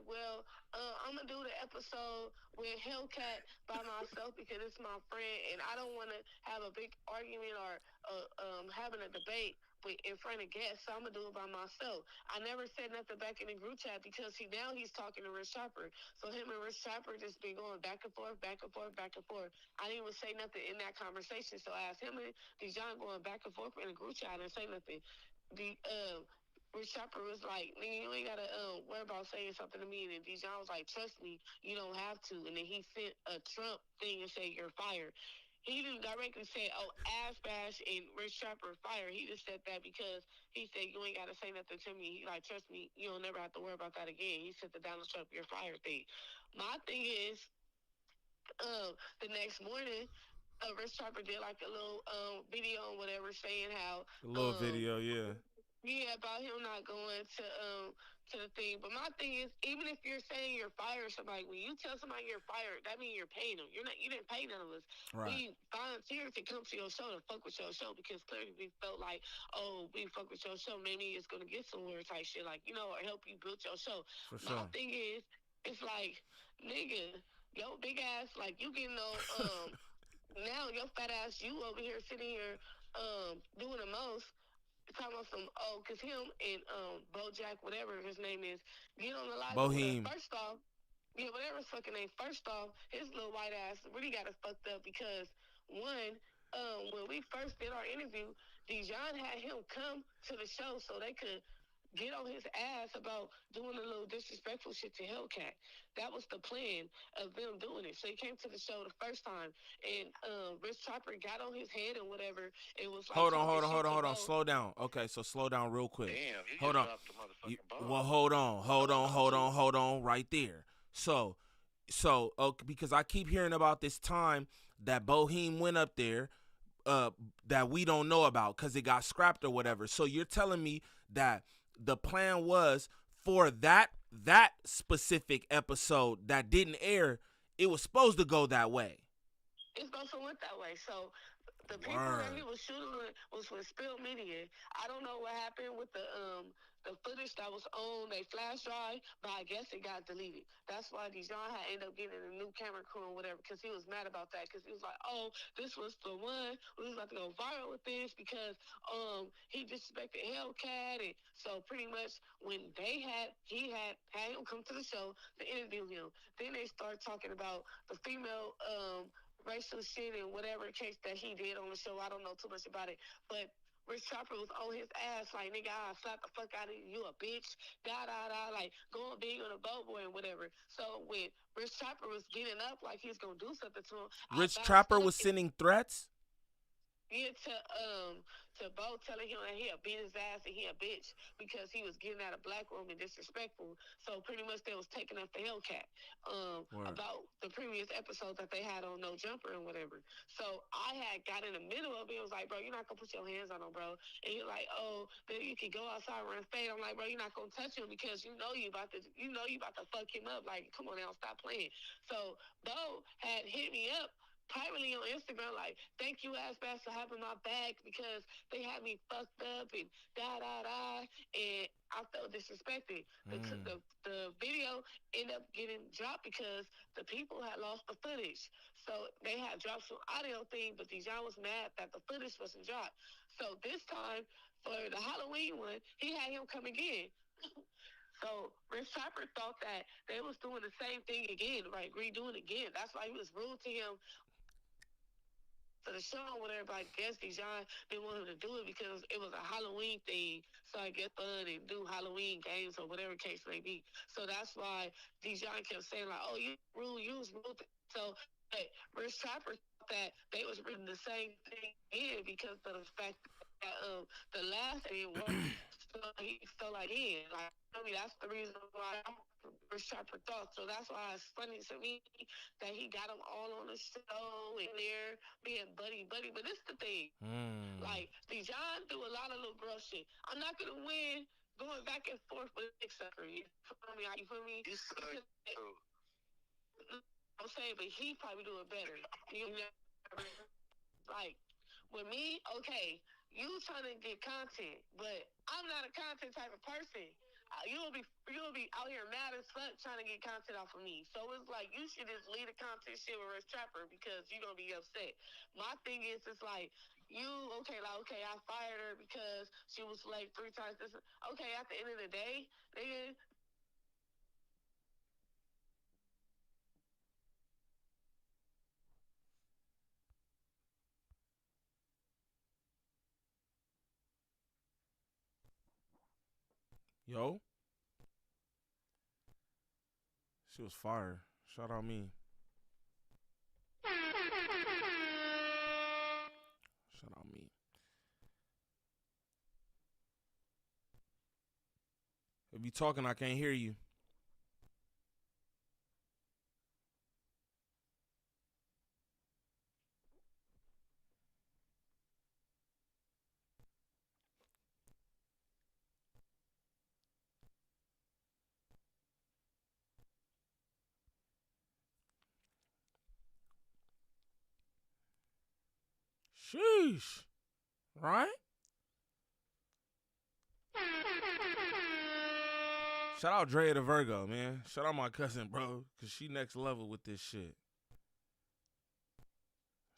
well, I'm gonna do the episode with Hellcat by myself because it's my friend, and I don't want to have a big argument or having a debate in front of guests, so I'm gonna do it by myself. I never said nothing back in the group chat because now he's talking to Rich Chopper. So him and Rich Chopper just been going back and forth, back and forth, back and forth. I didn't even say nothing in that conversation, so I asked him and Dejon going back and forth in the group chat. I didn't say nothing. The Rich Chopper was like, "Nigga, you ain't gotta worry about saying something to me." And then Dejon was like, "Trust me, you don't have to." And then he sent a Trump thing and said, "You're fired." He didn't directly say, "Oh, Ass Bash and Rich Chopper fired." He just said that because he said, "You ain't got to say nothing to me." He like, "Trust me, you don't never have to worry about that again." He said the Donald Trump, "You're fired" thing. My thing is, the next morning, Rich Chopper did like a little video or whatever saying how A little video, yeah. yeah, about him not going to the thing. But my thing is, even if you're saying you're fired, somebody when you tell somebody you're fired, that means you're paying them. You didn't pay none of us. Right. We volunteered to come to your show to fuck with your show because clearly we felt like, oh, we fuck with your show, maybe it's gonna get somewhere type shit, like, you know, or help you build your show. For My sure. thing is, it's like, nigga, yo big ass, like you getting on now your fat ass, you over here sitting here doing the most. Talking about some, oh, because him and Boe Jack, whatever his name is, get on the live. Boheme. First off, yeah, whatever his fucking name. First off, his little white ass really got us fucked up because, one, when we first did our interview, Dejon had him come to the show so they could get on his ass about doing a little disrespectful shit to Hellcat. That was the plan of them doing it. So he came to the show the first time, and Rich Chopper got on his head and whatever. It was like, hold on. Slow down. Okay, so slow down real quick. Damn, you hold just on. dropped the motherfucking ball. Well, hold on, right there. So, because I keep hearing about this time that Boheme went up there, that we don't know about because it got scrapped or whatever. So you're telling me that the plan was for that specific episode that didn't air, it was supposed to go that way. It's supposed to went that way. So the people that he was shooting with was with Spill Media. I don't know what happened with the footage that was on their flash drive, but I guess it got deleted. That's why Dejon had ended up getting a new camera crew and whatever, because he was mad about that, because he was like, oh, this was the one. We was about to go viral with this because he disrespected Hellcat. And so pretty much when he had him come to the show to interview him, then they started talking about the female racial shit and whatever case that he did on the show. I don't know too much about it, but Rich Chopper was on his ass like, nigga, I'll slap the fuck out of you, a bitch, like going big on a boat boy and whatever. So when Rich Chopper was getting up like he's gonna do something to him, Rich Chopper was sending threats? Yeah, to Boe, telling him that he'll beat his ass and he a bitch because he was getting out of black room and disrespectful. So pretty much they was taking up the Hellcat about the previous episode that they had on No Jumper and whatever. So I had got in the middle of it. It was like, bro, you're not gonna put your hands on him, bro. And you're like, oh, then you can go outside and run fade. I'm like, bro, you're not gonna touch him because you know you about to fuck him up. Like, come on now, stop playing. So Boe had hit me up privately on Instagram, like, thank you, Ass Bass, for having my back because they had me fucked up and and I felt disrespected. The video ended up getting dropped because the people had lost the footage. So they had dropped some audio thing, but Dejon was mad that the footage wasn't dropped. So this time, for the Halloween one, he had him come again. So Rich Chopper thought that they was doing the same thing again, right? Redoing again. That's why he was rude to him. So the show when everybody guessed Dejon didn't want him to do it because it was a Halloween thing. So I get fun and do Halloween games or whatever case may be. So that's why Dejon kept saying like, "Oh, you was rude." So hey, Rich Trapper thought that they was reading the same thing in because of the fact that the last thing was so he felt like like I mean that's the reason why I'm Rich Trapper thought. So that's why it's funny to me that he got them all on the show and they're being buddy. But this the thing. Like, Dejon do a lot of little girl shit. I'm not going to win going back and forth with Dick Sucker. You feel me? You feel me? I'm saying, but he probably do it better. You know? Like, with me, okay, you trying to get content, but I'm not a content type of person. You'll be out here mad as fuck trying to get content off of me. So it's like you should just leave the content shit with Rich Trapper because you're gonna be upset. My thing is, it's like okay, I fired her because she was late 3 times. Okay, at the end of the day, nigga. Yo. She was fire. Shout out me. Shout out me. If you talking, I can't hear you. Sheesh. Right? Shout out Drea the Virgo, man. Shout out my cousin, bro, because she next level with this shit.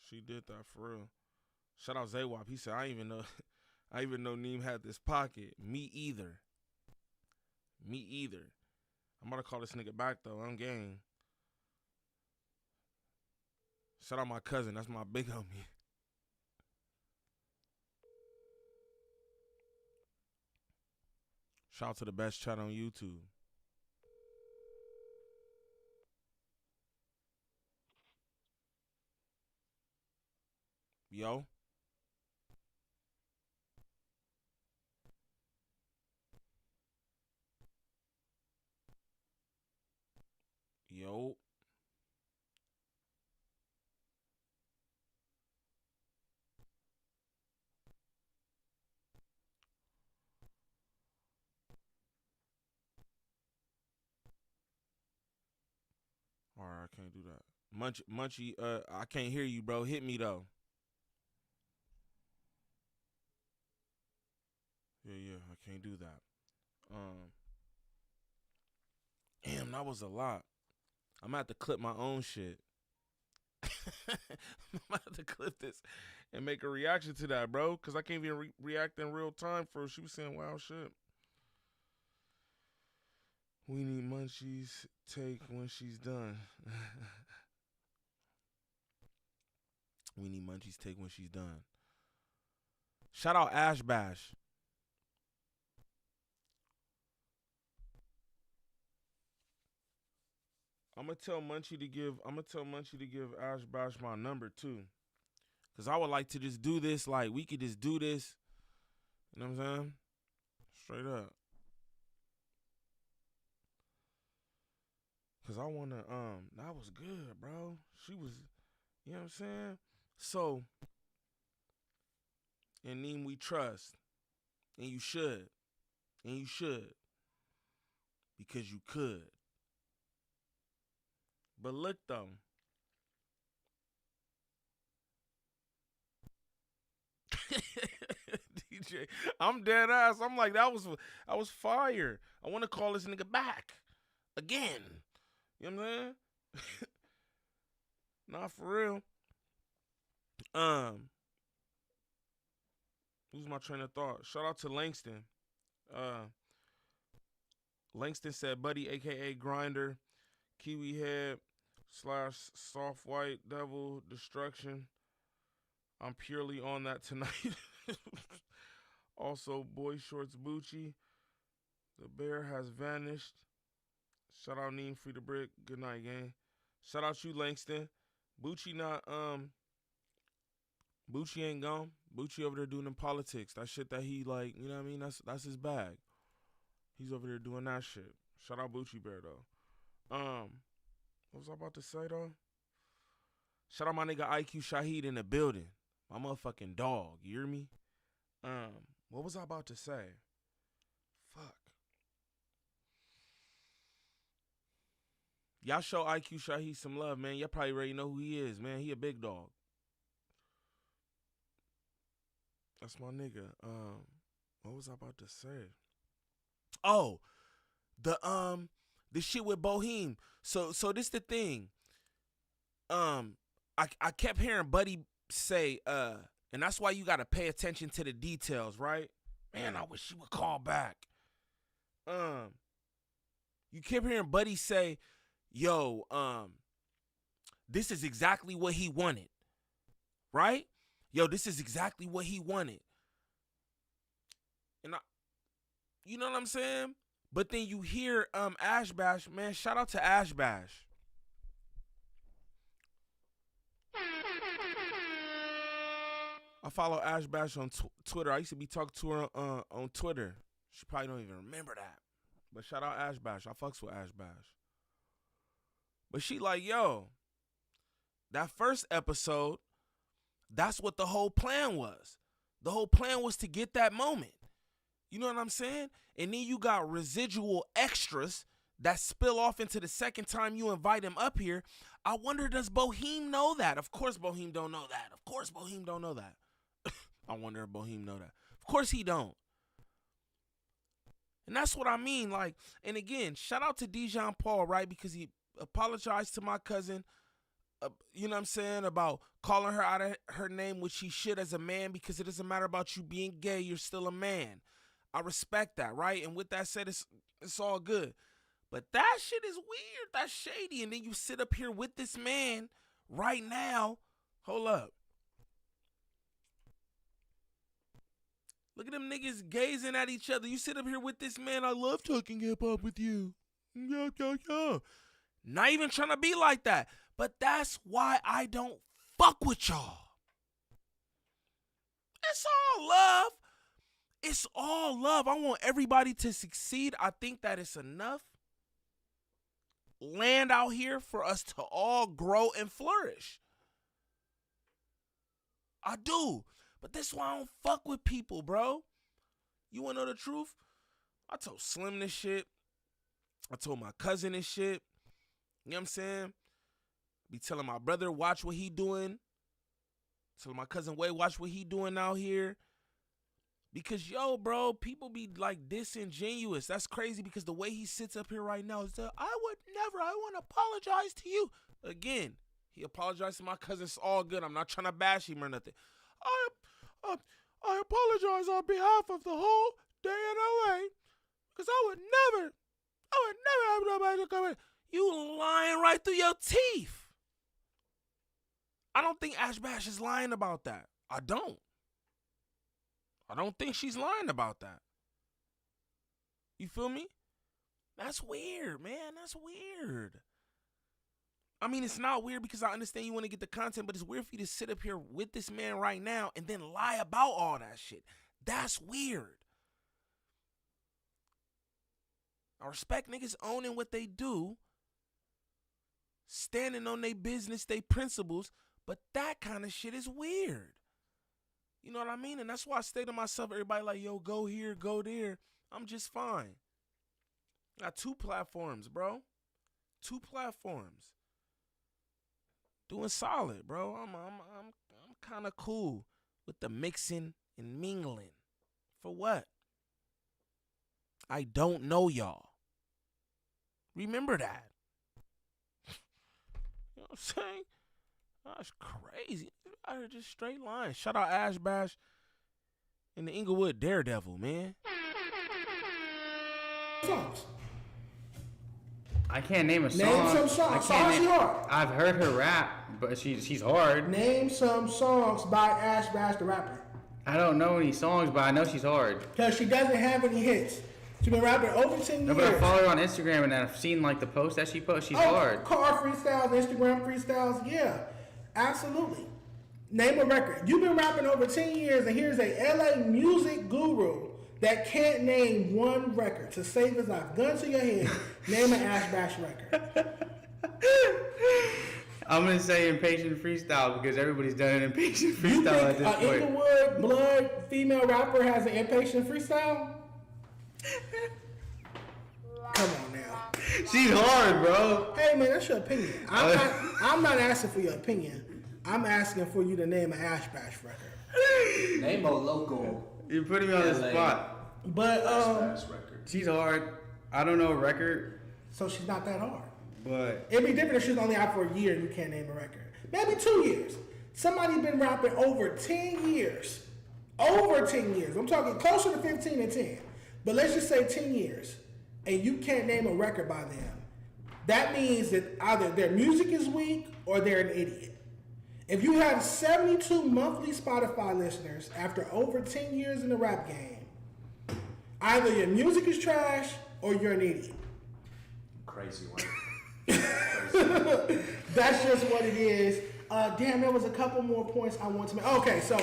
She did that for real. Shout out Zaywap. He said, I even know Neem had this pocket. Me either. I'm about to call this nigga back, though. I'm game. Shout out my cousin. That's my big homie. Shout out to the best chat on YouTube. Yo. Yo. All right, I can't do that. Munchie, I can't hear you, bro. Hit me, though. Yeah, I can't do that. Damn, that was a lot. I'm gonna have to clip my own shit. I'm gonna have to clip this and make a reaction to that, bro, because I can't even react in real time for she was saying wild shit. We need Munchie's take when she's done. We need Munchie's take when she's done. Shout out Ash Bash. I'm gonna tell Munchie to give Ash Bash my number too. Cause I would like to just do this, like we could just do this. You know what I'm saying? Straight up. Cause I wanna that was good, bro. She was, you know what I'm saying? So in Neem we trust. And you should. And you should. Because you could. But look though. DJ, I'm dead ass. I'm like, that was fire. I want to call this nigga back. Again. You know what I'm saying? Nah, for real. Lose my train of thought. Shout out to Langston. Langston said, buddy, aka Grinder, Kiwi Head / Soft White Devil Destruction. I'm purely on that tonight. Also, boy shorts Bucci. The bear has vanished. Shout out Neem Free the Brick. Good night, gang. Shout out you, Langston. Bucci Bucci ain't gone. Bucci over there doing them politics. That shit that he like, you know what I mean? That's his bag. He's over there doing that shit. Shout out Bucci Bear though. What was I about to say though? Shout out my nigga IQ Shaheed in the building. My motherfucking dog. You hear me? What was I about to say? Fuck. Y'all show IQ Shaheed some love, man. Y'all probably already know who he is, man. He a big dog. That's my nigga. What was I about to say? Oh, the shit with Boheem. So this the thing. I kept hearing Buddy say, and that's why you gotta pay attention to the details, right? Man, I wish you would call back. You kept hearing Buddy say, yo, this is exactly what he wanted. Right? Yo, this is exactly what he wanted. And you know what I'm saying? But then you hear Ash Bash, man, shout out to Ash Bash. I follow Ash Bash on Twitter. I used to be talking to her on Twitter. She probably don't even remember that. But shout out Ash Bash. I fucks with Ash Bash. But she like, yo, that first episode, that's what the whole plan was. The whole plan was to get that moment. You know what I'm saying? And then you got residual extras that spill off into the second time you invite him up here. I wonder, does Boheem know that? Of course Boheem don't know that. Of course Boheem don't know that. I wonder if Boheem know that. Of course he don't. And that's what I mean. Like, and again, shout out to Dejon Paul, right? Because he apologized to my cousin, you know what I'm saying, about calling her out of her name, which he should as a man, because it doesn't matter about you being gay. You're still a man. I respect that, right? And with that said, it's all good. But that shit is weird. That's shady. And then you sit up here with this man right now. Hold up. Look at them niggas gazing at each other. You sit up here with this man. I love talking hip hop with you. Yeah. Not even trying to be like that. But that's why I don't fuck with y'all. It's all love. It's all love. I want everybody to succeed. I think that it's enough land out here for us to all grow and flourish. I do. But that's why I don't fuck with people, bro. You want to know the truth? I told Slim this shit. I told my cousin this shit. You know what I'm saying? Be telling my brother, watch what he doing. Telling my cousin Way, watch what he doing out here. Because, yo, bro, people be, like, disingenuous. That's crazy because the way he sits up here right now is that I want to apologize to you. Again, he apologized to my cousin. It's all good. I'm not trying to bash him or nothing. I apologize on behalf of the whole day in LA because I would never have nobody to come in. You lying right through your teeth. I don't think Ash Bash is lying about that. I don't think she's lying about that. You feel me? That's weird, man. That's weird. I mean, it's not weird because I understand you want to get the content, but it's weird for you to sit up here with this man right now and then lie about all that shit. That's weird. I respect niggas owning what they do, standing on their business, their principles, but that kind of shit is weird. You know what I mean? And that's why I stay to myself. Everybody like, yo, go here, go there. I'm just fine. Got 2 platforms, bro. 2 platforms. Doing solid, bro. I'm kind of cool with the mixing and mingling. For what? I don't know y'all. Remember that. You know what I'm saying? That's crazy. I heard just straight line. Shout out Ash Bash and the Inglewood Daredevil, man. I can't name a song. Name some songs. Songs she hard. I've heard her rap, but she's hard. Name some songs by Ash Bash the rapper. I don't know any songs, but I know she's hard. Because she doesn't have any hits. She's been rapping over 10 years. No, but I follow her on Instagram, and I've seen like the posts that she posts. She's hard. Car freestyles, Instagram freestyles, yeah. Absolutely. Name a record. You've been rapping over 10 years, and here's a LA music guru that can't name one record. To save his life. Gun to your head, name an Ash Bash record. I'm going to say Impatient Freestyle because everybody's done an Impatient Freestyle at this point. Inglewood Blood female rapper has an Impatient Freestyle? Come on now. She's hard, bro. Hey, man, that's your opinion. I'm not asking for your opinion. I'm asking for you to name an Ash Bash record. Name a local. You're putting me on the spot. But, Ash Bash record. She's hard. I don't know a record. So she's not that hard. But it'd be different if she's only out for a year and you can't name a record. Maybe 2 years. Somebody been rapping over 10 years. Over 10 years. I'm talking closer to 15 and 10. But let's just say 10 years. And you can't name a record by them. That means that either their music is weak or they're an idiot. If you have 72 monthly Spotify listeners after over 10 years in the rap game, either your music is trash or you're an idiot. Crazy one. That's just what it is. Damn, there was a couple more points I want to make. Okay, so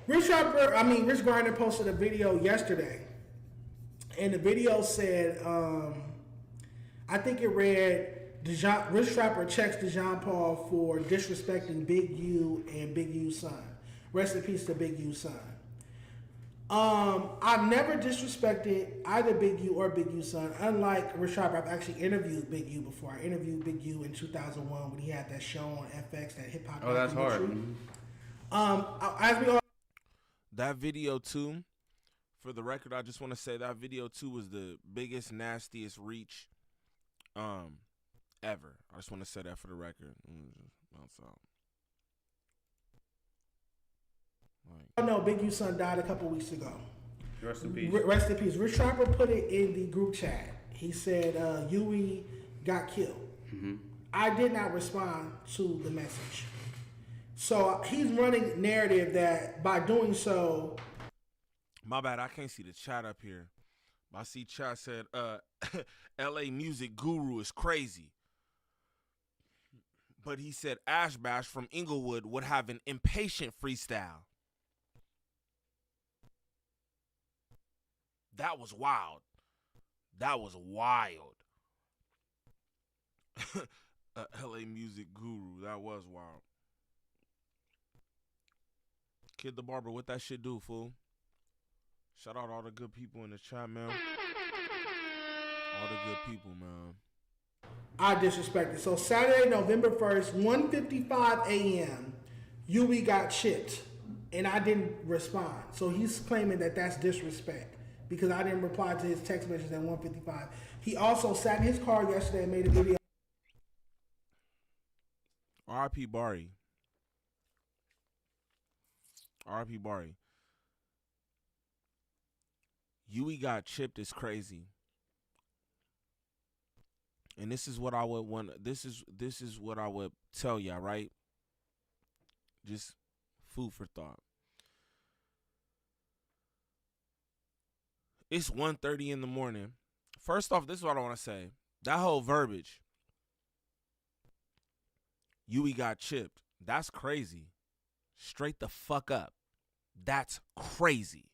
Rich Griner posted a video yesterday, and the video said, I think it read, Rich Rapper checks Dejon Paul for disrespecting Big U and Big U's son. Rest in peace to Big U's son. I've never disrespected either Big U or Big U's son. Unlike Rich Rapper, I've actually interviewed Big U before. I interviewed Big U in 2001 when he had that show on FX, that hip hop. Oh, that's hard. As we all, that video too, for the record, I just want to say that video too was the biggest, nastiest reach ever. I just want to say that for the record. I know Big U's son died a couple weeks ago. Rest in peace. Rest in peace. Rich Rapper put it in the group chat. He said Yui got killed. Mm-hmm. I did not respond to the message. So he's running narrative that by doing so. My bad, I can't see the chat up here. I see chat said, LA music guru is crazy. But he said Ash Bash from Inglewood would have an impatient freestyle. That was wild. That was wild. LA music guru. That was wild. Kid the Barber, what that shit do, fool? Shout out all the good people in the chat, man. All the good people, man. I disrespected. So Saturday, November 1st, 1:55 a.m., Yui got chipped, and I didn't respond. So he's claiming that that's disrespect because I didn't reply to his text message at 1:55. He also sat in his car yesterday and made a video. R.I.P. Bari. R.I.P. Bari. Yui got chipped is crazy. And this is what I would want. This is what I would tell y'all, right? Just food for thought. It's 1:30 in the morning. First off, this is what I want to say. That whole verbiage. Yui got chipped. That's crazy. Straight the fuck up. That's crazy.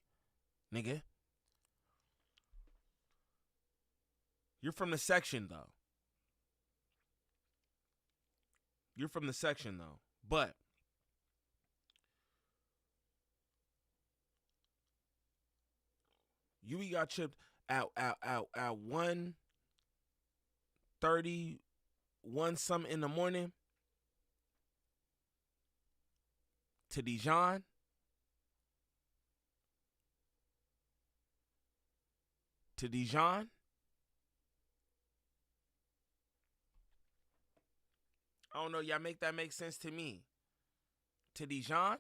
Nigga. You're from the section, though. You're from the section, though. But Yui got chipped at 1:30, 1 something in the morning to Dejon. To Dejon. I don't know, y'all make that make sense to me. To Dejon.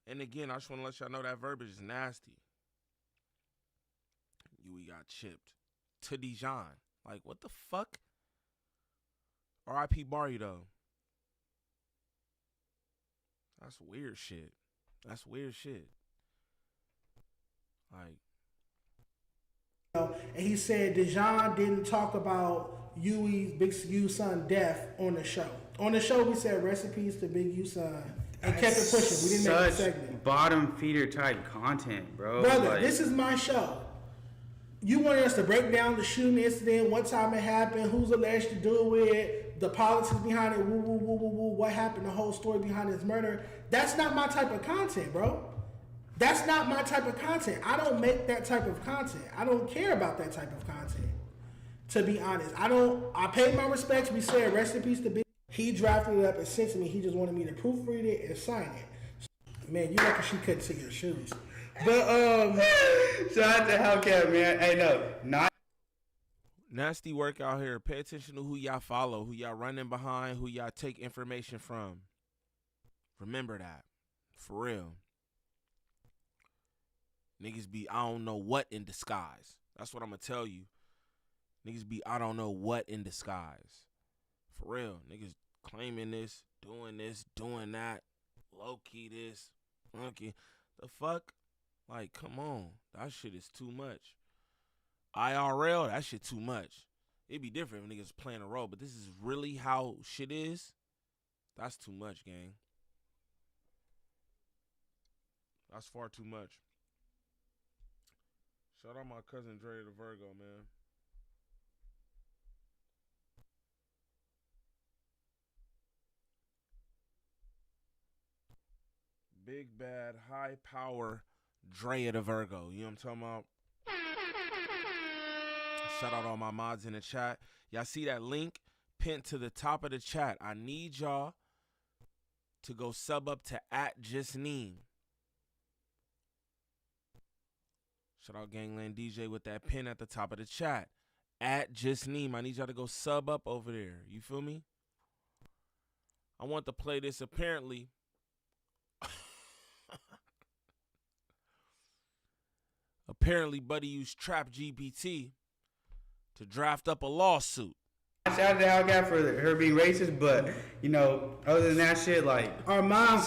And again, I just want to let y'all know that verbiage is nasty. Yui got chipped to Dejon. Like, what the fuck? R.I.P. Barry, though. That's weird shit. That's weird shit. Like, and he said Dejon didn't talk about Yui's Big U's son death on the show. On the show, we said recipes to Big U's son and kept it pushing. We didn't make a segment. Bottom feeder type content, bro. Brother, like, this is my show. You wanted us to break down the shooting incident, what time it happened, who's alleged to do it, the politics behind it, woo, woo, woo, woo, woo, what happened, the whole story behind his murder. That's not my type of content, bro. That's not my type of content. I don't make that type of content. I don't care about that type of content. To be honest, I paid my respects. We said recipes to Big. He drafted it up and sent it to me. He just wanted me to proofread it and sign it. Man, you lucky she couldn't see your shoes. But shout out to Hellcat, man. Hey, no, not nasty work out here. Pay attention to who y'all follow, who y'all running behind, who y'all take information from. Remember that. For real. Niggas be I don't know what in disguise. That's what I'm going to tell you. Niggas be I don't know what in disguise. For real. Niggas claiming this, doing that, low-key this, funky. The fuck? Like, come on. That shit is too much. IRL, that shit too much. It'd be different if niggas playing a role, but this is really how shit is. That's too much, gang. That's far too much. Shout out my cousin Dre the Virgo, man. Big bad, high power Dre the Virgo. You know what I'm talking about? Shout out all my mods in the chat. Y'all see that link pinned to the top of the chat. I need y'all to go sub up to @JustNeem. Shout out Gangland DJ with that pin at the top of the chat. @JustNeem. I need y'all to go sub up over there. You feel me? I want to play this apparently. Apparently, Buddy used Trap GPT to draft up a lawsuit. Shout out to Hellcat for her being racist, but, you know, other than that shit, like,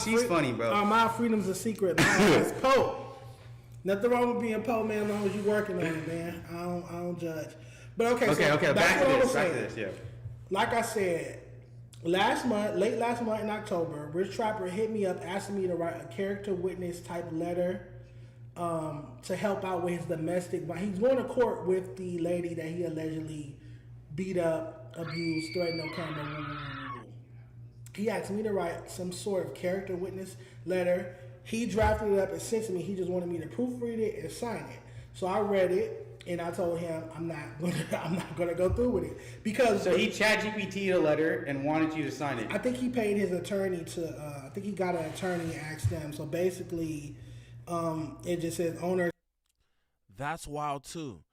she's funny, bro. Armand Freedom's a secret. It's Poe. Nothing wrong with being Poe, man, as long as you're working on it, man. I don't judge. But okay, back to this, yeah. Like I said, late last month in October, Rich Trapper hit me up asking me to write a character witness type letter to help out with his domestic. But he's going to court with the lady that he allegedly beat up, abused, threatened on camera. He asked me to write some sort of character witness letter. He drafted it up and sent it to me. He just wanted me to proofread it and sign it. So I read it and I told him I'm not gonna go through with it because. So he chat GPT'd a letter and wanted you to sign it. I think he paid his attorney to. I think he got an attorney and asked them. So basically, it just says owner. That's wild too.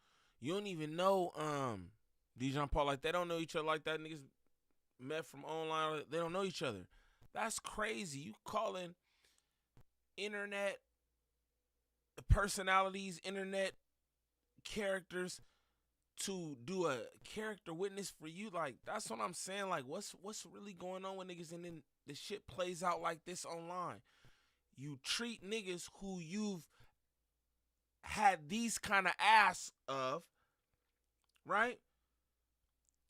You don't even know Dejon Paul, like they don't know each other like that. Niggas met from online. They don't know each other. That's crazy. You calling internet personalities, internet characters to do a character witness for you? Like, that's what I'm saying. Like, what's really going on with niggas, and then the shit plays out like this online. You treat niggas who you've had these kind of ass of, right?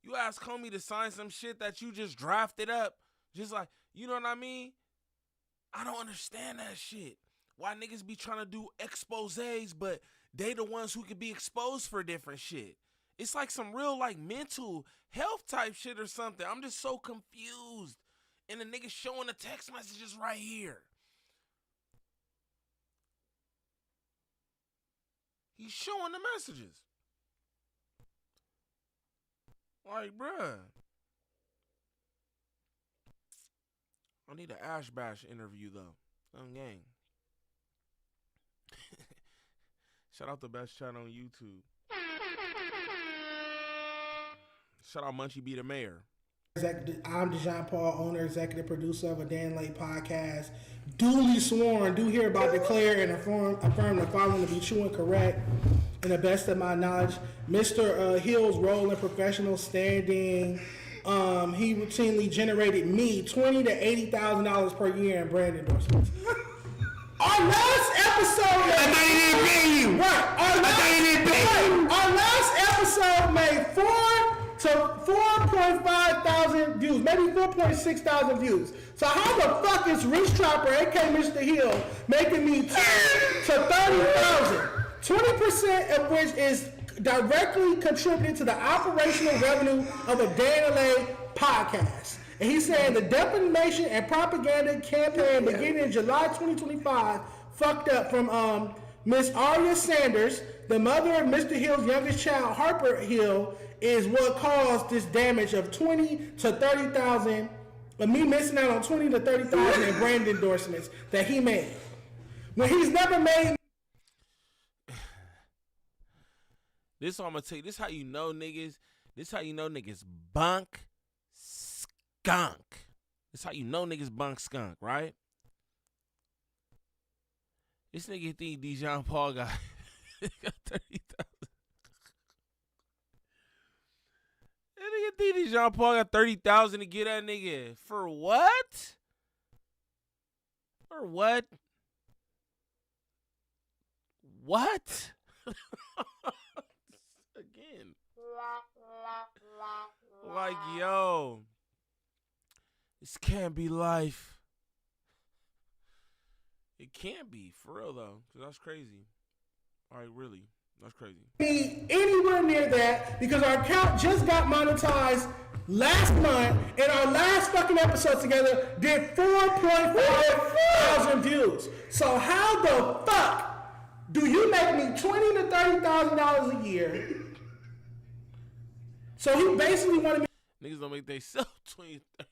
You ask homie to sign some shit that you just drafted up, just like, you know what I mean? I don't understand that shit. Why niggas be trying to do exposés, but they the ones who could be exposed for different shit. It's like some real like mental health type shit or something. I'm just so confused. And the nigga showing the text messages right here. He's showing the messages. Like, bruh. I need an Ash Bash interview, though. Gang. Shout out the best chat on YouTube. Shout out Munchie Be the Mayor. I'm Dejon Paul, owner, executive producer of a Dan Late podcast. Duly sworn, do hereby declare and affirm the following to be true and correct. In the best of my knowledge, Mr. Hill's role in professional standing, he routinely generated me $20,000 to $80,000 per year in brand endorsements. Our last episode, I thought he didn't pay you. Right. Our last episode made 4.5 thousand views, maybe 4.6 thousand views. So how the fuck is Rich Trapper, aka Mr. Hill, making me 10 to 30,000? 20% of which is directly contributing to the operational revenue of a Dan and Lay podcast. And he's saying the defamation and propaganda campaign beginning in July 2025 fucked up from Miss Aria Sanders, the mother of Mr. Hill's youngest child, Harper Hill, is what caused this damage of 20 to 30,000, of me missing out on 20 to 30,000 in brand endorsements that he made. When he's never made. This what I'm gonna tell you. This how you know niggas. This how you know niggas bunk skunk. This how you know niggas bunk skunk, right? This nigga think Dejon Paul got 30,000. That nigga think Dejon Paul got 30,000 to get that nigga for what? For what? What? Again. Like, yo, this can't be life. It can't be, for real though, because that's crazy. All right, really, that's crazy. Be anywhere near that because our account just got monetized last month and our last fucking episode together did 4.5 thousand views. So how the fuck do you make me $20,000 to $30,000 a year? So he basically wanted me. Niggas don't make they sell 20, 30.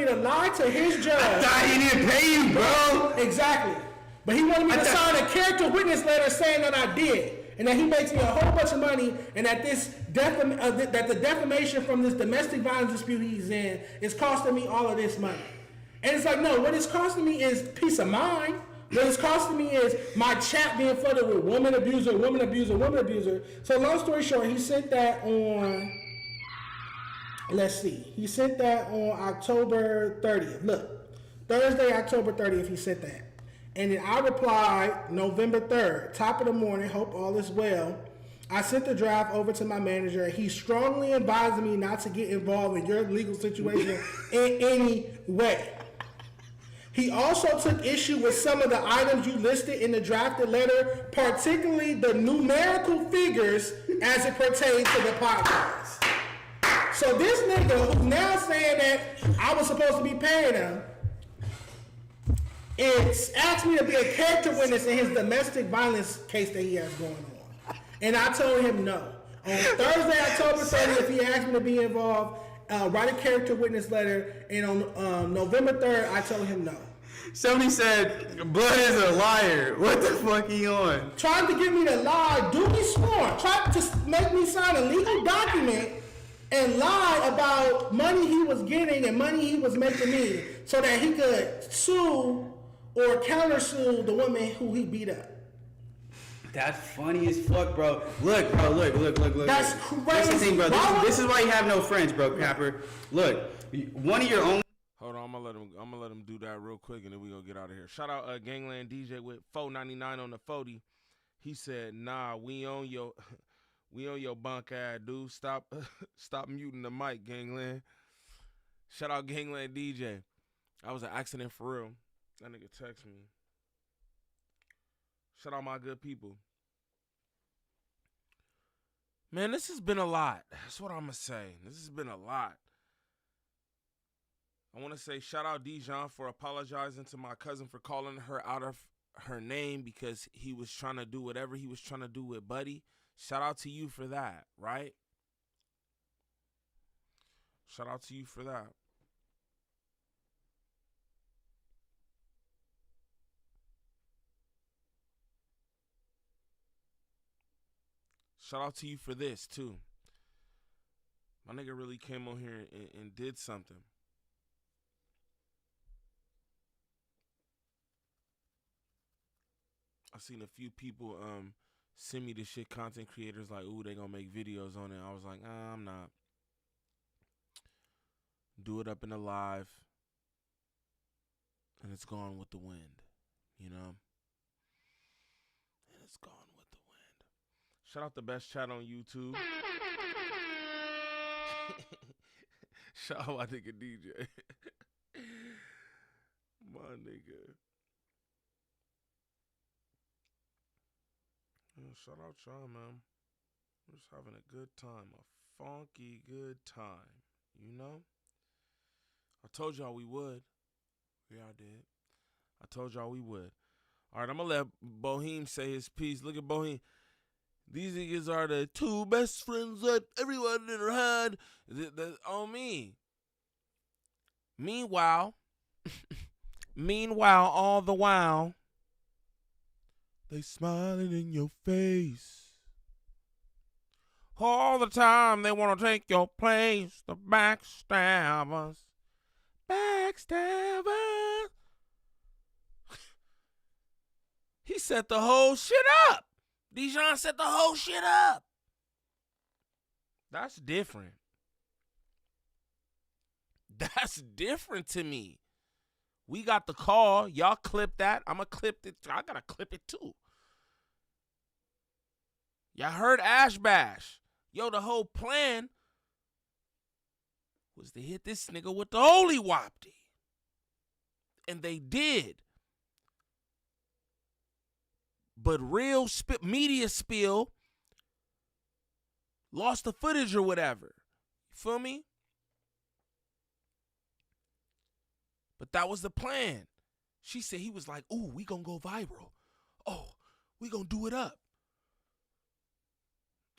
To lie to his judge. I thought he didn't pay you, bro. Exactly. But he wanted me to sign a character witness letter saying that I did. And that he makes me a whole bunch of money and that that the defamation from this domestic violence dispute he's in is costing me all of this money. And it's like, no, what it's costing me is peace of mind. What it's costing me is my chat being flooded with woman abuser, woman abuser, woman abuser. So long story short, he sent that on, let's see. He sent that on October 30th. Look, Thursday, October 30th, he sent that. And then I replied November 3rd, top of the morning, hope all is well. I sent the draft over to my manager and he strongly advised me not to get involved in your legal situation in any way. He also took issue with some of the items you listed in the drafted letter, particularly the numerical figures as it pertains to the podcast. So this nigga who's now saying that I was supposed to be paying him, it's asked me to be a character witness in his domestic violence case that he has going on. And I told him no. On Thursday, October 30th, he asked me to be involved, write a character witness letter, and on November 3rd, I told him no. Somebody said, Blood is a liar. What the fuck he on? Trying to get me to lie, duly sworn, tried to make me sign a legal document and lie about money he was getting and money he was making me so that he could sue or countersue the woman who he beat up. That's funny as fuck, bro. Look, bro, look. That's crazy. That's the thing, bro. This is why you have no friends, bro, Capper. Look, one of your own. Hold on, I'm gonna let him do that real quick, and then we gonna get out of here. Shout out Gangland DJ with $4.99 on the 40. He said, "Nah, we on your bunk ass, dude. Stop muting the mic, Gangland." Shout out Gangland DJ. That was an accident for real. That nigga text me. Shout out my good people. Man, this has been a lot. That's what I'm gonna say. This has been a lot. I want to say shout out Dejon for apologizing to my cousin for calling her out of her name because he was trying to do whatever he was trying to do with Buddy. Shout out to you for that, right? Shout out to you for that. Shout out to you for this, too. My nigga really came on here and did something. I seen a few people send me this shit, content creators, like, ooh, they gonna make videos on it. I was like, I'm not. Do it up in the live, and it's gone with the wind, you know? And it's gone with the wind. Shout out the best chat on YouTube. Shout out my nigga DJ. My nigga. Yeah, shout out y'all, man. We're just having a good time. A funky good time. You know? I told y'all we would. Yeah, I did. I told y'all we would. All right, I'm going to let Boheem say his piece. Look at Boheem. These niggas are the two best friends that everyone ever had. On me. Meanwhile, all the while, they smiling in your face. All the time they want to take your place. The backstabbers. Backstabbers. He set the whole shit up. Dejon set the whole shit up. That's different. That's different to me. We got the call. Y'all clip that. I'm going to clip it. I got to clip it too. Y'all heard Ash Bash. Yo, the whole plan was to hit this nigga with the holy wapty. And they did. But real media spill lost the footage or whatever. You feel me? But that was the plan. She said, he was like, ooh, we gonna go viral. Oh, we gonna do it up.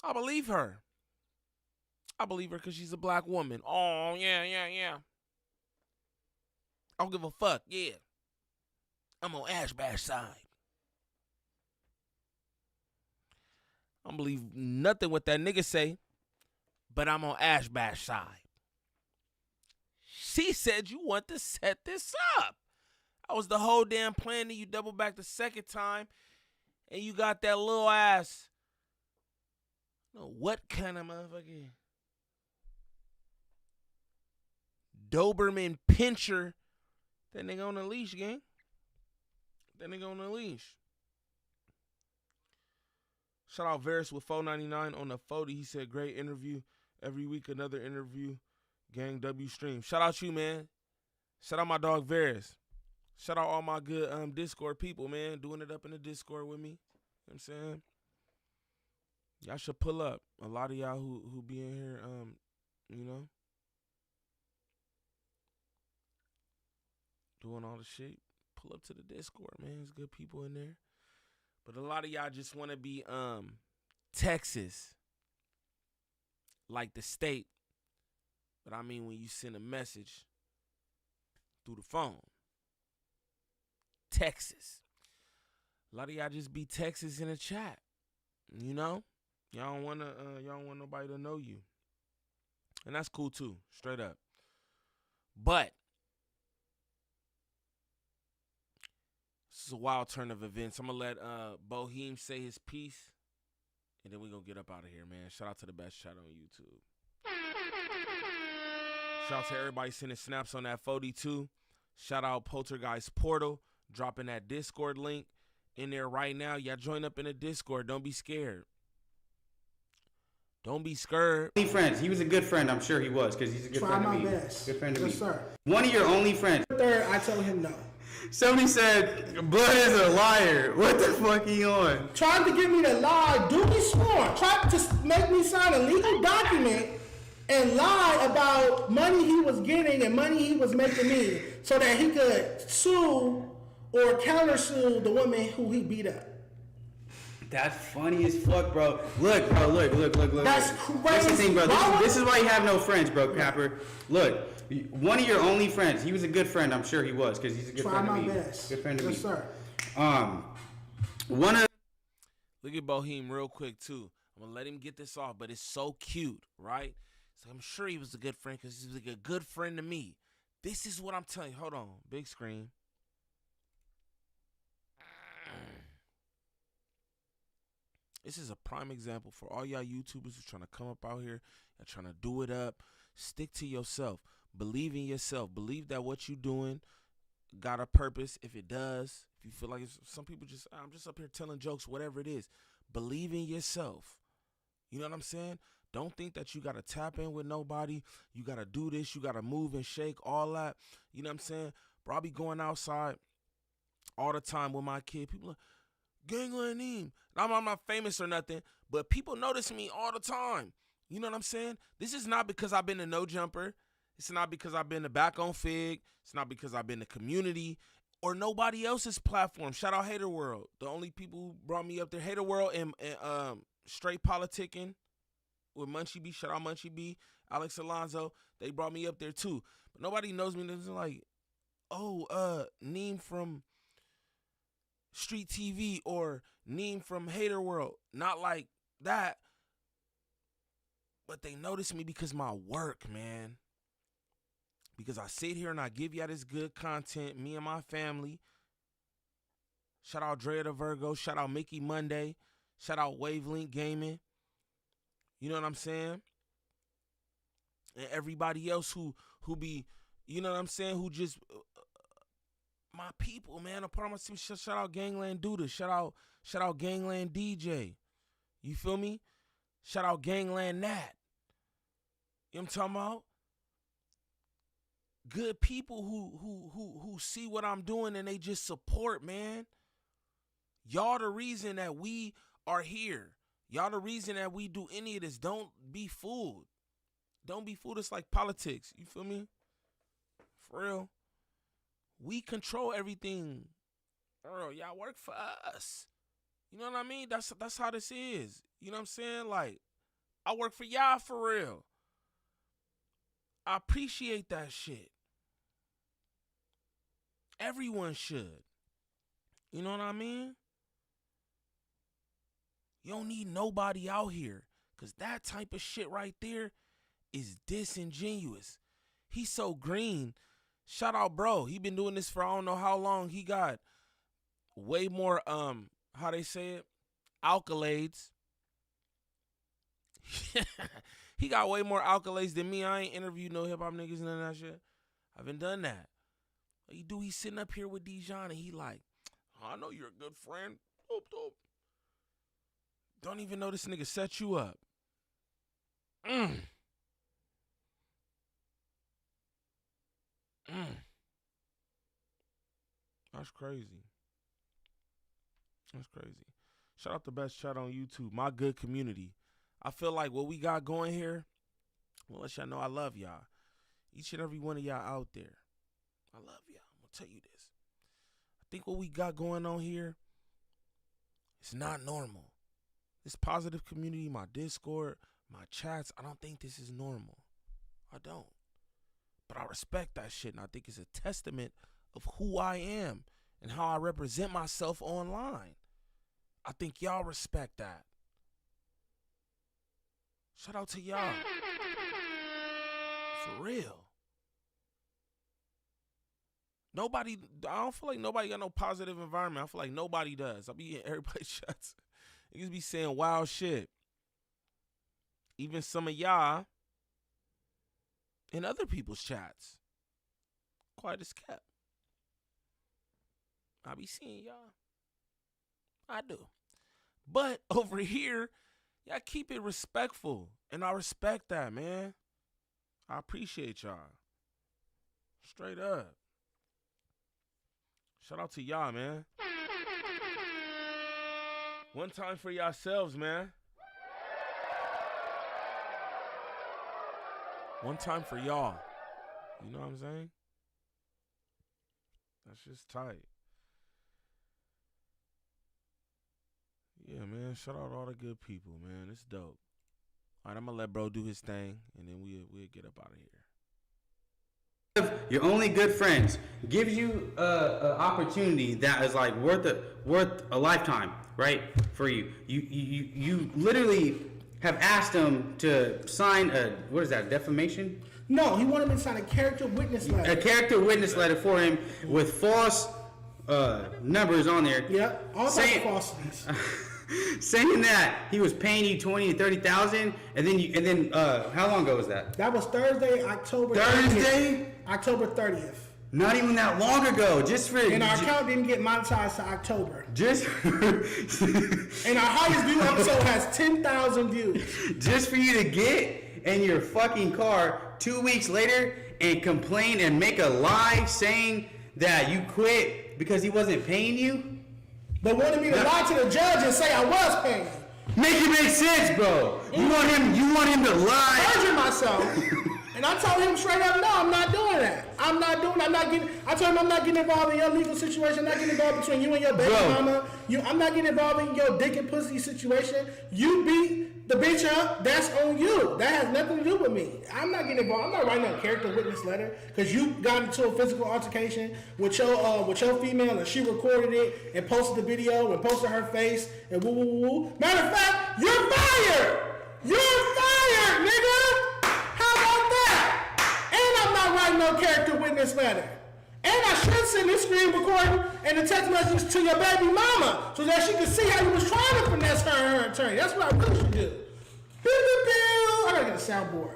I believe her. I believe her because she's a black woman. Oh, yeah. I don't give a fuck, yeah. I'm on Ash Bash side. I don't believe nothing what that nigga say, but I'm on Ash Bash side. She said you want to set this up. That was the whole damn plan. Then you double back the second time, and you got that little ass. No, what kind of motherfucker? Doberman pincher. That nigga on the leash, gang. That nigga on the leash. Shout out Varys with $4.99 on the 40. He said, great interview. Every week, another interview. Gang W stream. Shout out you, man. Shout out my dog Varys. Shout out all my good Discord people, man. Doing it up in the Discord with me. You know what I'm saying? Y'all should pull up. A lot of y'all who be in here, you know, doing all the shit. Pull up to the Discord, man. There's good people in there. But a lot of y'all just want to be Texas, like the state. But I mean when you send a message through the phone. Texas. A lot of y'all just be Texas in a chat. You know? Y'all don't want nobody to know you. And that's cool too, straight up. But this is a wild turn of events. I'm going to let Boheem say his piece, and then we're going to get up out of here, man. Shout out to the best chat on YouTube. Shout out to everybody sending snaps on that 42. Shout out Poltergeist Portal, dropping that Discord link in there right now. Y'all join up in the Discord. Don't be scared. Don't be scared. Only friends. He was a good friend. I'm sure he was because he's a good friend to me. Try my best. Good friend to yes, me. Sir. One of your only friends. Third, I told him no. Somebody said, Blood is a liar. What the fuck he on? Tried to get me to lie. Duty swore. Tried to make me sign a legal document and lie about money he was getting and money he was making me so that he could sue or countersue the woman who he beat up. That's funny as fuck, bro. Look, bro, look. That's crazy. That's the thing, bro. This is why you have no friends, bro, Capper. Look, one of your only friends. He was a good friend. I'm sure he was because he's a good friend to me. Try my best. Good friend to me. Yes, sir. One of. Look at Boheem real quick too. I'm gonna let him get this off, but it's so cute, right? So I'm sure he was a good friend because he was like a good friend to me. This is what I'm telling you. Hold on. Big screen. This is a prime example for all y'all YouTubers who trying to come up out here and trying to do it up. Stick to yourself. Believe in yourself. Believe that what you doing got a purpose. If it does, if you feel like some people just, I'm just up here telling jokes, whatever it is. Believe in yourself. You know what I'm saying? Don't think that you got to tap in with nobody. You got to do this. You got to move and shake, all that. You know what I'm saying? Bro, I be going outside all the time with my kid. People are Gangland Neem. I'm not famous or nothing, but people notice me all the time. You know what I'm saying? This is not because I've been a no jumper. It's not because I've been the back on Fig. It's not because I've been the community or nobody else's platform. Shout out Hater World. The only people who brought me up there, Hater World and Straight Politicking with Munchie B. Shout out Munchie B. Alex Alonzo. They brought me up there too. But nobody knows me. It's like, oh, Neem from Street TV or Neem from Hater World. Not like that. But they notice me because my work, man. Because I sit here and I give y'all this good content, me and my family. Shout out Drea the Virgo. Shout out Mickey Monday. Shout out Wavelength Gaming. You know what I'm saying? And everybody else who be, you know what I'm saying, who just, my people, man, a part of my team. Shout out Gangland Duda. Shout out Gangland DJ. You feel me? Shout out Gangland Nat. You know what I'm talking about? Good people who see what I'm doing and they just support, man. Y'all the reason that we are here. Y'all the reason that we do any of this. Don't be fooled. Don't be fooled. It's like politics. You feel me? For real. We control everything. Bro, y'all work for us. You know what I mean? That's how this is. You know what I'm saying? Like, I work for y'all for real. I appreciate that shit. Everyone should. You know what I mean? You don't need nobody out here. Because that type of shit right there is disingenuous. He's so green. Shout out, bro. He been doing this for I don't know how long. He got way more, how they say it? Accolades. He got way more accolades than me. I ain't interviewed no hip-hop niggas and none of that shit. I haven't done that. What he do? He's sitting up here with Dejon and he like, I know you're a good friend. Dope, dope. Don't even know this nigga set you up. That's crazy. That's crazy. Shout out the best chat on YouTube. My good community. I feel like what we got going here, well, let y'all know I love y'all. Each and every one of y'all out there. I love y'all. I'm going to tell you this. I think what we got going on here is not normal. This positive community, my Discord, my chats, I don't think this is normal. I don't. But I respect that shit, and I think it's a testament of who I am and how I represent myself online. I think y'all respect that. Shout out to y'all. For real. Nobody, I don't feel like nobody got no positive environment. I feel like nobody does. I be in everybody's chats. Niggas be saying wild shit. Even some of y'all in other people's chats. Quiet as kept. I be seeing y'all. I do. But over here, y'all keep it respectful. And I respect that, man. I appreciate y'all. Straight up. Shout out to y'all, man. One time for yourselves, man. One time for y'all. You know what I'm saying? That's just tight. Yeah, man. Shout out all the good people, man. It's dope. All right, I'm going to let bro do his thing, and then we'll get up out of here. Your only good friends gives you an opportunity that is like worth a lifetime, right? For you. You literally have asked him to sign a, what is that, defamation? No, he wanted me to sign a character witness letter. A character witness letter for him with false numbers on there. Yep, all types of falsities. Saying that he was paying you 20 to 30,000, and then how long ago was that? That was Thursday, October. Thursday, October 30th. Not even that long ago. Just for and our account didn't get monetized to October. Just and our highest view episode has 10,000 views. Just for you to get in your fucking car 2 weeks later and complain and make a lie saying that you quit because he wasn't paying you. But wanted me to lie to the judge and say I was paying. Make it make sense, bro. You want him to lie. Perjure myself. And I told him straight up, no, I'm not doing that. I told him I'm not getting involved in your legal situation. I'm not getting involved between you and your baby mama. I'm not getting involved in your dick and pussy situation. You beat the bitch up, that's on you. That has nothing to do with me. I'm not getting involved. I'm not writing a character witness letter because you got into a physical altercation with your female and she recorded it and posted the video and posted her face and woo woo woo. Matter of fact, you're fired. You're fired, nigga. How about that? And I'm not writing no character witness letter. And I should send this screen recording and the text message to your baby mama so that she can see how you was trying to finesse her and her attorney. That's what I really should do. I gotta get a soundboard.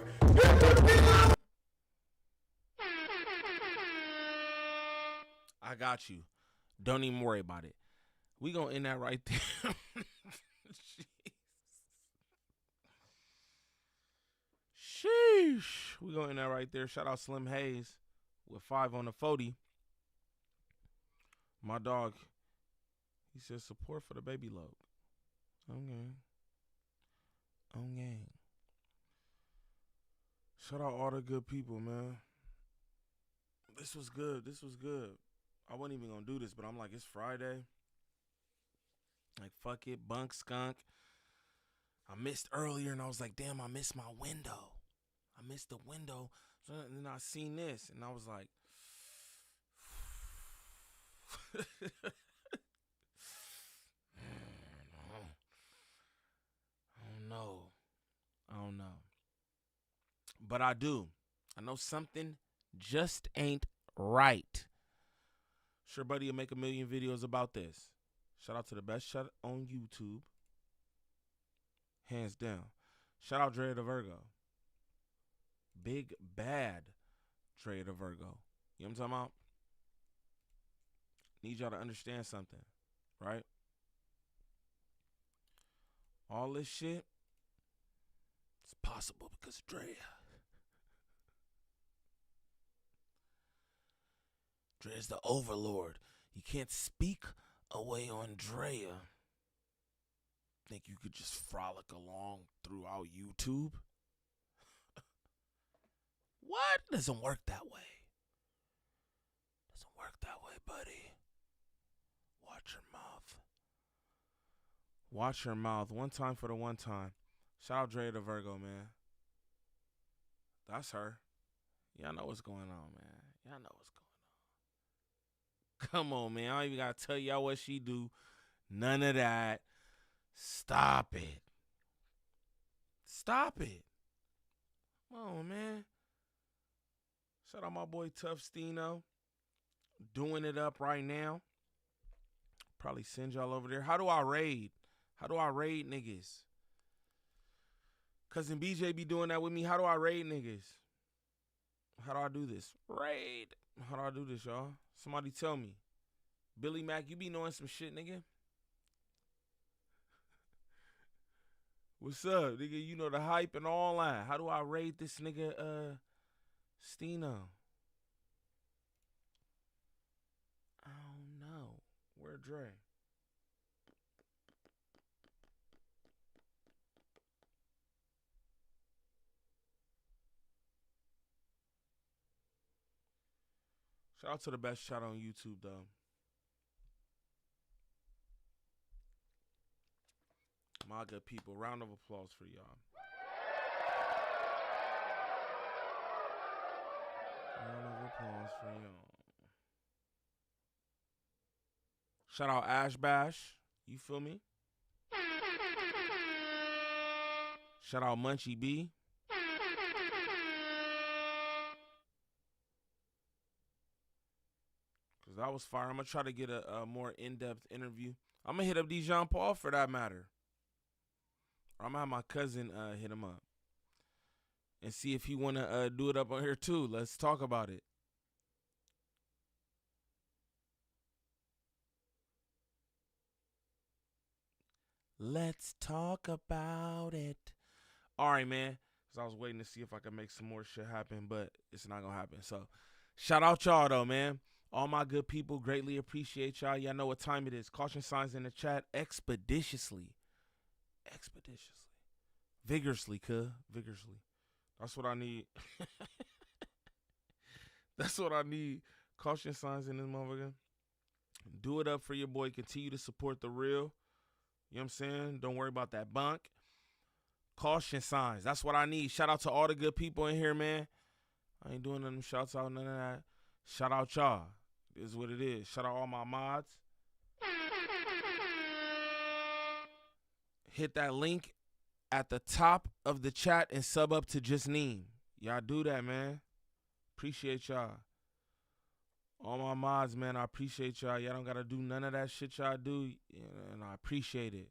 I got you. Don't even worry about it. We gonna end that right there. Sheesh. We gonna end that right there. Shout out Slim Hayes with 5 on the 40. My dog, he says support for the baby load. Okay. Shout out all the good people, man. This was good. I wasn't even gonna do this, but I'm like, it's Friday. Like, fuck it. Bunk Skunk. I missed earlier, and I was like, damn, I missed my window. I missed the window. So then I seen this, and I was like, I don't know. But I do. I know something just ain't right. Sure, buddy, will make a million videos about this. Shout out to the best shot on YouTube. Hands down. Shout out Dre the Virgo. Big bad Dre the Virgo. You know what I'm talking about? Need y'all to understand something, right? All this shit, it's possible because of Dre. Dre's the overlord. You can't speak away on Drea. Think you could just frolic along throughout YouTube? What? Doesn't work that way. Doesn't work that way, buddy. Watch your mouth. Watch your mouth. One time for the one time. Shout out Dre the Virgo, man. That's her. Y'all know what's going on, man. Y'all know what's going on. Come on, man. I don't even got to tell y'all what she do. None of that. Stop it. Stop it. Come on, man. Shout out my boy Tough Stino. Doing it up right now. Probably send y'all over there. How do I raid? How do I raid niggas? Cousin BJ be doing that with me. How do I raid niggas? How do I do this? Raid. How do I do this, y'all? Somebody tell me. Billy Mack, you be knowing some shit, nigga? What's up, nigga? You know the hype and all that. How do I raid this nigga, Stino? I don't know. Where Dre? Shout out to the best shot on YouTube, though. My good people. Round of applause for y'all. Round of applause for y'all. Shout out Ash Bash. You feel me? Shout out Munchie B. Because that was fire. I'm going to try to get a more in-depth interview. I'm going to hit up Dejon Paul for that matter. Or I'm going to have my cousin hit him up. And see if he want to do it up on here too. Let's talk about it. Let's talk about it. All right, man. Because I was waiting to see if I could make some more shit happen, but it's not going to happen. So, shout out y'all, though, man. All my good people, greatly appreciate y'all. Y'all know what time it is. Caution signs in the chat expeditiously. Vigorously, vigorously. That's what I need. That's what I need. Caution signs in this motherfucker. Do it up for your boy. Continue to support the real. You know what I'm saying? Don't worry about that bunk. Caution signs. That's what I need. Shout out to all the good people in here, man. I ain't doing none of them shouts out, none of that. Shout out y'all. This is what it is. Shout out all my mods. Hit that link at the top of the chat and sub up to Just Neem. Y'all do that, man. Appreciate y'all. All my mods, man, I appreciate y'all. Y'all don't got to do none of that shit y'all do, and I appreciate it.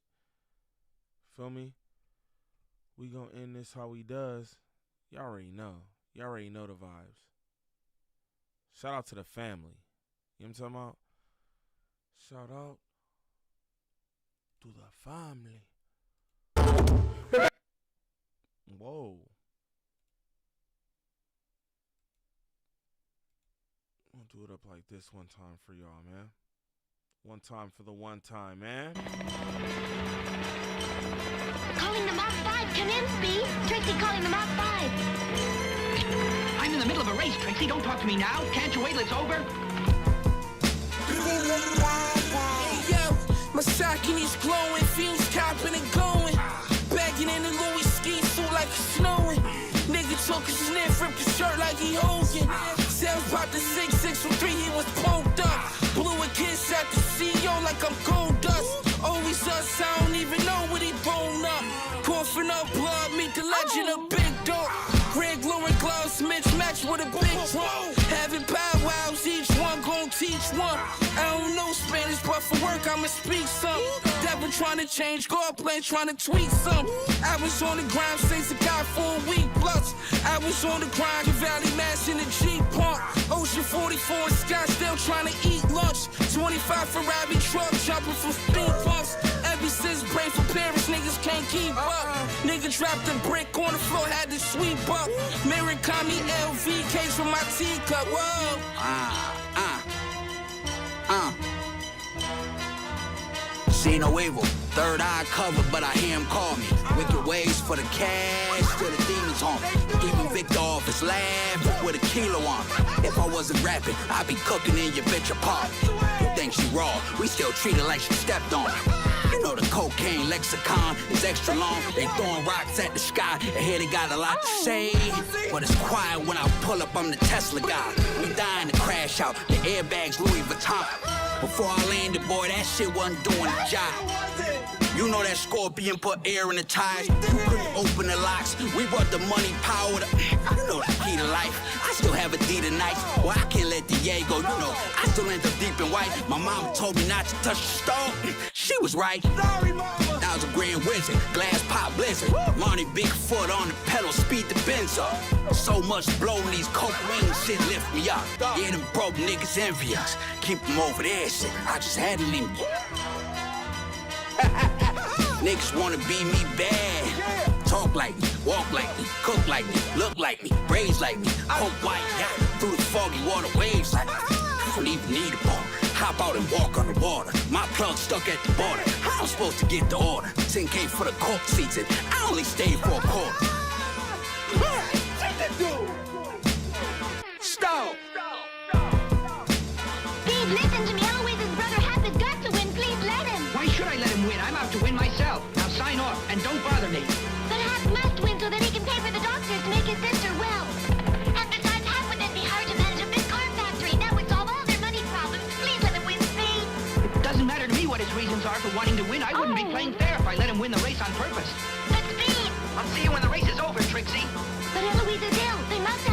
Feel me? We going to end this how we does. Y'all already know. Y'all already know the vibes. Shout out to the family. You know what I'm talking about? Shout out to the family. Whoa. I'll do it up like this one time for y'all, man. One time for the one time, man. Calling the Mach 5. Come in, Speed. Trixie calling the Mach 5. I'm in the middle of a race, Trixie. Don't talk to me now. Can't you wait till it's over? Hey, yo, Masaki's glowing, fumes copping and going. Bagging in the Louis ski suit like it's snowing. Nigga took a sniff, ripped his shirt like he Hogan. Sales popped the 6-6 from 3, he was poked up. Blew a kiss at the CEO like I'm gold dust. Always us, I don't even know what he blown up. Coughing up blood, meet the legend of Big Dog. Greg glowing gloves, mismatched with a big drum. Having powwows, each one gon' teach one. I don't know Spanish, but for work I'ma speak some. Devil trying to change, God plan trying to tweak some. I was on the grind since a guy for a week plus. I was on the grind, the Valley Mass in the G-Pump. Ocean 44 in Scottsdale trying to eat lunch. 25 Ferrari truck jumping from speed bumps. Ever since break for Paris, niggas can't keep up. Nigga dropped a brick on the floor, had to sweep up. Murakami LV case from my teacup. Whoa. See no evil, third eye covered, but I hear him call me. Wicked ways for the cash, till the demons haunt me. Even Victor off his laugh with a kilo on me. If I wasn't rapping, I'd be cooking in your bitch apartment. You think she raw, we still treat her like she stepped on me. You know the cocaine lexicon is extra long. They throwing rocks at the sky, and here they got a lot to say. But it's quiet when I pull up, I'm the Tesla guy. We dying to crash out, the airbags Louis Vuitton. Before I landed, boy, that shit wasn't doing the job. You know that Scorpion put air in the tires. You couldn't open the locks. We brought the money, power, you know the key to life. I still have Adidas nights. Well, I can't let the yay go. You know, I still end up deep in white. My mama told me not to touch the stove. She was right. Sorry, mama. I was a grand wizard, glass pop blizzard. Money Bigfoot on the pedal, speed the Benz up. So much blowing these coke wings, shit lift me up. Yeah, them broke niggas envy us. Keep them over there, shit. I just had to leave me. Niggas wanna be me bad. Talk like me, walk like me, cook like me, look like me, raise like me. Hope white, yeah. Through the foggy water waves like I don't even need a ball. Hop out and walk on the water. My plug stuck at the border. How I'm supposed to get the order? 10K for the court seats and I only stayed for a quarter. Stop! Steve, listen to me. Always his brother has his got to win. Please let him. Why should I let him win? I'm out to win myself. Now sign off and don't bother me. But Hap must win so that he can pay for the doctors to make his sister well. And besides, Hap would then be hired to manage a big car factory. That would solve all their money problems. Please let him win, Speed. It doesn't matter to me what his reasons are for wanting to win. I wouldn't be playing fair if I let him win the race on purpose. But Speed, I'll see you when the race is over, Trixie. But Eloise is ill. They must have